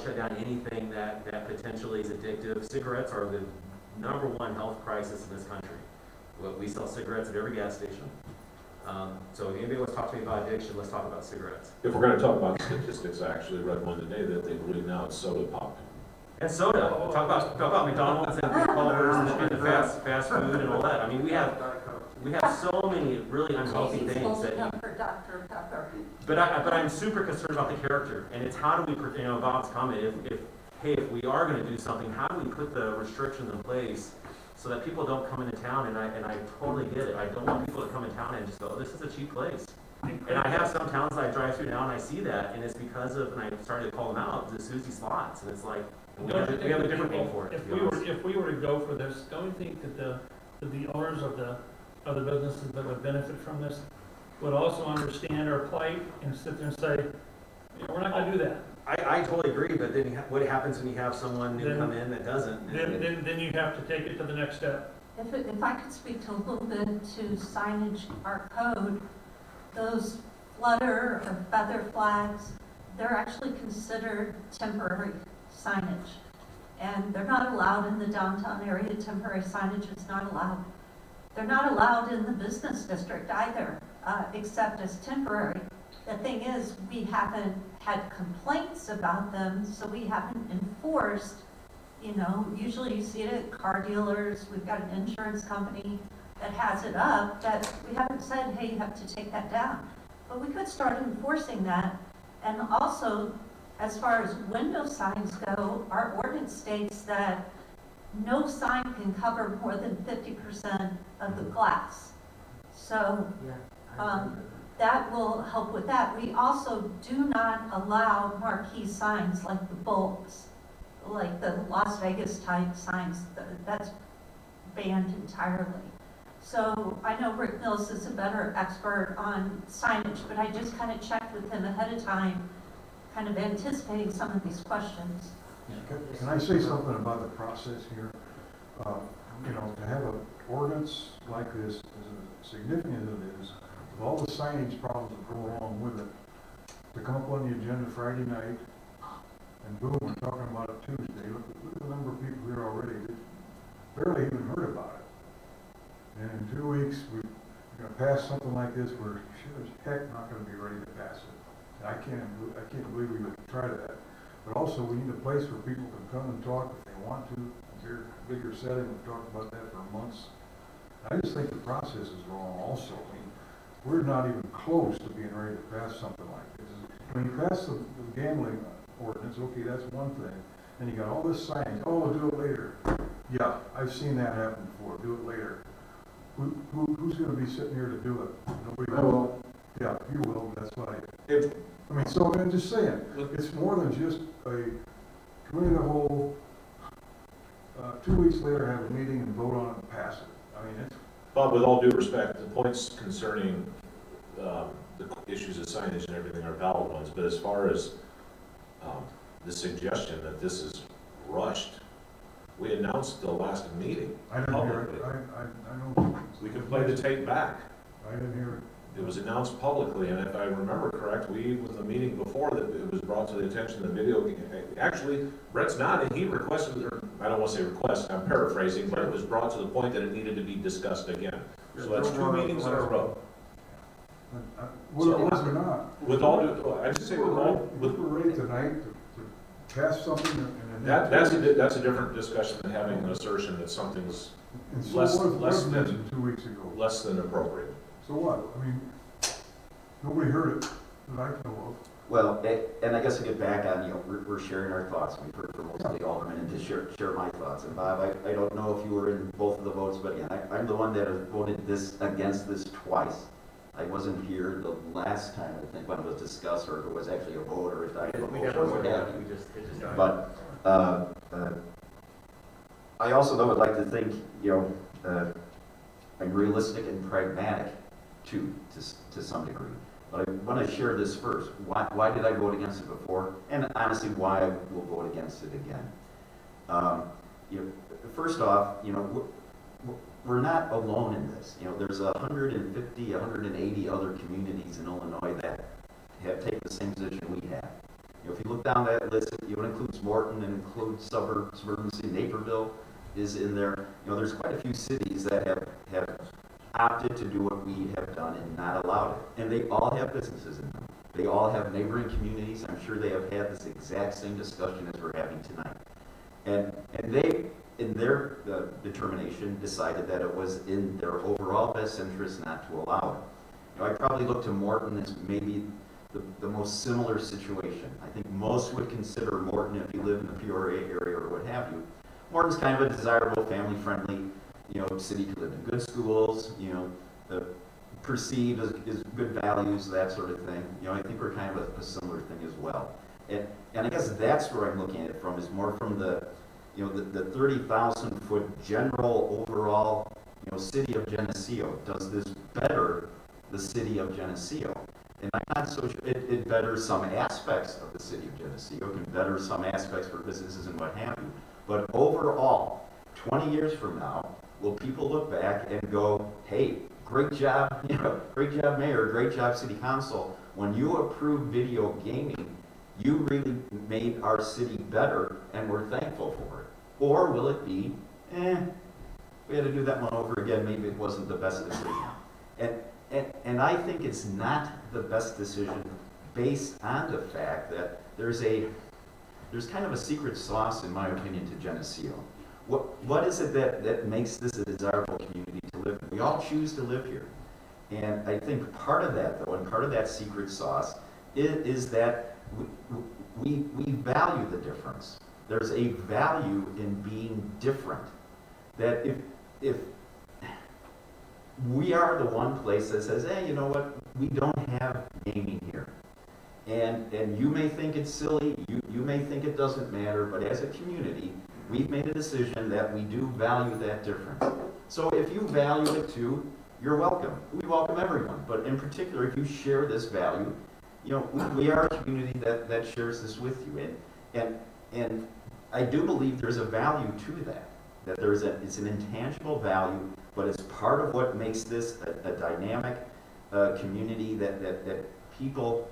[SPEAKER 10] shut down anything that potentially is addictive. Cigarettes are the #1 health crisis in this country. We sell cigarettes at every gas station. So if anybody wants to talk to me about addiction, let's talk about cigarettes.
[SPEAKER 3] If we're going to talk about statistics, I actually read one today that they believe now it's soda pop.
[SPEAKER 10] And soda. Talk about McDonald's and Culver's and the fast food and all that. I mean, we have so many really unhealthy things that
[SPEAKER 1] for Dr. Pepper.
[SPEAKER 10] But I'm super concerned about the character, and it's how do we, Bob's comment, if we are gonna do something, how do we put the restrictions in place so that people don't come into town, and I totally get it. I don't want people to come in town and just go, oh, this is a cheap place. And I have some towns that I drive through now and I see that, and it's because of, and I started to call them out, the Susie slots, and it's like, we have a different name for it.
[SPEAKER 21] If we were to go for this, don't you think that the owners of the businesses that would benefit from this would also understand our plight and sit there and say, we're not gonna do that?
[SPEAKER 10] I totally agree, but then what happens when you have someone new come in that doesn't?
[SPEAKER 21] Then you have to take it to the next step.
[SPEAKER 1] If I could speak to a little bit to signage, our code, those flutter or feather flags, they're actually considered temporary signage. And they're not allowed in the downtown area. Temporary signage is not allowed. They're not allowed in the business district either, except as temporary. The thing is, we haven't had complaints about them, so we haven't enforced, usually you see it at car dealers, we've got an insurance company that has it up, that we haven't said, hey, you have to take that down. But we could start enforcing that. And also, as far as window signs go, our ordinance states that no sign can cover more than 50% of the glass. So, that will help with that. We also do not allow marquee signs like the bulbs, like the Las Vegas type signs. That's banned entirely. So I know Rick Mills is a better expert on signage, but I just kind of checked with him ahead of time, kind of anticipating some of these questions.
[SPEAKER 9] Can I say something about the process here? To have an ordinance like this, as significant as it is, with all the signage problems that go along with it, to come up on the agenda Friday night, and boom, we're talking about it Tuesday. Look at the number of people here already that barely even heard about it. And in 2 weeks, we're going to pass something like this. We're sure as heck not going to be ready to pass it. And I can't believe we would try that. But also, we need a place where people can come and talk if they want to. A bigger setting. We've talked about that for months. I just think the process is wrong also. I mean, we're not even close to being ready to pass something like this. When you pass the gambling ordinance, okay, that's one thing. And you got all this signage, oh, we'll do it later. Yeah, I've seen that happen before, do it later. Who's going to be sitting here to do it? Nobody will. Yeah, you will, that's why. So I'm just saying, it's more than just a committee of the whole, 2 weeks later have a meeting and vote on it and pass it. I mean, it's...
[SPEAKER 3] Bob, with all due respect, the points concerning the issues of signage and everything are valid ones, but as far as the suggestion that this is rushed, we announced the last meeting.
[SPEAKER 9] I didn't hear it. I know.
[SPEAKER 3] We can play the tape back.
[SPEAKER 9] I didn't hear it.
[SPEAKER 3] It was announced publicly, and if I remember correct, we, was the meeting before that it was brought to the attention of the video. Actually, Brett's not, and he requested, or I don't want to say request, I'm paraphrasing, but it was brought to the point that it needed to be discussed again. So that's 2 meetings in a row.
[SPEAKER 9] Whether it was or not.
[SPEAKER 3] With all due, I just say with all,
[SPEAKER 9] we're ready tonight to pass something, and
[SPEAKER 3] that's a different discussion than having an assertion that something's less than
[SPEAKER 9] 2 weeks ago.
[SPEAKER 3] Less than appropriate.
[SPEAKER 9] So what? I mean, nobody heard it that I know of.
[SPEAKER 16] Well, and I guess to get back on, we're sharing our thoughts. We've heard from most of the aldermen, and to share my thoughts. And Bob, I don't know if you were in both of the votes, but again, I'm the one that has voted against this twice. I wasn't here the last time, I think, when it was discussed, or if it was actually a vote, or if I had a motion, or what have you. But I also though would like to think, I'm realistic and pragmatic too, to some degree. But I want to share this first. Why did I vote against it before? And honestly, why I will vote against it again. First off, we're not alone in this. There's 150, 180 other communities in Illinois that have taken the same position we have. If you look down that list, it includes Morton, it includes suburban city, Naperville is in there. There's quite a few cities that have opted to do what we have done and not allowed it. And they all have businesses in them. They all have neighboring communities. I'm sure they have had this exact same discussion as we're having tonight. And they, in their determination, decided that it was in their overall best interest not to allow it. I probably look to Morton as maybe the most similar situation. I think most would consider Morton, if you live in the Peoria area or what have you, Morton's kind of a desirable, family-friendly, city to live in. Good schools, perceived as good values, that sort of thing. I think we're kind of a similar thing as well. And I guess that's where I'm looking at it from, is more from the 30,000 foot general overall, city of Geneseo. Does this better the city of Geneseo? And I'm not so sure. It betters some aspects of the city of Geneseo. It can better some aspects for businesses and what have you. But overall, 20 years from now, will people look back and go, hey, great job, great job, Mayor, great job, City Council. When you approved video gaming, you really made our city better, and we're thankful for it. Or will it be, we had to do that one over again, maybe it wasn't the best decision. And I think it's not the best decision based on the fact that there's kind of a secret sauce, in my opinion, to Geneseo. What is it that makes this a desirable community to live in? We all choose to live here. And I think part of that, though, and part of that secret sauce is that we value the difference. There's a value in being different. That if we are the one place that says, hey, you know what, we don't have gaming here. And you may think it's silly, you may think it doesn't matter, but as a community, we've made a decision that we do value that difference. So if you value it too, you're welcome. We welcome everyone, but in particular, if you share this value, we are a community that shares this with you. And I do believe there's a value to that. That it's an intangible value, but it's part of what makes this a dynamic community that people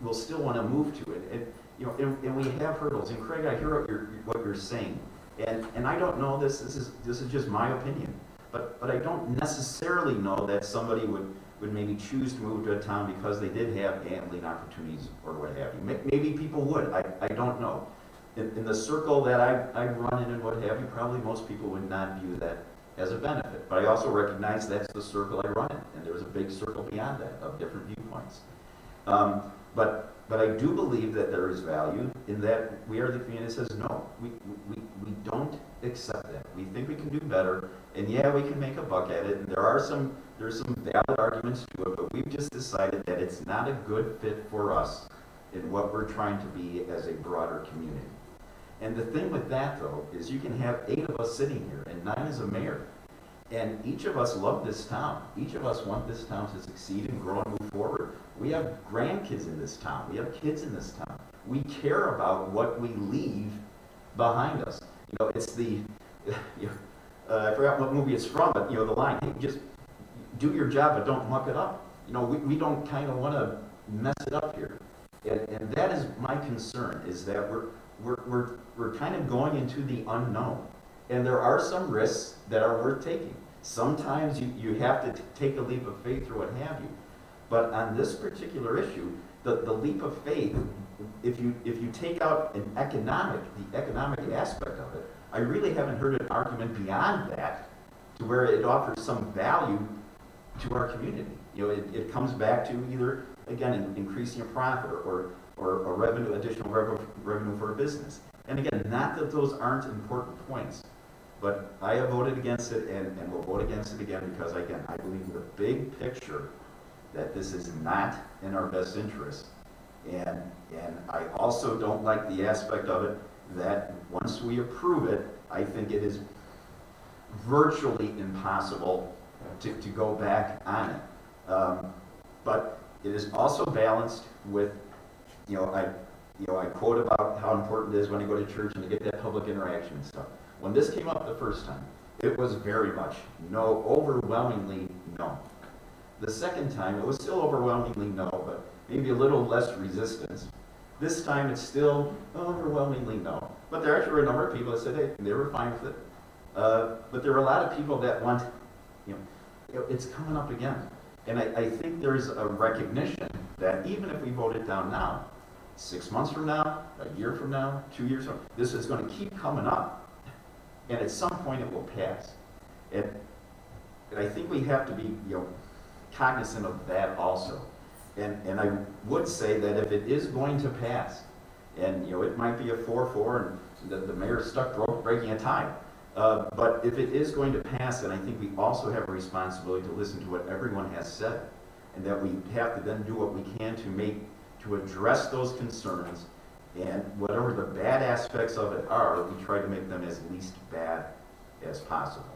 [SPEAKER 16] will still want to move to it. And we have hurdles. And Craig, I hear what you're saying, and I don't know this. This is just my opinion, but I don't necessarily know that somebody would maybe choose to move to a town because they did have gambling opportunities or what have you. Maybe people would. I don't know. In the circle that I run in and what have you, probably most people would not view that as a benefit. But I also recognize that's the circle I run in, and there's a big circle beyond that of different viewpoints. But I do believe that there is value in that we are the community that says no, we don't accept that. We think we can do better, and yeah, we can make a buck at it. And there's some valid arguments to it, but we've just decided that it's not a good fit for us in what we're trying to be as a broader community. And the thing with that, though, is you can have 8 of us sitting here, and 9 as a mayor. And each of us love this town. Each of us want this town to succeed and grow and move forward. We have grandkids in this town. We have kids in this town. We care about what we leave behind us. It's the, I forgot what movie it's from, but the line, hey, just do your job, but don't muck it up. We don't kind of want to mess it up here. And that is my concern, is that we're kind of going into the unknown. And there are some risks that are worth taking. Sometimes you have to take a leap of faith or what have you. But on this particular issue, the leap of faith, if you take out the economic aspect of it, I really haven't heard an argument beyond that to where it offers some value to our community. It comes back to either, again, increasing a profit or additional revenue for a business. And again, not that those aren't important points, but I have voted against it and will vote against it again because, again, I believe in the big picture that this is not in our best interest. And I also don't like the aspect of it that once we approve it, I think it is virtually impossible to go back on it. But it is also balanced with, I quote about how important it is when I go to church and to get that public interaction and stuff. When this came up the first time, it was very much no, overwhelmingly no. The second time, it was still overwhelmingly no, but maybe a little less resistance. This time, it's still overwhelmingly no. But there actually were a number of people that said, hey, they were fine with it. But there were a lot of people that want, it's coming up again. And I think there's a recognition that even if we vote it down now, 6 months from now, a year from now, 2 years from now, this is going to keep coming up. And at some point it will pass. And I think we have to be cognizant of that also. And I would say that if it is going to pass, and, you know, it might be a 4-4 and the mayor's stuck breaking a tie. But if it is going to pass, then I think we also have a responsibility to listen to what everyone has said. And that we have to then do what we can to address those concerns. And whatever the bad aspects of it are, we try to make them as least bad as possible.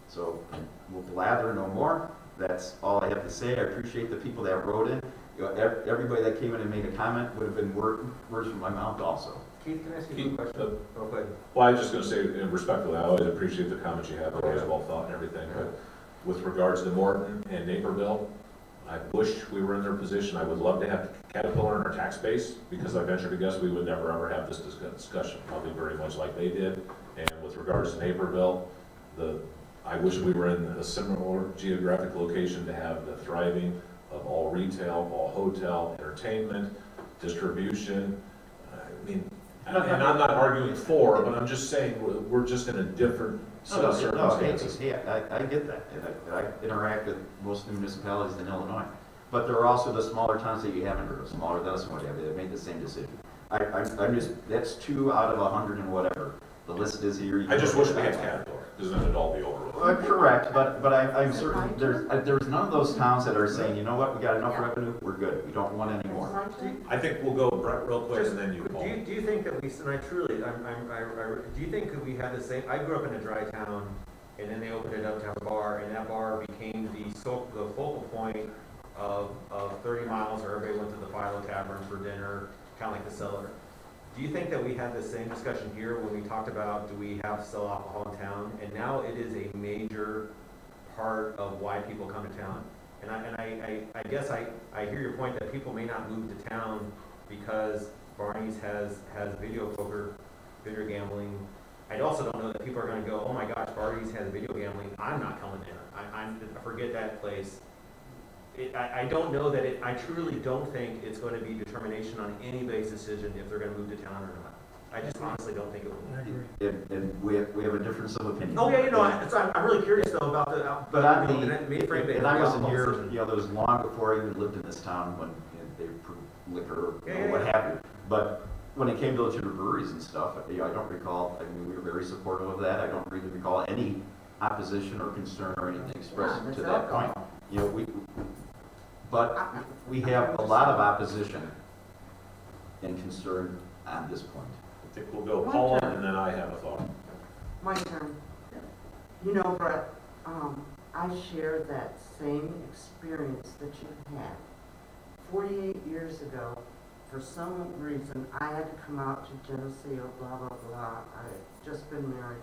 [SPEAKER 16] So we'll blather no more. That's all I have to say. I appreciate the people that wrote in. You know, everybody that came in and made a comment would have been words from my mouth also.
[SPEAKER 10] Keith, can I ask you a question? Real quick.
[SPEAKER 3] Well, I was just going to say, respectfully, I always appreciate the comments you have, always well thought and everything, but with regards to Morton and Naperville, I wish we were in their position. I would love to have Caterpillar in our tax base, because I venture to guess we would never ever have this discussion, probably very much like they did. And with regards to Naperville, I wish we were in a similar geographic location to have the thriving of all retail, all hotel, entertainment, distribution. I mean, and I'm not arguing for, but I'm just saying we're just in a different set of circumstances.
[SPEAKER 16] I get that. And I interact with most of the municipalities in Illinois. But there are also the smaller towns that you haven't heard of, smaller than us and whatever, that made the same decision. I'm just, that's 2 out of 100 and whatever. The list is here.
[SPEAKER 3] I just wish we had Caterpillar, because then it'd all be over.
[SPEAKER 16] Correct, but I'm certain there's none of those towns that are saying, you know what, we got enough revenue, we're good, we don't want any more.
[SPEAKER 3] I think we'll go Brett real quick and then you, Paul.
[SPEAKER 10] Do you think that we, and I truly, do you think that we had the same, I grew up in a dry town, and then they opened it up to have a bar, and that bar became the focal point of 30 miles, where everybody went to the Philo Tavern for dinner, kind of like the Cellar. Do you think that we had the same discussion here when we talked about, do we have to sell alcohol in town? And now it is a major part of why people come to town. And I guess I hear your point that people may not move to town because Barney's has video poker, video gambling. I also don't know that people are going to go, oh my gosh, Barney's has video gambling, I'm not coming there. I forget that place. I don't know that I truly don't think it's going to be determination on anybody's decision if they're going to move to town or not. I just honestly don't think it will.
[SPEAKER 16] And we have a difference of opinion.
[SPEAKER 10] Oh yeah, I'm really curious though about the.
[SPEAKER 16] But I wasn't here. You know, that was long before I even lived in this town when they approved liquor or what have you. But when it came to legitimate breweries and stuff, I don't recall. I mean, we were very supportive of that. I don't really recall any opposition or concern or anything expressed to that point. You know, but we have a lot of opposition and concern on this point.
[SPEAKER 3] I think we'll go Paul, and then I have a thought.
[SPEAKER 5] My turn. You know, Brett, I share that same experience that you had. 48 years ago, for some reason, I had to come out to Geneseo, blah, blah, blah. I had just been married.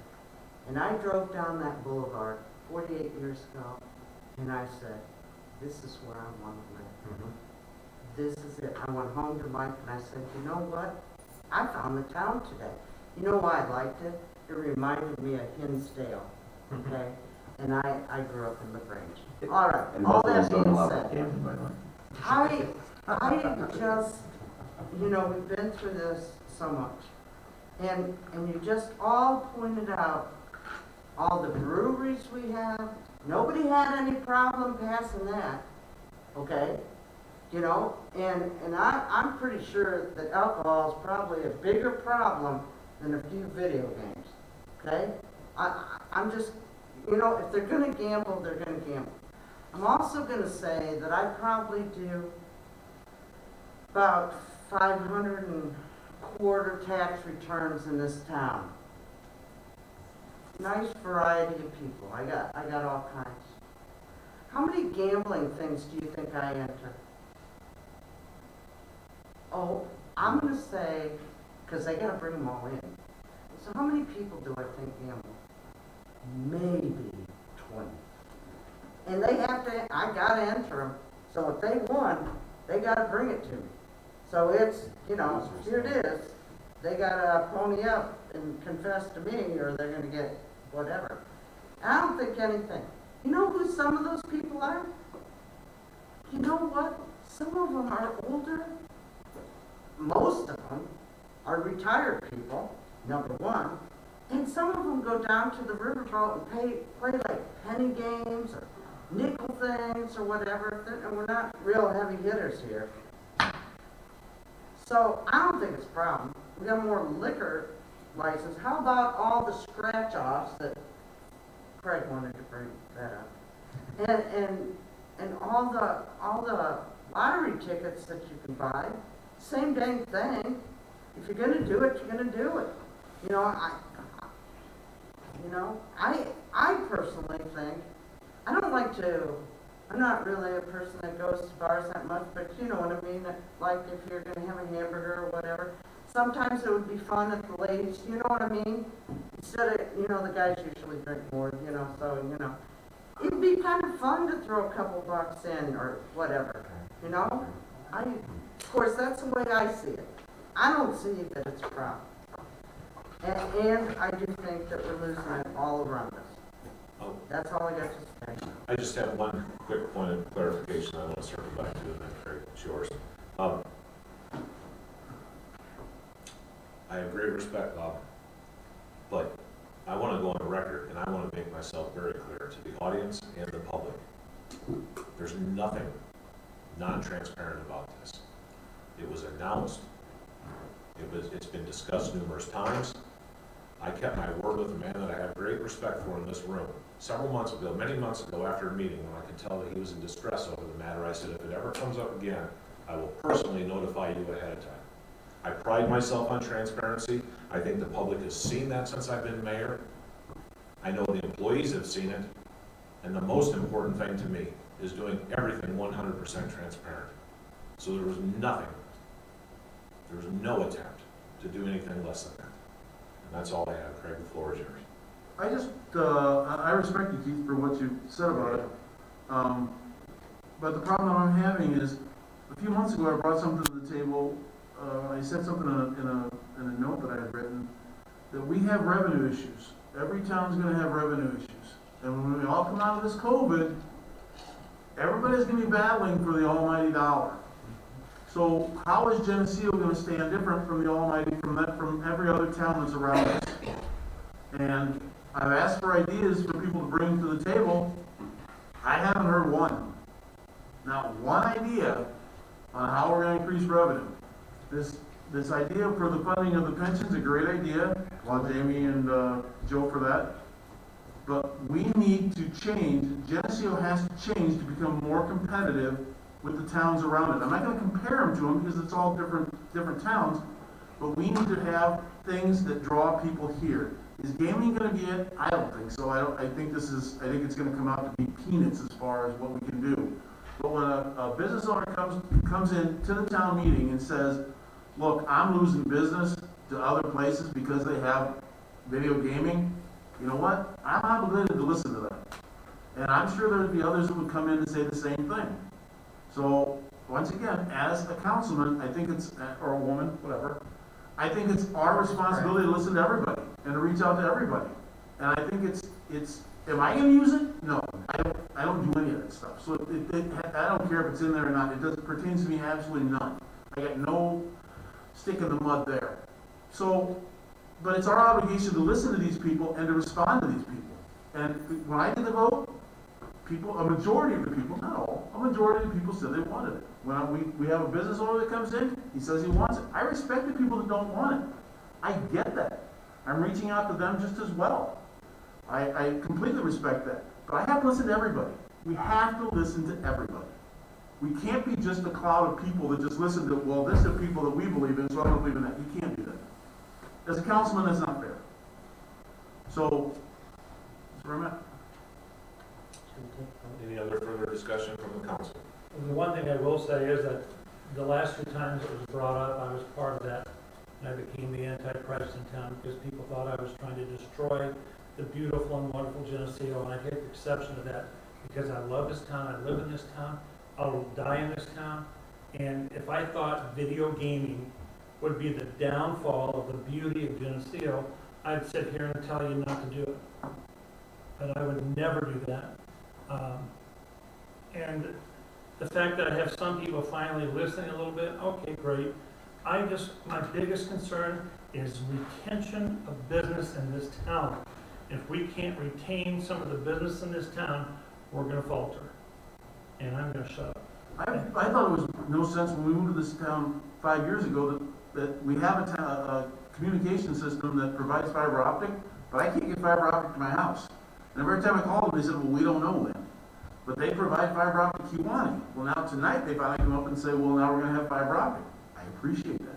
[SPEAKER 5] And I drove down that boulevard 48 years ago, and I said, this is where I want to live. Mm-hmm. This is it. I went home to Mike and I said, you know what? I found the town today. You know why I liked it? It reminded me of Hinsdale, okay? And I grew up in LaGrange. All right,
[SPEAKER 16] and
[SPEAKER 5] all that being
[SPEAKER 16] said,
[SPEAKER 5] I just, you know, we've been through this so much. And you just all pointed out all the breweries we have. Nobody had any problem passing that, okay? You know, and I'm pretty sure that alcohol is probably a bigger problem than a few video games, okay? I'm just, you know, if they're going to gamble, they're going to gamble. I'm also going to say that I probably do about 500 and quarter tax returns in this town. Nice variety of people. I got all kinds. How many gambling things do you think I enter? Oh, I'm going to say, because they got to bring them all in. So how many people do I think gamble? Maybe 20. And they have to, I got to enter them. So if they won, they got to bring it to me. So it's, you know, here it is. They got to pony up and confess to me or they're going to get whatever. I don't think anything. You know who some of those people are? You know what? Some of them are older. Most of them are retired people, number one. And some of them go down to the riverboat and play like penny games or nickel things or whatever, and we're not real heavy hitters here. So I don't think it's a problem. We got more liquor license. How about all the scratch offs that Craig wanted to bring that up? And all the lottery tickets that you can buy, same dang thing. If you're gonna do it, you're gonna do it. You know, I personally think, I'm not really a person that goes to bars that much, but you know what I mean? Like if you're gonna have a hamburger or whatever, sometimes it would be fun if the ladies, you know what I mean? Instead of, the guys usually drink more, so, it'd be kind of fun to throw a couple bucks in or whatever, Of course, that's the way I see it. I don't see that it's a problem. And I do think that we're losing it all around us.
[SPEAKER 3] Oh.
[SPEAKER 5] That's all I got to say.
[SPEAKER 3] I just have one quick point of clarification I want to circle back to, and then Craig, it's yours. I have great respect, Bob, but I want to go on the record, and I want to make myself very clear to the audience and the public. There's nothing non-transparent about this. It was announced. It's been discussed numerous times. I kept my word with a man that I have great respect for in this room. Several months ago, many months ago, after a meeting, when I could tell that he was in distress over the matter, I said, if it ever comes up again, I will personally notify you ahead of time. I pride myself on transparency. I think the public has seen that since I've been mayor. I know the employees have seen it. And the most important thing to me is doing everything 100% transparent. So there was nothing, there was no attempt to do anything less than that. And that's all I have. Craig, the floor is yours.
[SPEAKER 4] I respect you, Keith, for what you said about it. But the problem that I'm having is, a few months ago I brought something to the table. I said something in a note that I had written, that we have revenue issues. Every town's going to have revenue issues. And when we all come out of this COVID, everybody's going to be battling for the almighty dollar. So how is Geneseo going to stand different from the almighty, from every other town that's around us? And I've asked for ideas for people to bring to the table. I haven't heard one. Not one idea on how we're going to increase revenue. This idea for the funding of the pension's a great idea. Well, Jamie and Joe for that. But we need to change. Geneseo has to change to become more competitive with the towns around it. I'm not going to compare them to them because it's all different towns. But we need to have things that draw people here. Is gaming going to be it? I don't think so. I think it's going to come out to be peanuts as far as what we can do. But when a business owner comes in to the town meeting and says, look, I'm losing business to other places because they have video gaming, you know what? I'm obligated to listen to them. And I'm sure there'd be others that would come in and say the same thing. So, once again, as a councilman, I think it's, or a woman, whatever, I think it's our responsibility to listen to everybody and to reach out to everybody. And I think it's am I going to use it? No, I don't do any of that stuff. So I don't care if it's in there or not. It pertains to me absolutely none. I got no stick in the mud there. So, but it's our obligation to listen to these people and to respond to these people. And when I did the vote, a majority of the people, not all, a majority of the people said they wanted it. When we have a business owner that comes in, he says he wants it. I respect the people that don't want it. I get that. I'm reaching out to them just as well. I completely respect that. But I have to listen to everybody. We have to listen to everybody. We can't be just a cloud of people that just listen to, well, this are people that we believe in, so I don't believe in that. You can't do that. As a councilman, that's not fair. So, that's where I'm at.
[SPEAKER 3] Any other further discussion from the council?
[SPEAKER 21] The one thing I will say is that the last few times it was brought up, I was part of that. And I became the Antichrist in town because people thought I was trying to destroy the beautiful and wonderful Geneseo, and I take exception to that because I love this town, I live in this town, I'll die in this town, and if I thought video gaming would be the downfall of the beauty of Geneseo, I'd sit here and tell you not to do it. But I would never do that. And the fact that I have some people finally listening a little bit, okay, great. My biggest concern is retention of business in this town. If we can't retain some of the business in this town, we're gonna falter. And I'm gonna shut up.
[SPEAKER 4] I thought it was no sense when we moved to this town 5 years ago that we have a communication system that provides fiber optic, but I can't get fiber optic to my house. And every time I called them, they said, well, we don't know when. But they provide fiber optic Kiwani. Well, now tonight they finally come up and say, well, now we're gonna have fiber optic. I appreciate that.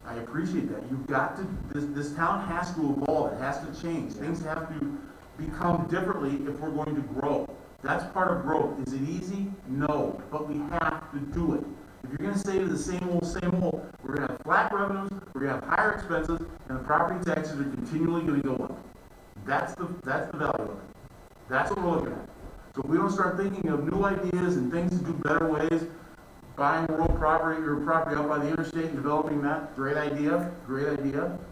[SPEAKER 4] I appreciate that. You've got to, this town has to evolve, it has to change. Things have to become differently if we're going to grow. That's part of growth. Is it easy? No, but we have to do it. If you're gonna stay to the same old, we're gonna have flat revenues, we're gonna have higher expenses, and the property taxes are continually gonna go up. That's the value of it. That's what we're looking at. So if we don't start thinking of new ideas and things to do better ways, buying rural property or property out by the interstate and developing that, great idea,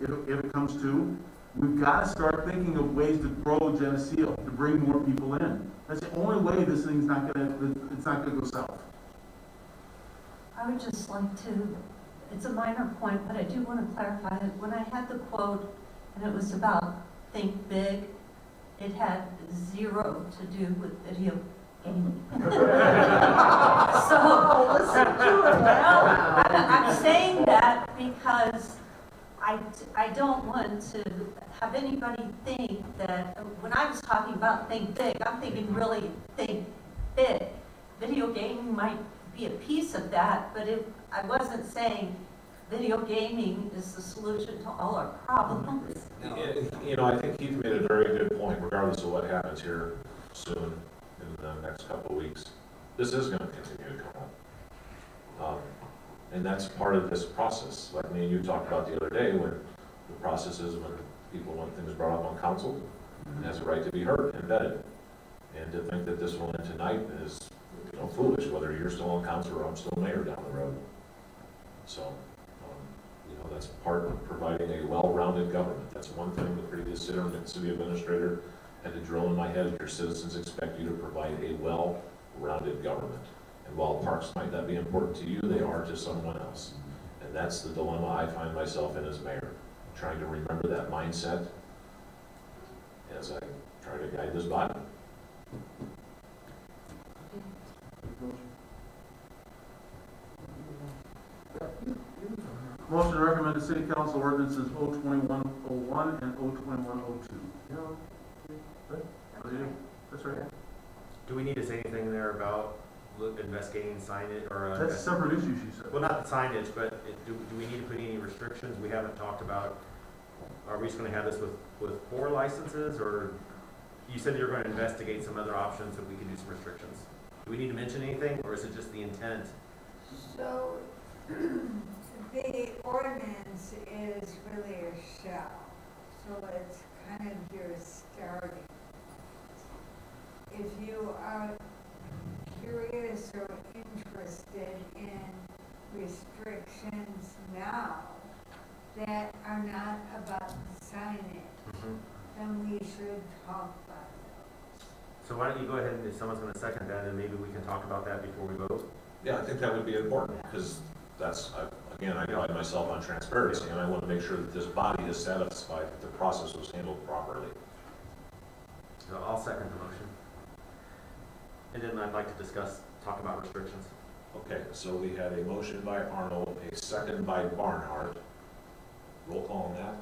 [SPEAKER 4] if it comes to. We've got to start thinking of ways to grow Geneseo, to bring more people in. That's the only way this thing's not gonna go south.
[SPEAKER 1] I would just like to, it's a minor point, but I do want to clarify that when I had the quote, and it was about think big, it had zero to do with video gaming. So, listen to it now. I'm saying that because I don't want to have anybody think that, when I was talking about think big, I'm thinking really think big. Video gaming might be a piece of that, but I wasn't saying video gaming is the solution to all our problems.
[SPEAKER 3] You know, I think Keith made a very good point, regardless of what happens here soon, in the next couple of weeks. This is going to continue to come up. And that's part of this process. Like me and you talked about the other day, when the process is when people want things brought up on council, and has a right to be heard and vetted. And to think that this will end tonight is, you know, foolish, whether you're still on council or I'm still mayor down the road. So, you know, that's part of providing a well-rounded government. That's one thing the previous city administrator had to drill in my head. Your citizens expect you to provide a well-rounded government. And while parks might not be important to you, they are to someone else. And that's the dilemma I find myself in as mayor, trying to remember that mindset as I try to guide this body.
[SPEAKER 4] Motion to recommend the city council ordinances 02101 and 02102. That's right.
[SPEAKER 10] Do we need to say anything there about investigating signage or?
[SPEAKER 4] That's a separate issue, she said.
[SPEAKER 10] Well, not the signage, but do we need to put any restrictions? We haven't talked about, are we just gonna have this with 4 licenses, or you said you're gonna investigate some other options that we can do some restrictions. Do we need to mention anything, or is it just the intent?
[SPEAKER 14] So, the ordinance is really a shell, so it's kind of your starting. If you are curious or interested in restrictions now that are not about signage, then we should talk about those.
[SPEAKER 10] So why don't you go ahead and if someone's gonna second that, and maybe we can talk about that before we vote?
[SPEAKER 3] Yeah, I think that would be important, because that's, again, I pride myself on transparency, and I want to make sure that this body is satisfied that the process was handled properly.
[SPEAKER 10] So I'll second the motion. And then I'd like to talk about restrictions.
[SPEAKER 3] Okay, so we had a motion by Arnold, a second by Barnhart. Roll call on that?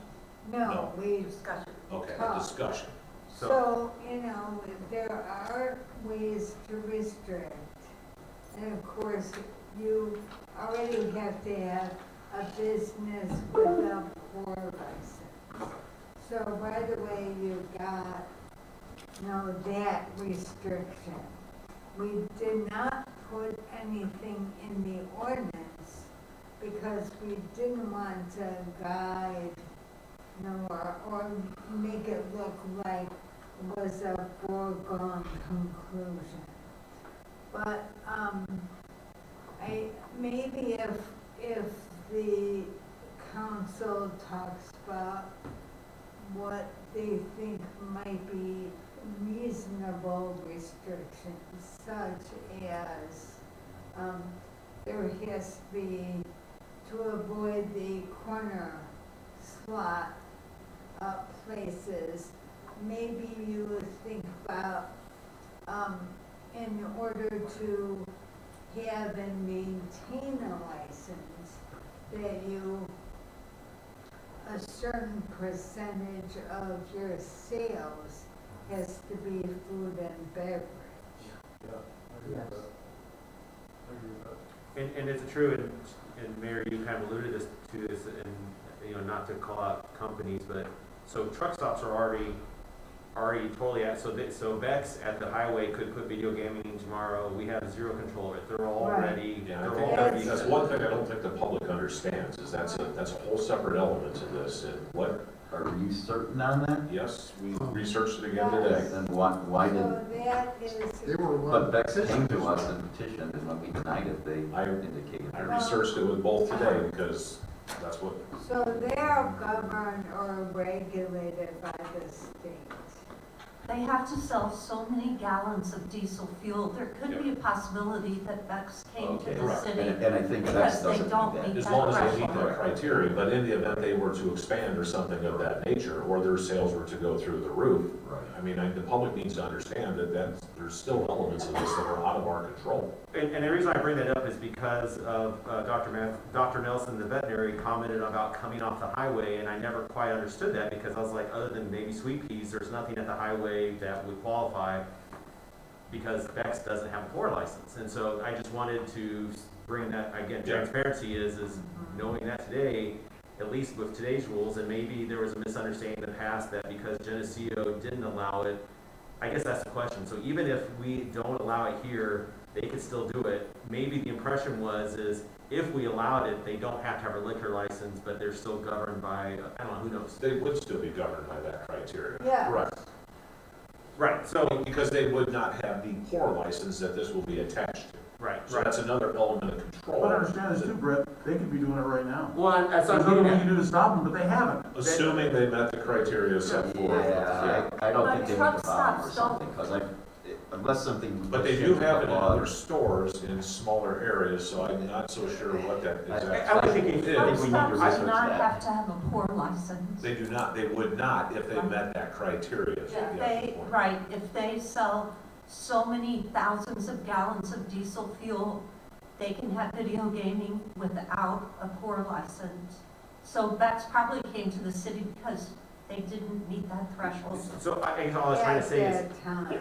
[SPEAKER 14] No, we discussion.
[SPEAKER 3] Okay,
[SPEAKER 14] talk.
[SPEAKER 3] discussion.
[SPEAKER 14] So, you know, there are ways to restrict. And of course, you already have to have a business with a pour license. So by the way, you've got, you know, that restriction. We did not put anything in the ordinance because we didn't want to guide, you know, or make it look like it was a foregone conclusion. But maybe if the council talks about what they think might be reasonable restrictions, such as there has to be, to avoid the corner slot places, maybe you would think about in order to have and maintain a license, that a certain percentage of your sales has to be food and beverage.
[SPEAKER 4] Yes.
[SPEAKER 10] And it's true, and Mayor, you kind of alluded to this, and, you know, not to call out companies, but, so truck stops are already totally at, so Bex at the highway could put video gaming in tomorrow. We have zero control of it. They're already,
[SPEAKER 3] Yeah,
[SPEAKER 10] they're
[SPEAKER 3] I think
[SPEAKER 10] already.
[SPEAKER 3] that's one thing I don't think the public understands, is that's a whole separate element to this, and what.
[SPEAKER 16] Are you certain on that?
[SPEAKER 3] Yes, we researched it again today.
[SPEAKER 16] Then why did,
[SPEAKER 14] So that is.
[SPEAKER 22] They were
[SPEAKER 16] but Bex came to us and petitioned, and when we denied it, they indicated.
[SPEAKER 3] I researched it with both today, because that's what.
[SPEAKER 14] So they are governed or regulated by the state.
[SPEAKER 1] They have to sell so many gallons of diesel fuel. There could be a possibility that Bex came to the
[SPEAKER 3] Correct.
[SPEAKER 1] city
[SPEAKER 16] And I think
[SPEAKER 1] because
[SPEAKER 16] Bex
[SPEAKER 1] they
[SPEAKER 16] doesn't
[SPEAKER 1] don't
[SPEAKER 16] meet that.
[SPEAKER 1] meet
[SPEAKER 3] As
[SPEAKER 1] that
[SPEAKER 3] long as they meet that
[SPEAKER 1] threshold.
[SPEAKER 3] criteria, but in the event they were to expand or something of that nature, or their sales were to go through the roof,
[SPEAKER 16] Right.
[SPEAKER 3] I mean, the public needs to understand that there's still elements of this that are out of our control.
[SPEAKER 10] And the reason I bring that up is because of Dr. Nelson, the veterinary, commented about coming off the highway, and I never quite understood that, because I was like, other than maybe sweet peas, there's nothing at the highway that would qualify, because Bex doesn't have a pour license. And so I just wanted to bring that, again, transparency is knowing that today, at least with today's rules, and maybe there was a misunderstanding in the past that because Geneseo didn't allow it, I guess that's the question. So even if we don't allow it here, they could still do it. Maybe the impression is if we allowed it, they don't have to have a liquor license, but they're still governed by, I don't know, who knows?
[SPEAKER 3] They would still be governed by that criteria.
[SPEAKER 14] Yeah.
[SPEAKER 3] Correct.
[SPEAKER 10] Right, so.
[SPEAKER 3] Because they would not have the pour license that this will be attached to.
[SPEAKER 10] Right,
[SPEAKER 3] So that's another element of control.
[SPEAKER 4] But understand this too, Brett, they could be doing it right now.
[SPEAKER 10] Well, that's
[SPEAKER 4] There's
[SPEAKER 10] what I'm
[SPEAKER 4] nothing we
[SPEAKER 10] getting
[SPEAKER 4] can
[SPEAKER 10] at.
[SPEAKER 4] do to stop them, but they haven't.
[SPEAKER 3] Assuming they met the criteria set forth.
[SPEAKER 16] Yeah, I don't
[SPEAKER 1] But
[SPEAKER 16] think they
[SPEAKER 1] truck
[SPEAKER 16] meet the bottom or
[SPEAKER 1] stops
[SPEAKER 16] something, because unless something.
[SPEAKER 3] But they do have it in other stores in smaller areas, so I'm not so sure what that exact.
[SPEAKER 10] I would think it
[SPEAKER 1] Truck
[SPEAKER 16] we need to
[SPEAKER 1] stops do
[SPEAKER 16] research
[SPEAKER 1] not
[SPEAKER 16] that.
[SPEAKER 1] have to have a pour license.
[SPEAKER 3] They do not, they would not if they met that criteria. is
[SPEAKER 1] If
[SPEAKER 3] the
[SPEAKER 1] they,
[SPEAKER 3] point.
[SPEAKER 1] right, if they sell so many thousands of gallons of diesel fuel, they can have video gaming without a pour license. So Bex probably came to the city because they didn't meet that threshold.
[SPEAKER 10] So I guess all I was trying to say
[SPEAKER 14] At that time.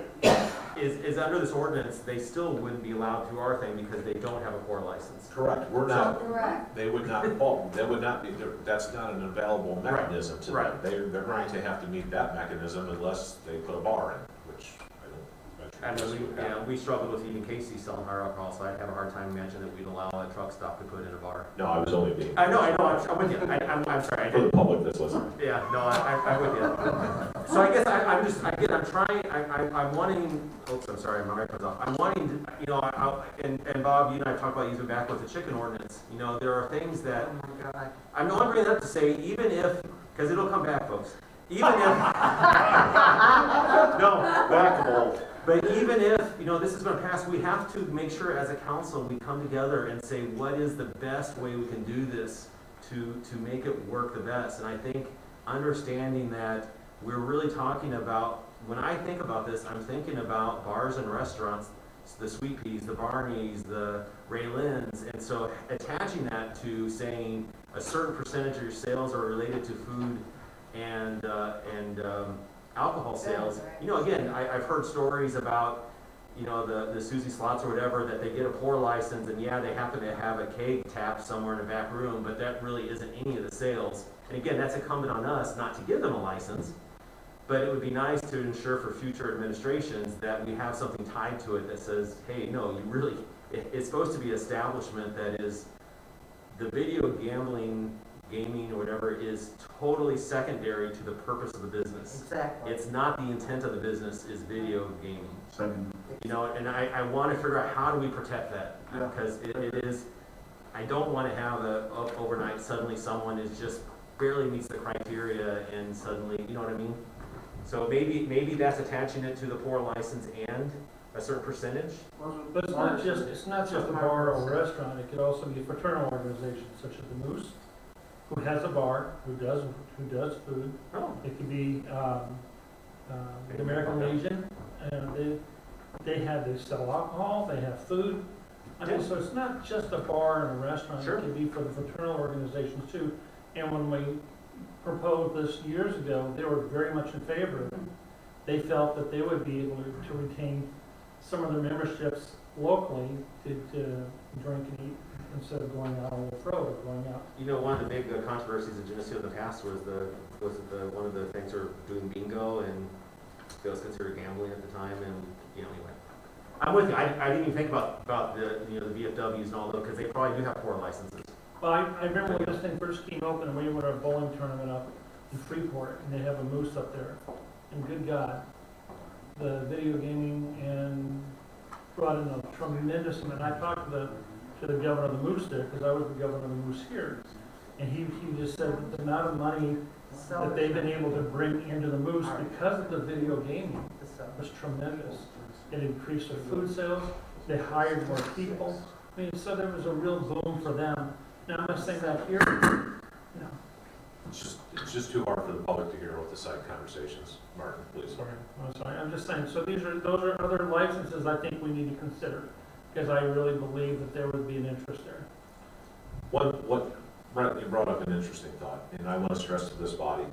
[SPEAKER 10] is under this ordinance, they still wouldn't be allowed to do our thing because they don't have a pour license.
[SPEAKER 3] Correct, we're not,
[SPEAKER 14] Correct.
[SPEAKER 3] they would not fall, they would not be, that's not an available mechanism to them.
[SPEAKER 10] Right.
[SPEAKER 3] They're going to have to meet that mechanism unless they put a bar in, which I don't.
[SPEAKER 10] I mean, we struggled with even Casey selling hard alcohol, so I'd have a hard time imagining that we'd allow a truck stop to put in a bar.
[SPEAKER 3] No, I was only being.
[SPEAKER 10] I know, I'm with you. I'm sorry.
[SPEAKER 3] For the public that's listening.
[SPEAKER 10] Yeah, no, I'm with you. So I guess I'm just, again, I'm trying, I'm wanting, oops, I'm sorry, my mic comes off. I'm wanting, you know, and Bob, you and I talked about using back with the chicken ordinance. You know, there are things that,
[SPEAKER 5] Oh my God.
[SPEAKER 10] I'm not bringing that up to say, even if, because it'll come back, folks. Even if, no, but even if, you know, this is going to pass, we have to make sure as a council we come together and say, what is the best way we can do this to make it work the best? And I think understanding that we're really talking about, when I think about this, I'm thinking about bars and restaurants, the Sweet Peas, the Barneys, the Ray Lynn's, and so attaching that to saying a certain percentage of your sales are related to food and alcohol sales. You know, again, I've heard stories about, you know, the Susie Slots or whatever, that they get a pour license and yeah, they happen to have a keg tap somewhere in the back room, but that really isn't any of the sales. And again, that's incumbent on us not to give them a license, but it would be nice to ensure for future administrations that we have something tied to it that says, hey, no, you really, it's supposed to be an establishment that is, the video gaming or whatever is totally secondary to the purpose of the business.
[SPEAKER 5] Exactly.
[SPEAKER 10] It's not the intent of the business is video gaming.
[SPEAKER 4] Second.
[SPEAKER 10] You know, and I want to figure out how do we protect that? Because it is, I don't want to have overnight suddenly someone is just barely meets the criteria and suddenly, you know what I mean? So maybe that's attaching it to the pour license and a certain percentage.
[SPEAKER 21] But it's not just a bar or a restaurant, it could also be a fraternal organization such as the Moose, who has a bar, who does food.
[SPEAKER 10] Oh.
[SPEAKER 21] It could be the American Legion, they sell alcohol, they have food. I mean, so it's not just a bar and a restaurant, it can be for the fraternal organizations too. And when we proposed this years ago, they were very much in favor of it. They felt that they would be able to retain some of their memberships locally to drink and eat instead of going out on the road or going out.
[SPEAKER 10] You know, one of the big controversies in Geneseo in the past was one of the things were doing bingo, and it was considered gambling at the time, and anyway. I'm with you. I didn't even think about the the VFWs and all those, because they probably do have 4 licenses.
[SPEAKER 21] Well, I remember when this thing first came open, and we were at a bowling tournament up in Freeport, and they have a moose up there. And good God, the video gaming and brought in a tremendous amount. I talked to the governor of the moose there, because I was the governor of the moose here, and he just said that the amount of money that they've been able to bring into the moose because of the video gaming was tremendous. It increased their food sales. They hired more people. I mean, so there was a real boom for them. Now, I'm not saying that here. No.
[SPEAKER 3] It's just too hard for the public to hear with the side conversations. Martin, please.
[SPEAKER 21] Sorry. I'm just saying. So those are other licenses I think we need to consider, because I really believe that there would be an interest there.
[SPEAKER 3] Brent, you brought up an interesting thought, and I want to stress to this body,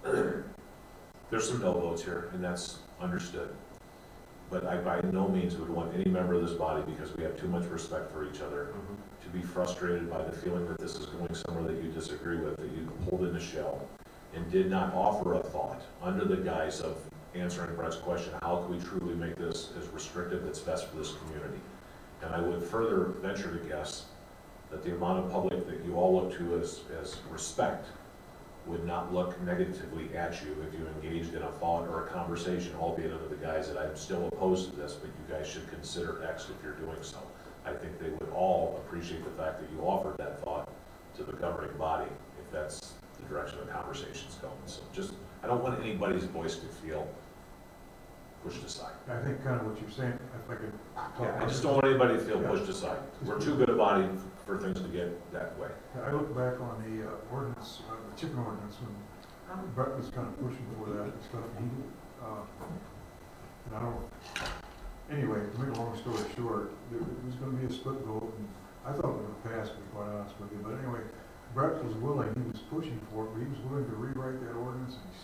[SPEAKER 3] there's some no votes here, and that's understood. But I by no means would want any member of this body, because we have too much respect for each other, to be frustrated by the feeling that this is going somewhere that you disagree with, that you hold in a shell, and did not offer a thought under the guise of answering Brett's question, how can we truly make this as restrictive that's best for this community? And I would further venture to guess that the amount of public that you all look to as respect would not look negatively at you if you engaged in a thought or a conversation, albeit under the guise that I'm still opposed to this, but you guys should consider X if you're doing so. I think they would all appreciate the fact that you offered that thought to the governing body, if that's the direction the conversation's going. So I don't want anybody's voice to feel pushed aside.
[SPEAKER 9] I think kind of what you're saying, if I could.
[SPEAKER 3] I just don't want anybody to feel pushed aside. We're too good a body for things to get that way.
[SPEAKER 9] I look back on the ordinance, the chicken ordinance, when Brett was kind of pushing for that and stuff. And I don't, anyway, to make a long story short, there was going to be a split vote, and I thought it would pass, to be quite honest with you. But anyway, Brett was willing, he was pushing for it, but he was willing to rewrite that ordinance, and he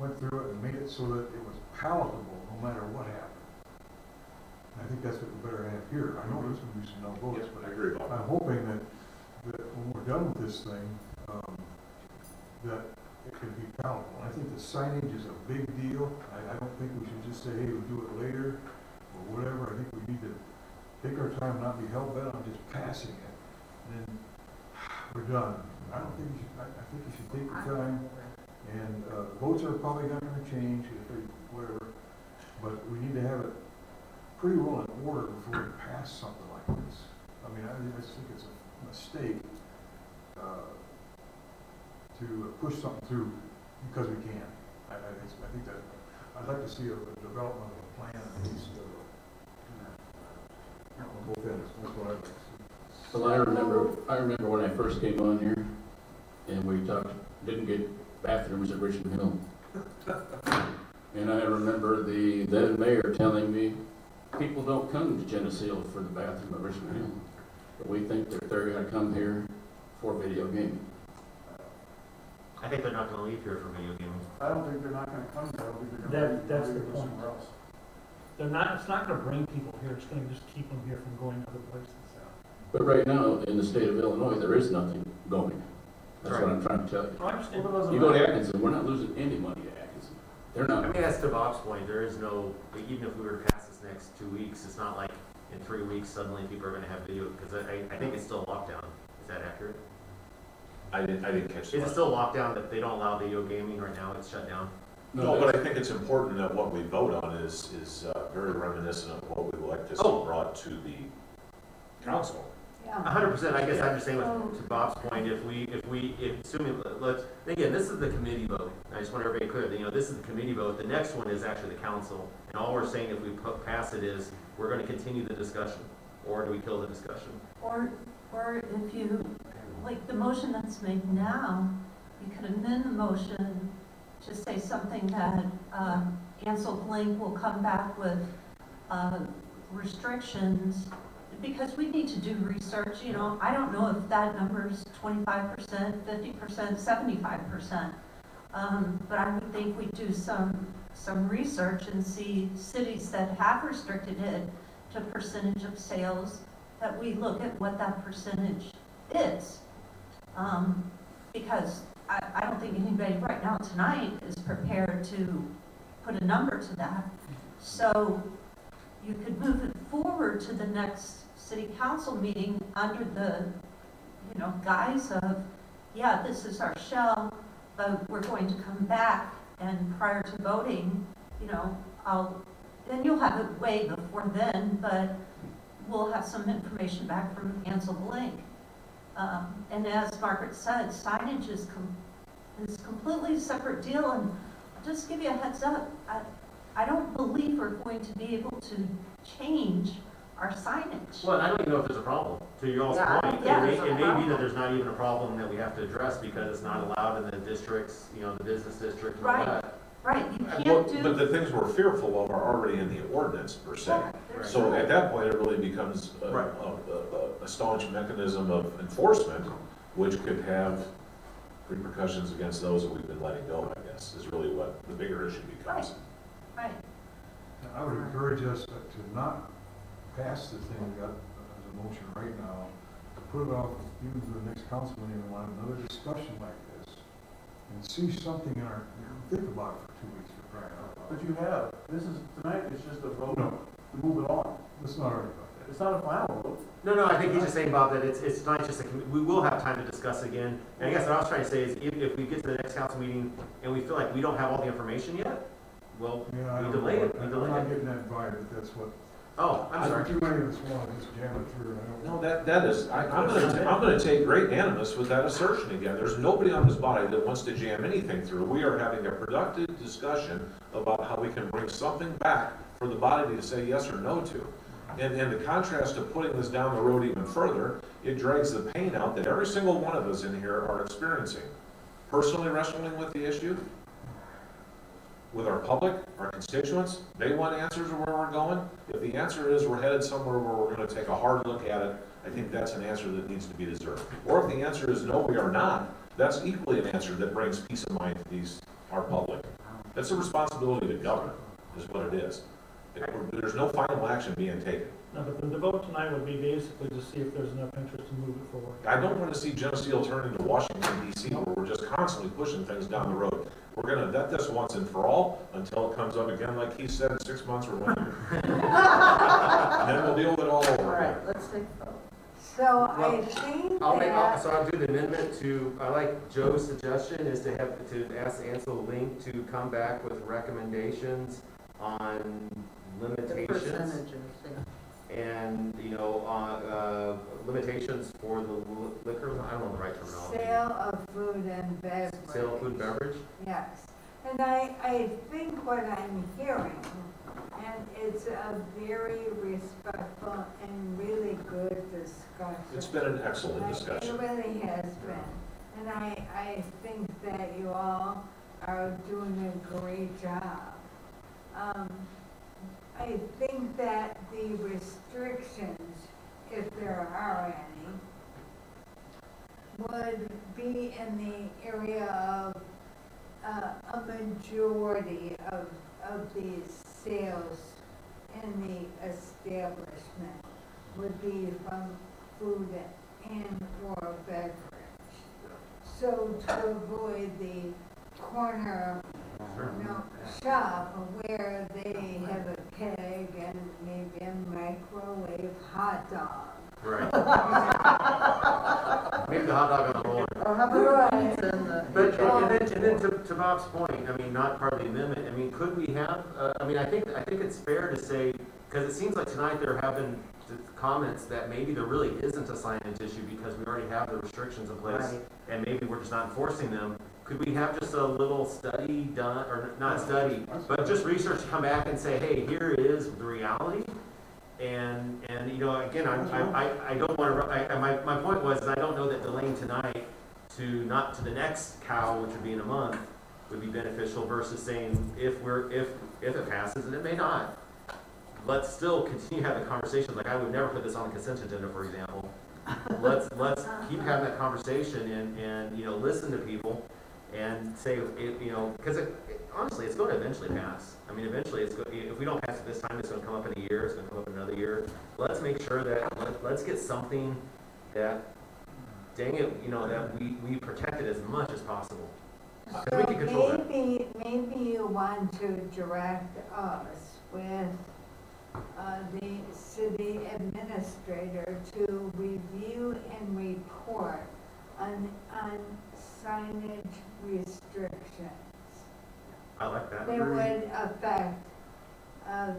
[SPEAKER 9] went through it and made it so that it was palatable no matter what happened. I think that's what we better have here. I know there's going to be some no votes, but
[SPEAKER 3] I agree.
[SPEAKER 9] I'm hoping that when we're done with this thing, that it can be palatable. I think the signage is a big deal. I don't think we should just say, hey, we'll do it later or whatever. I think we need to take our time, not be hell-bent on just passing it. And then we're done. I don't think you should, I think you should take your time. And votes are probably not going to change, whatever. But we need to have it pretty well in order before we pass something like this. I mean, I just think it's a mistake to push something through because we can. I think that I'd like to see a development of a plan at least on both ends. That's what I'd like to see.
[SPEAKER 17] Well, I remember when I first came on here, and we didn't get bathrooms at Richmond Hill. And I remember the then mayor telling me, people don't come to Geneseo for the bathroom at Richmond Hill, but we think that they're going to come here for video gaming.
[SPEAKER 10] I think they're not going to leave here for video gaming.
[SPEAKER 22] I don't think they're not going to come here.
[SPEAKER 21] That's the point. They're not. It's not going to bring people here. It's going to just keep them here from going other places.
[SPEAKER 17] But right now, in the state of Illinois, there is nothing going. That's what I'm trying to tell you.
[SPEAKER 21] I understand.
[SPEAKER 17] You go to Atkinson, we're not losing any money at Atkinson. They're not.
[SPEAKER 10] I mean, that's to Bob's point. There is no, even if we were to pass this next 2 weeks, it's not like in 3 weeks suddenly people are going to have video, because I think it's still a lockdown. Is that accurate?
[SPEAKER 3] I didn't catch that.
[SPEAKER 10] Is it still a lockdown that they don't allow video gaming right now? It's shut down?
[SPEAKER 3] No, but I think it's important that what we vote on is very reminiscent of what we would like to see brought to the council.
[SPEAKER 10] 100%. I guess I'm just saying, to Bob's point, if assuming, again, this is the committee vote. I just want everybody clear, this is the committee vote. The next one is actually the council. And all we're saying if we pass it is, we're going to continue the discussion. Or do we kill the discussion?
[SPEAKER 1] Or if you, like the motion that's made now, you could amend the motion to say something that Ansel Blank will come back with restrictions, because we need to do research, you know, I don't know if that number is 25%, 50%, 75%. But I would think we do some research and see cities that have restricted it to percentage of sales, that we look at what that percentage is. Because I don't think anybody right now tonight is prepared to put a number to that. So you could move it forward to the next city council meeting under the, you know, guise of, yeah, this is our shell, but we're going to come back, and prior to voting, you know, and you'll have it way before then, but we'll have some information back from Ansel Blank. And as Margaret said, signage is completely a separate deal, and I'll just give you a heads up, I don't believe we're going to be able to change our signage.
[SPEAKER 10] Well, I don't even know if there's a problem, to your all's point. It may be that there's not even a problem that we have to address because it's not allowed in the districts, you know, the business district and all that.
[SPEAKER 1] Right, you can't do.
[SPEAKER 3] But the things we're fearful of are already in the ordinance per se.
[SPEAKER 1] Right.
[SPEAKER 3] So at that point, it really becomes a staunch mechanism of enforcement, which could have repercussions against those that we've been letting go, I guess, is really what the bigger issue becomes.
[SPEAKER 1] Right.
[SPEAKER 9] I would encourage us to not pass the thing we got as a motion right now, to put it off even to the next council meeting and want another discussion like this, and see something in our, think about it for 2 weeks for crying out loud.
[SPEAKER 4] But you have, tonight is just a vote
[SPEAKER 9] No.
[SPEAKER 4] to move it on.
[SPEAKER 9] Let's not argue about that.
[SPEAKER 4] It's not a final vote.
[SPEAKER 10] No, I think he's just saying, Bob, that it's not just we will have time to discuss again. And I guess what I was trying to say is, if we get to the next council meeting and we feel like we don't have all the information yet, well, we delay it.
[SPEAKER 9] I'm not getting that vibe that that's what.
[SPEAKER 10] Oh, I'm sorry.
[SPEAKER 9] Too many of us want to just jam it through.
[SPEAKER 3] No, that is, I'm gonna take great animus with that assertion again. There's nobody on this body that wants to jam anything through. We are having a productive discussion about how we can bring something back for the body to say yes or no to. And the contrast of putting this down the road even further, it drags the pain out that every single one of us in here are experiencing. Personally wrestling with the issue, with our public, our constituents, they want answers of where we're going. If the answer is we're headed somewhere where we're going to take a hard look at it, I think that's an answer that needs to be deserved. Or if the answer is no, we are not, that's equally an answer that brings peace of mind to our public. That's a responsibility to govern, is what it is. There's no final action being taken.
[SPEAKER 21] No, but the vote tonight would be basically to see if there's enough interest to move it forward.
[SPEAKER 3] I don't want to see Geneseo turn into Washington, D.C., where we're just constantly pushing things down the road. We're going to vet this once and for all until it comes up again, like he said, in 6 months or whatever. And then we'll deal with it all over again.
[SPEAKER 5] All right, let's take a vote.
[SPEAKER 14] So I think
[SPEAKER 10] So I'll do the amendment to, I like Joe's suggestion, is to ask Ansel Link to come back with recommendations on limitations.
[SPEAKER 5] The percentages,
[SPEAKER 10] And, limitations for the liquor, I don't know the right terminology.
[SPEAKER 14] sale of food and beverage.
[SPEAKER 10] Sale of food and beverage?
[SPEAKER 14] Yes. And I think what I'm hearing, and it's a very respectful and really good discussion.
[SPEAKER 3] It's been an excellent discussion.
[SPEAKER 14] It really has been. And I think that you all are doing a great job. I think that the restrictions, if there are any, would be in the area of a majority of these sales in the establishment would be from food and or beverage. So to avoid the corner shop where they have a keg and maybe a microwave hot dog.
[SPEAKER 10] Right. Maybe the hot dog on the roller.
[SPEAKER 5] Or how about the
[SPEAKER 10] But, and then to Bob's point, I mean, not part of the amendment, I mean, could we have, I think it's fair to say, because it seems like tonight there have been comments that maybe there really isn't a signage issue because we already have the restrictions in place,
[SPEAKER 5] Right.
[SPEAKER 10] and maybe we're just not enforcing them. Could we have just a little study done, or not study, but just research to come back and say, hey, here is the reality? And again, I don't want to, my point was, I don't know that delaying tonight not to the next cow, which would be in a month, would be beneficial versus saying if it passes, and it may not, let's still continue having the conversation. Like, I would never put this on the consent agenda, for example. Let's keep having that conversation and, you know, listen to people and say, you know, because honestly, it's going to eventually pass. I mean, eventually, if we don't pass it this time, it's going to come up in a year, it's going to come up in another year. Let's make sure that, let's get something that, dang it, you know, that we protect it as much as possible. Because we can control that.
[SPEAKER 14] Maybe you want to direct us with the city administrator to review and report on signage restrictions.
[SPEAKER 10] I like that.
[SPEAKER 14] That would affect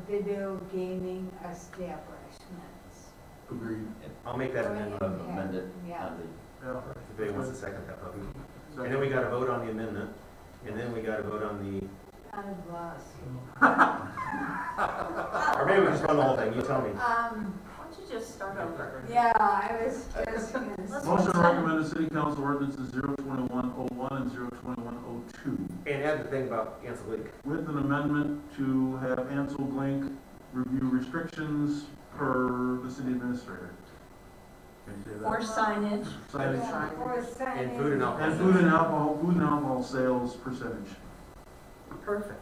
[SPEAKER 14] video gaming establishments.
[SPEAKER 4] Agreed.
[SPEAKER 10] I'll make that amendment.
[SPEAKER 16] Amended.
[SPEAKER 14] Yeah.
[SPEAKER 10] If anybody wants to second that, puppy. And then we got to vote on the amendment, and then we got to vote on the.
[SPEAKER 14] I've lost you.
[SPEAKER 10] Or maybe we just run the whole thing. You tell me.
[SPEAKER 1] Why don't you just start over?
[SPEAKER 14] Yeah, I was just gonna say.
[SPEAKER 4] Motion to recommend the city council ordinances 02101 and 02102.
[SPEAKER 10] And add the thing about Ansel Leak.
[SPEAKER 4] With an amendment to have Ansel Blink review restrictions per the city administrator. Can you say that?
[SPEAKER 1] Or signage.
[SPEAKER 4] Signage.
[SPEAKER 14] Or signage.
[SPEAKER 10] And food and alcohol.
[SPEAKER 4] And food and alcohol sales percentage.
[SPEAKER 10] Perfect.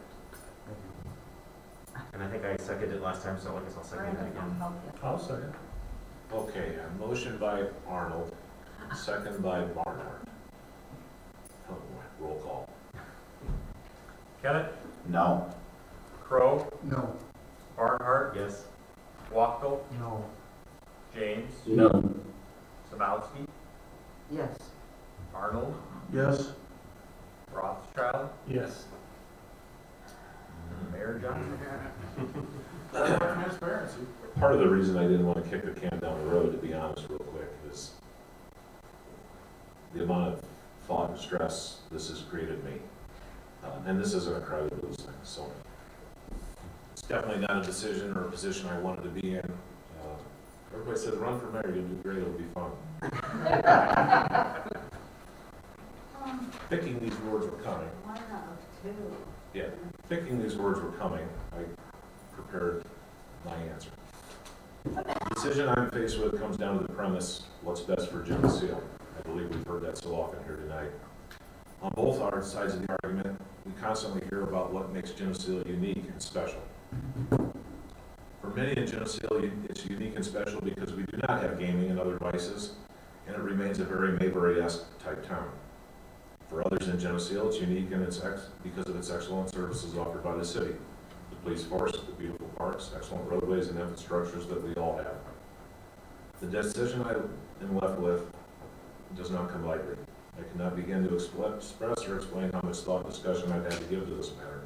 [SPEAKER 10] And I think I seconded it last time, so I guess I'll second it again.
[SPEAKER 21] I'll second.
[SPEAKER 3] Okay, a motion by Arnold, second by Barnhart. Oh boy, roll call.
[SPEAKER 19] Kenneth,
[SPEAKER 16] No.
[SPEAKER 19] Crow,
[SPEAKER 22] No.
[SPEAKER 19] Barnhart,
[SPEAKER 10] Yes.
[SPEAKER 19] Wachtel,
[SPEAKER 22] No.
[SPEAKER 19] James,
[SPEAKER 17] No.
[SPEAKER 19] Samowski,
[SPEAKER 5] Yes.
[SPEAKER 19] Arnold,
[SPEAKER 4] Yes.
[SPEAKER 19] Rothschild,
[SPEAKER 21] Yes.
[SPEAKER 19] Mayor Johnson.
[SPEAKER 21] Transparency.
[SPEAKER 3] Part of the reason I didn't want to kick the can down the road, to be honest real quick, is the amount of thought and stress this has created me. And this isn't a cry to lose thing, so it's definitely not a decision or a position I wanted to be in. Everybody says, run for mayor, you'll do great, it'll be fun. Thinking these words were coming.
[SPEAKER 14] One of two.
[SPEAKER 3] Yeah, thinking these words were coming, I prepared my answer. The decision I'm faced with comes down to the premise, what's best for Geneseo. I believe we've heard that so often here tonight. On both our sides of the argument, we constantly hear about what makes Geneseo unique and special. For many in Geneseo, it's unique and special because we do not have gaming and other vices, and it remains a very Mayberry-esque type town. For others in Geneseo, it's unique in because of its excellent services offered by the city. The police force, the beautiful parks, excellent roadways and infrastructures that we all have. The decision I am left with does not come lightly. I cannot begin to express or explain how much thought and discussion I've had to give to this matter.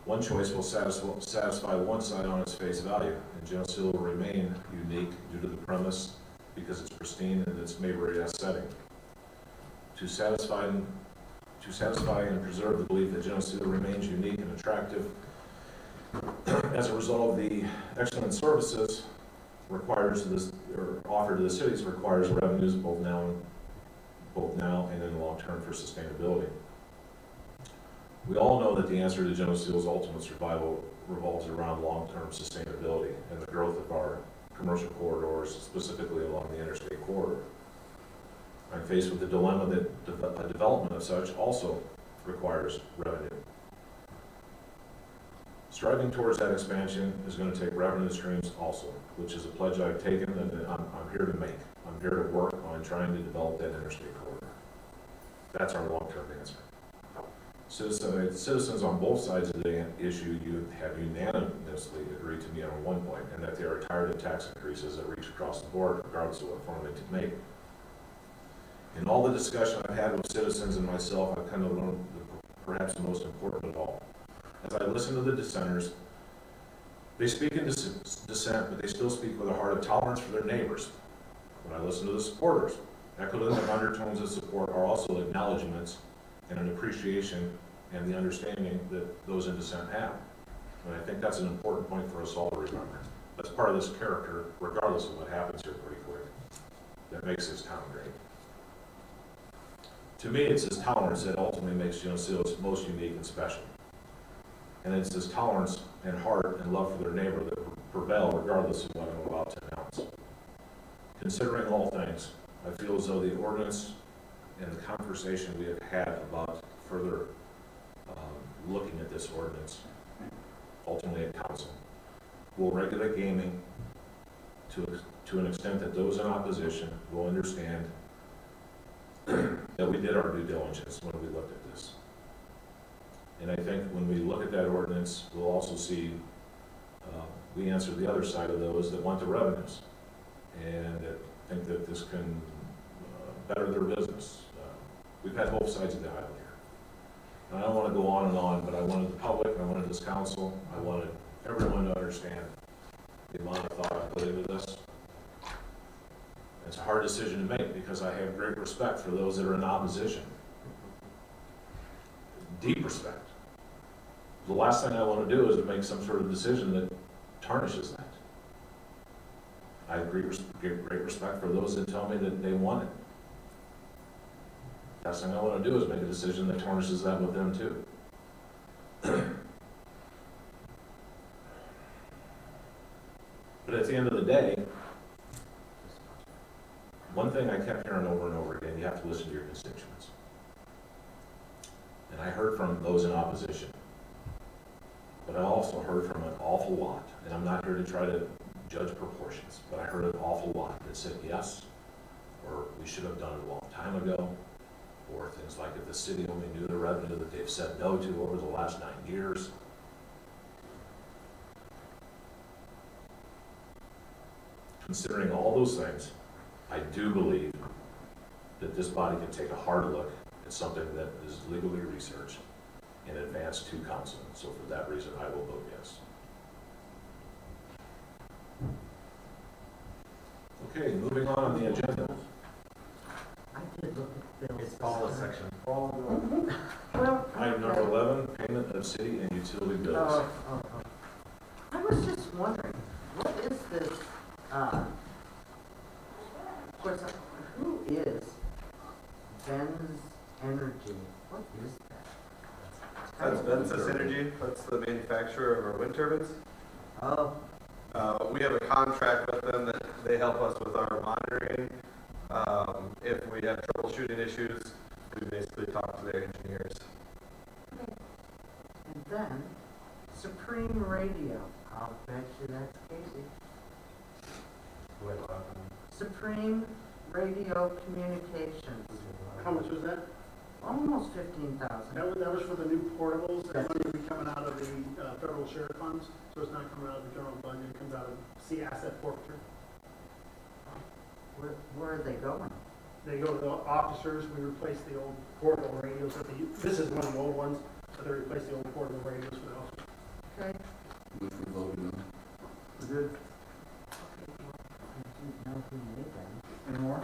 [SPEAKER 3] One choice will satisfy one side on its face value, and Geneseo will remain unique due to the premise because it's pristine in its Mayberry-esque setting. To satisfy and preserve the belief that Geneseo remains unique and attractive as a result of the excellent services offered to the cities requires revenues both now and in the long term for sustainability. We all know that the answer to Geneseo's ultimate survival revolves around long-term sustainability and the growth of our commercial corridors, specifically along the interstate corridor. I'm faced with the dilemma that a development of such also requires revenue. Striving towards that expansion is going to take revenue streams also, which is a pledge I've taken and I'm here to make. I'm here to work on trying to develop that interstate corridor. That's our long-term answer. Citizens on both sides of the issue have unanimously agreed to me on one point, and that they are tired of tax increases that reach across the board, regardless of what form they make. In all the discussion I've had with citizens and myself, I've kind of learned perhaps the most important of all. As I listen to the dissenters, they speak in dissent, but they still speak with a heart of tolerance for their neighbors. When I listen to the supporters, echoed in the undertones of support are also acknowledgments and an appreciation and the understanding that those in dissent have. And I think that's an important point for us all to remember. That's part of this character, regardless of what happens here pretty quick, that makes this town great. To me, it's this tolerance that ultimately makes Geneseo most unique and special. And it's this tolerance and heart and love for their neighbor that prevail regardless of what I'm about to announce. Considering all things, I feel as though the ordinance and the conversation we have had about further looking at this ordinance, ultimately at council, will regulate gaming to an extent that those in opposition will understand that we did our due diligence when we looked at this. And I think when we look at that ordinance, we'll also see we answer the other side of those that want the revenues and that think that this can better their business. We've had both sides of the aisle here. And I don't want to go on and on, but I wanted the public, I wanted this council, I wanted everyone to understand the amount of thought I put into this. It's a hard decision to make because I have great respect for those that are in opposition. Deep respect. The last thing I want to do is to make some sort of decision that tarnishes that. I have great respect for those that tell me that they want it. The last thing I want to do is make a decision that tarnishes that with them too. But at the end of the day, one thing I kept hearing over and over again, you have to listen to your constituents. And I heard from those in opposition. But I also heard from an awful lot, and I'm not here to try to judge proportions, but I heard an awful lot that said yes, or we should have done it a long time ago, or things like if the city only knew the revenue that they've said no to over the last 9 years. Considering all those things, I do believe that this body can take a hard look at something that is legally researched and advanced to council. So for that reason, I will vote yes. Okay, moving on the agenda.
[SPEAKER 5] I did look at Bill's.
[SPEAKER 10] It's all a section.
[SPEAKER 5] Well,
[SPEAKER 3] Item number 11, payment of city and utility bills.
[SPEAKER 5] I was just wondering, what is this, of course, who is Ben's Energy? What is that?
[SPEAKER 10] That's Ventus Energy. That's the manufacturer of our wind turbines.
[SPEAKER 5] Oh.
[SPEAKER 10] We have a contract with them that they help us with our monitoring. If we have troubleshooting issues, we basically talk to their engineers.
[SPEAKER 5] And then, Supreme Radio. I'll bet you that's Casey. Supreme Radio Communications.
[SPEAKER 21] How much was that?
[SPEAKER 5] Almost 15,000.
[SPEAKER 21] That was for the new portables. That money will be coming out of the federal share funds, so it's not coming out of the general budget. It comes out of C asset forfeiture.
[SPEAKER 5] Where are they going?
[SPEAKER 21] They go to the officers. We replace the old portable radios that they use. This is one of the old ones, so they replace the old portable radios for the officers.
[SPEAKER 5] Okay.
[SPEAKER 17] Which we voted on.
[SPEAKER 4] Good.
[SPEAKER 5] I didn't know who made them.
[SPEAKER 4] Any more?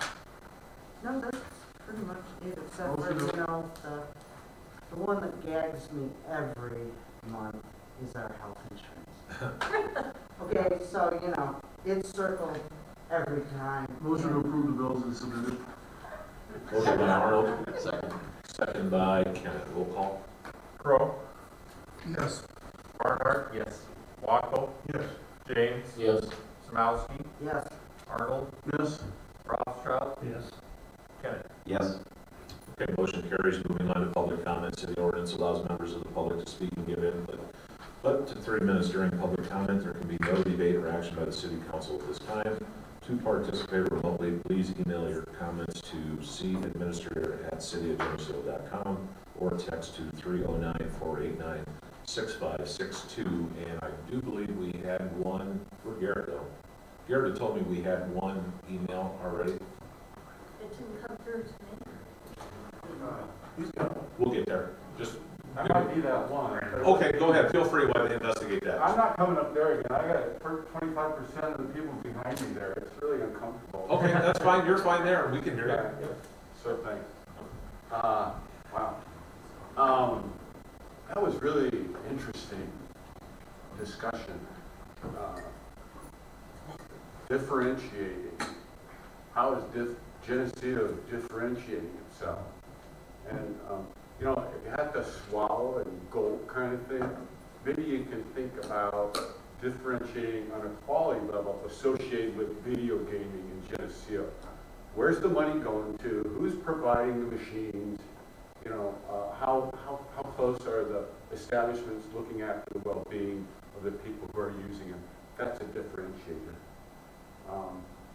[SPEAKER 5] No, that's pretty much it, except for, you know, the one that gags me every month is our health insurance. Okay, so, you know, it's circled every time.
[SPEAKER 4] Motion to approve the bills as submitted.
[SPEAKER 3] Motion by Arnold. Second. Second by Kenneth. Roll call.
[SPEAKER 11] Crow?
[SPEAKER 4] Yes.
[SPEAKER 11] Barnhart?
[SPEAKER 10] Yes.
[SPEAKER 11] Wackel?
[SPEAKER 4] Yes.
[SPEAKER 11] James?
[SPEAKER 17] Yes.
[SPEAKER 11] Samowski?
[SPEAKER 5] Yes.
[SPEAKER 11] Arnold?
[SPEAKER 4] Yes.
[SPEAKER 11] Rothschild?
[SPEAKER 21] Yes.
[SPEAKER 11] Kenneth?
[SPEAKER 16] Yes.
[SPEAKER 3] Okay, motion carries. Moving on to public comments. The ordinance allows members of the public to speak and give input. Up to 3 minutes during public comment. There can be no debate or action by the city council at this time. To participate remotely, please email your comments to cadministrator@cityofgeneseo.com or text to 309-489-6562. And I do believe we had one for Garrett though. Garrett had told me we had one email already.
[SPEAKER 1] It didn't come through to me.
[SPEAKER 3] We'll get there. Just
[SPEAKER 11] I might be that one.
[SPEAKER 3] okay, go ahead. Feel free while they investigate that.
[SPEAKER 11] I'm not coming up there again. I got 25% of the people behind me there. It's really uncomfortable.
[SPEAKER 3] Okay, that's fine. You're fine there. We can hear you.
[SPEAKER 11] So thanks. Wow. That was really interesting discussion. Differentiating. How is Geneseo differentiating itself? And, you know, if you have to swallow and go kind of thing,
[SPEAKER 15] maybe you can think about differentiating on a quality level associated with video gaming in Geneseo. Where's the money going to? Who's providing the machines? You know, how close are the establishments looking after the well-being of the people who are using them? That's a differentiator.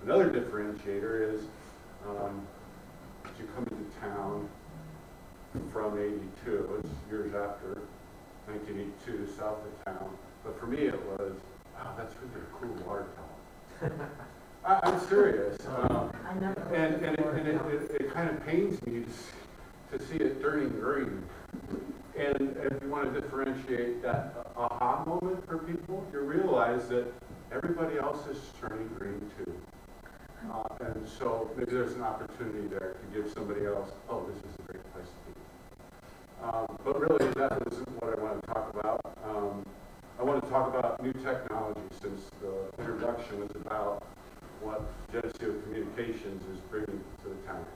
[SPEAKER 15] Another differentiator is as you come into town from 82, it's years after 1982, south of town. But for me it was, wow, that's really a cool water tower. I'm serious. And it kind of pains me to see it turning green. And if you want to differentiate that aha moment for people, you realize that everybody else is turning green too. And so maybe there's an opportunity there to give somebody else, oh, this is a great place to be. But really, that isn't what I want to talk about. I want to talk about new technology, since the introduction was about what Geneseo Communications is bringing to the town.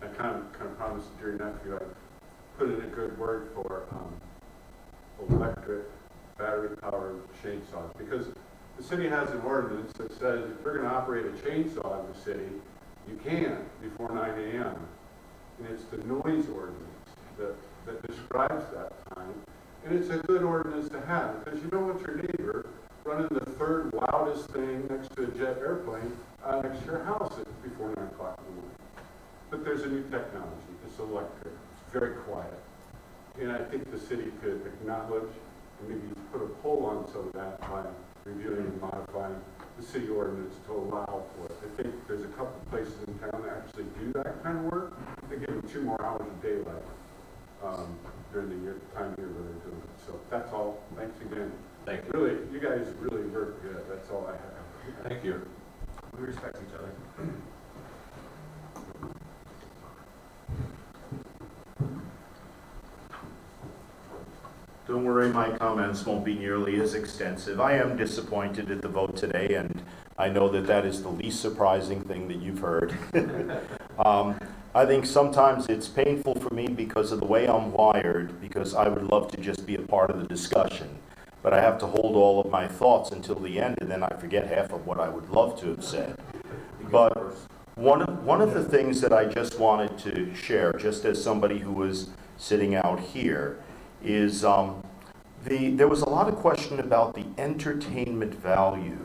[SPEAKER 15] I kind of promised your nephew I'd put in a good word for electric, battery-powered chainsaws, because the city has an ordinance that says if you're going to operate a chainsaw in the city, you can before 9 a.m. And it's the noise ordinance that describes that time. And it's a good ordinance to have, because you don't want your neighbor running the third loudest thing next to a jet airplane next to your house before 9 o'clock in the morning. But there's a new technology. It's electric. It's very quiet. And I think the city could acknowledge and maybe put a pull on some of that by reviewing and modifying the city ordinance to allow for it. I think there's a couple of places in town that actually do that kind of work. They give them 2 more hours of daylight during the time here where they're doing it. So that's all. Thanks again.
[SPEAKER 3] Thank you.
[SPEAKER 15] Really, you guys really work good. That's all I have.
[SPEAKER 3] Thank you.
[SPEAKER 10] We respect each other.
[SPEAKER 18] Don't worry, my comments won't be nearly as extensive. I am disappointed at the vote today, and I know that that is the least surprising thing that you've heard. I think sometimes it's painful for me because of the way I'm wired, because I would love to just be a part of the discussion. But I have to hold all of my thoughts until the end, and then I forget half of what I would love to have said. But one of the things that I just wanted to share, just as somebody who was sitting out here, is there was a lot of question about the entertainment value,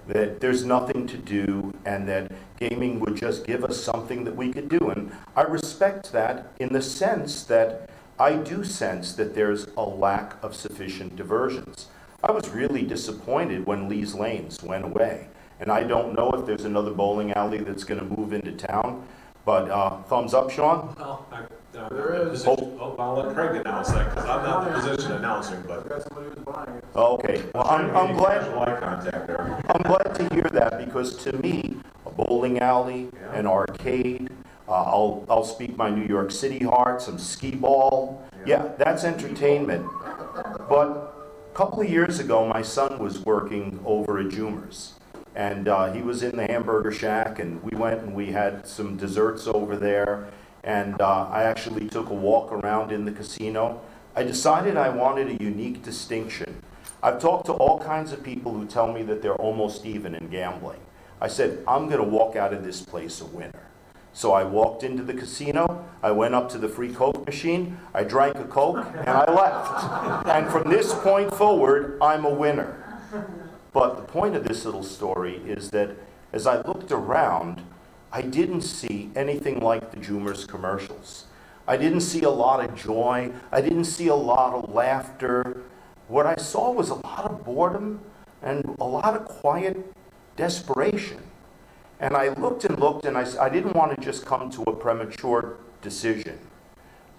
[SPEAKER 18] that there's nothing to do and that gaming would just give us something that we could do. And I respect that in the sense that I do sense that there's a lack of sufficient diversions. I was really disappointed when Lee's Lanes went away. And I don't know if there's another bowling alley that's going to move into town. But thumbs up, Sean?
[SPEAKER 3] Well, there is. I'll let Craig announce that, because I'm not in the position of announcing, but.
[SPEAKER 15] Okay. Well, I'm glad.
[SPEAKER 3] Eye contact there.
[SPEAKER 15] I'm glad to hear that, because to me, a bowling alley, an arcade, I'll speak my New York City heart, some skee ball. Yeah, that's entertainment. But a couple of years ago, my son was working over at Jumer's. And he was in the hamburger shack, and we went and we had some desserts over there. And I actually took a walk around in the casino. I decided I wanted a unique distinction. I've talked to all kinds of people who tell me that they're almost even in gambling. I said, I'm going to walk out of this place a winner. So I walked into the casino, I went up to the free Coke machine, I drank a Coke, and I left. And from this point forward, I'm a winner. But the point of this little story is that as I looked around, I didn't see anything like the Jumer's commercials. I didn't see a lot of joy. I didn't see a lot of laughter. What I saw was a lot of boredom and a lot of quiet desperation. And I looked and looked, and I didn't want to just come to a premature decision.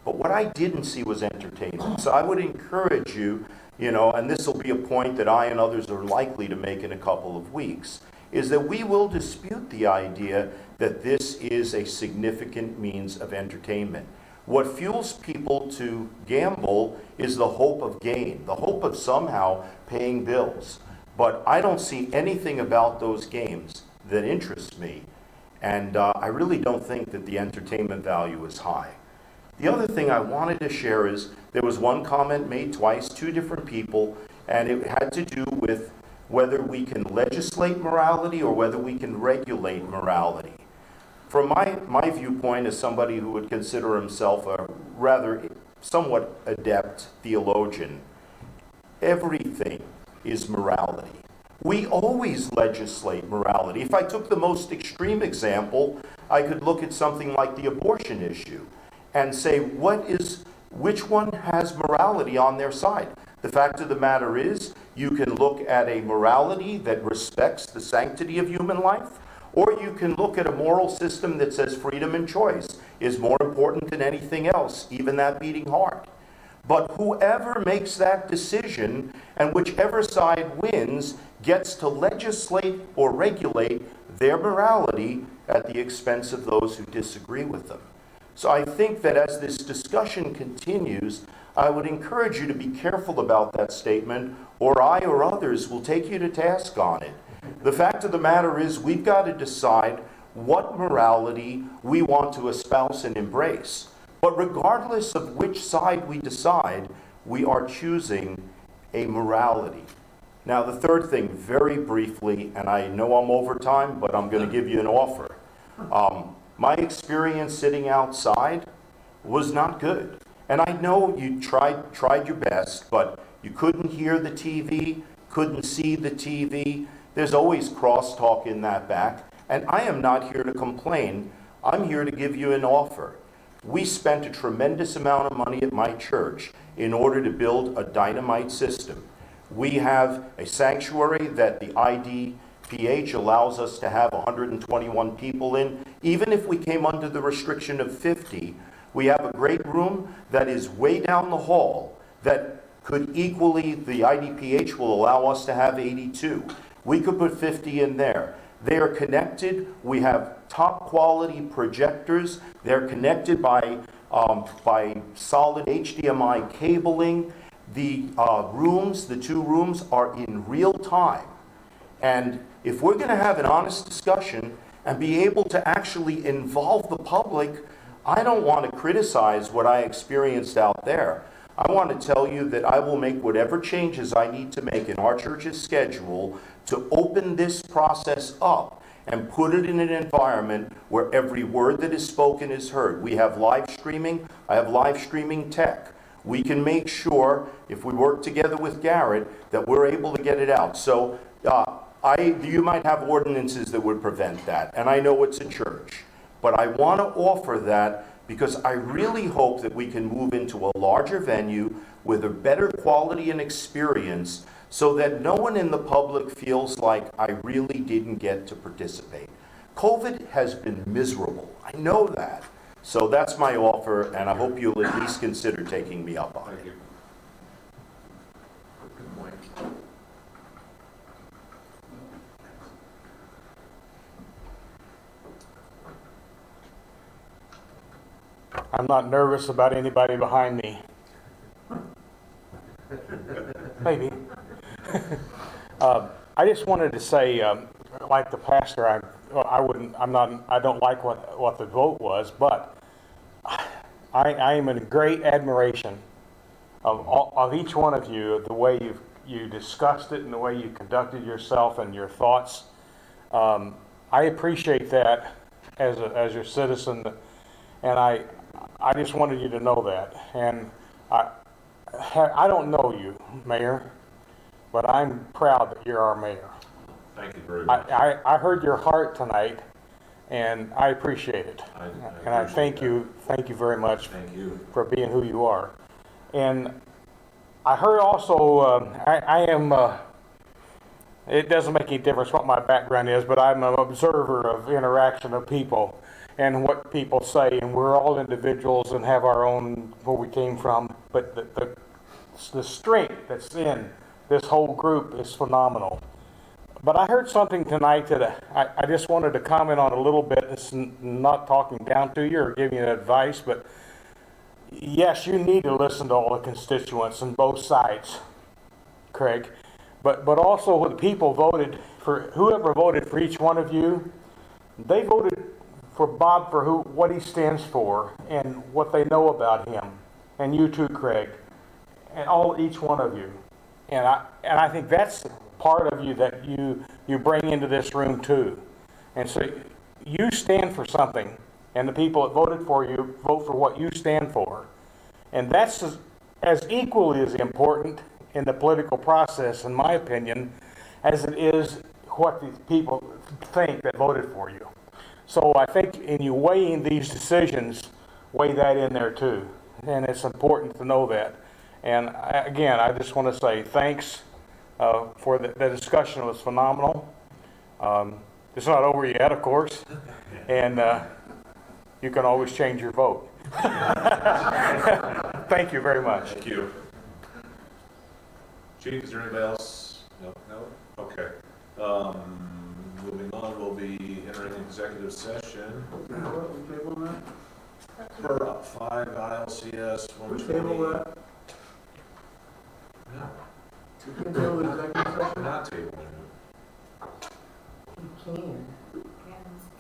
[SPEAKER 15] But what I didn't see was entertainment. So I would encourage you, and this will be a point that I and others are likely to make in a couple of weeks, is that we will dispute the idea that this is a significant means of entertainment. What fuels people to gamble is the hope of gain, the hope of somehow paying bills. But I don't see anything about those games that interests me, and I really don't think that the entertainment value is high.
[SPEAKER 18] The other thing I wanted to share is there was one comment made twice, two different people, and it had to do with whether we can legislate morality or whether we can regulate morality. From my viewpoint as somebody who would consider himself a rather somewhat adept theologian, everything is morality. We always legislate morality. If I took the most extreme example, I could look at something like the abortion issue and say, which one has morality on their side? The fact of the matter is, you can look at a morality that respects the sanctity of human life, or you can look at a moral system that says freedom and choice is more important than anything else, even that beating heart. But whoever makes that decision, and whichever side wins, gets to legislate or regulate their morality at the expense of those who disagree with them. So I think that as this discussion continues, I would encourage you to be careful about that statement, or I or others will take you to task on it. The fact of the matter is, we've got to decide what morality we want to espouse and embrace. But regardless of which side we decide, we are choosing a morality. Now, the third thing, very briefly, and I know I'm over time, but I'm going to give you an offer. My experience sitting outside was not good. And I know you tried your best, but you couldn't hear the TV, couldn't see the TV. There's always crosstalk in that back. And I am not here to complain. I'm here to give you an offer. We spent a tremendous amount of money at my church in order to build a dynamite system. We have a sanctuary that the IDPH allows us to have 121 people in. Even if we came under the restriction of 50, we have a great room that is way down the hall that could equally, the IDPH will allow us to have 82. We could put 50 in there. They are connected. We have top quality projectors. They're connected by solid HDMI cabling. The rooms, the two rooms, are in real time. And if we're going to have an honest discussion and be able to actually involve the public, I don't want to criticize what I experienced out there. I want to tell you that I will make whatever changes I need to make in our church's schedule to open this process up and put it in an environment where every word that is spoken is heard. We have live streaming. I have live streaming tech. We can make sure, if we work together with Garrett, that we're able to get it out. So you might have ordinances that would prevent that, and I know it's a church. But I want to offer that because I really hope that we can move into a larger venue with a better quality and experience so that no one in the public feels like I really didn't get to participate. COVID has been miserable. I know that. So that's my offer, and I hope you'll at least consider taking me up on it.
[SPEAKER 3] Good point.
[SPEAKER 11] I'm not nervous about anybody behind me. Maybe. I just wanted to say, like the pastor, I don't like what the vote was, but I am in great admiration of each one of you, the way you discussed it and the way you conducted yourself and your thoughts. I appreciate that as your citizen, and I just wanted you to know that. And I don't know you, Mayor, but I'm proud that you're our mayor.
[SPEAKER 3] Thank you very much.
[SPEAKER 11] I heard your heart tonight, and I appreciate it. I thank you very much for being who you are. And I heard also, I am, it doesn't make any difference what my background is, but I'm an observer of interaction of people and what people say, and we're all individuals and have our own, where we came from, but the strength that's in this whole group is phenomenal. But I heard something tonight that I just wanted to comment on a little bit. It's not talking down to you or giving you advice, but yes, you need to listen to all the constituents on both sides, Craig. But also when the people voted for, whoever voted for each one of you, they voted for Bob for what he stands for and what they know about him, and you too, Craig, and each one of you. And I think that's part of you that you bring into this room too. And so you stand for something, and the people that voted for you vote for what you stand for. And that's as equally as important in the political process, in my opinion, as it is what the people think that voted for you. So I think in you weighing these decisions, weigh that in there too. And it's important to know that. And again, I just want to say thanks for the discussion. Was phenomenal. It's not over yet, of course. And you can always change your vote. Thank you very much.
[SPEAKER 3] Thank you. Chief, is there anybody else? No? Okay. Moving on, we'll be entering executive session. Per 5 ILCS 120. No. We're not tabling it.
[SPEAKER 14] You can.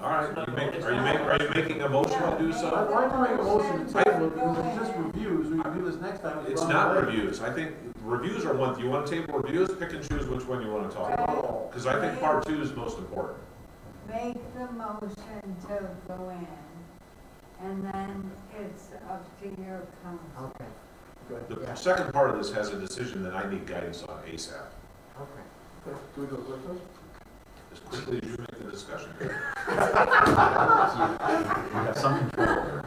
[SPEAKER 3] All right, are you making a motion to do so?
[SPEAKER 4] Why am I making a motion to table it, because it's just reviews, we can do this next time.
[SPEAKER 3] It's not reviews. I think reviews are one, you want to table reviews, pick and choose which one you want to talk about. Because I think part 2 is most important.
[SPEAKER 14] Make the motion to go in, and then it's up to your council.
[SPEAKER 5] Okay.
[SPEAKER 3] The second part of this has a decision that I need guidance on ASAP.
[SPEAKER 4] Okay. Do we go quickly?
[SPEAKER 3] As quickly as you make the discussion.
[SPEAKER 16] We have some control.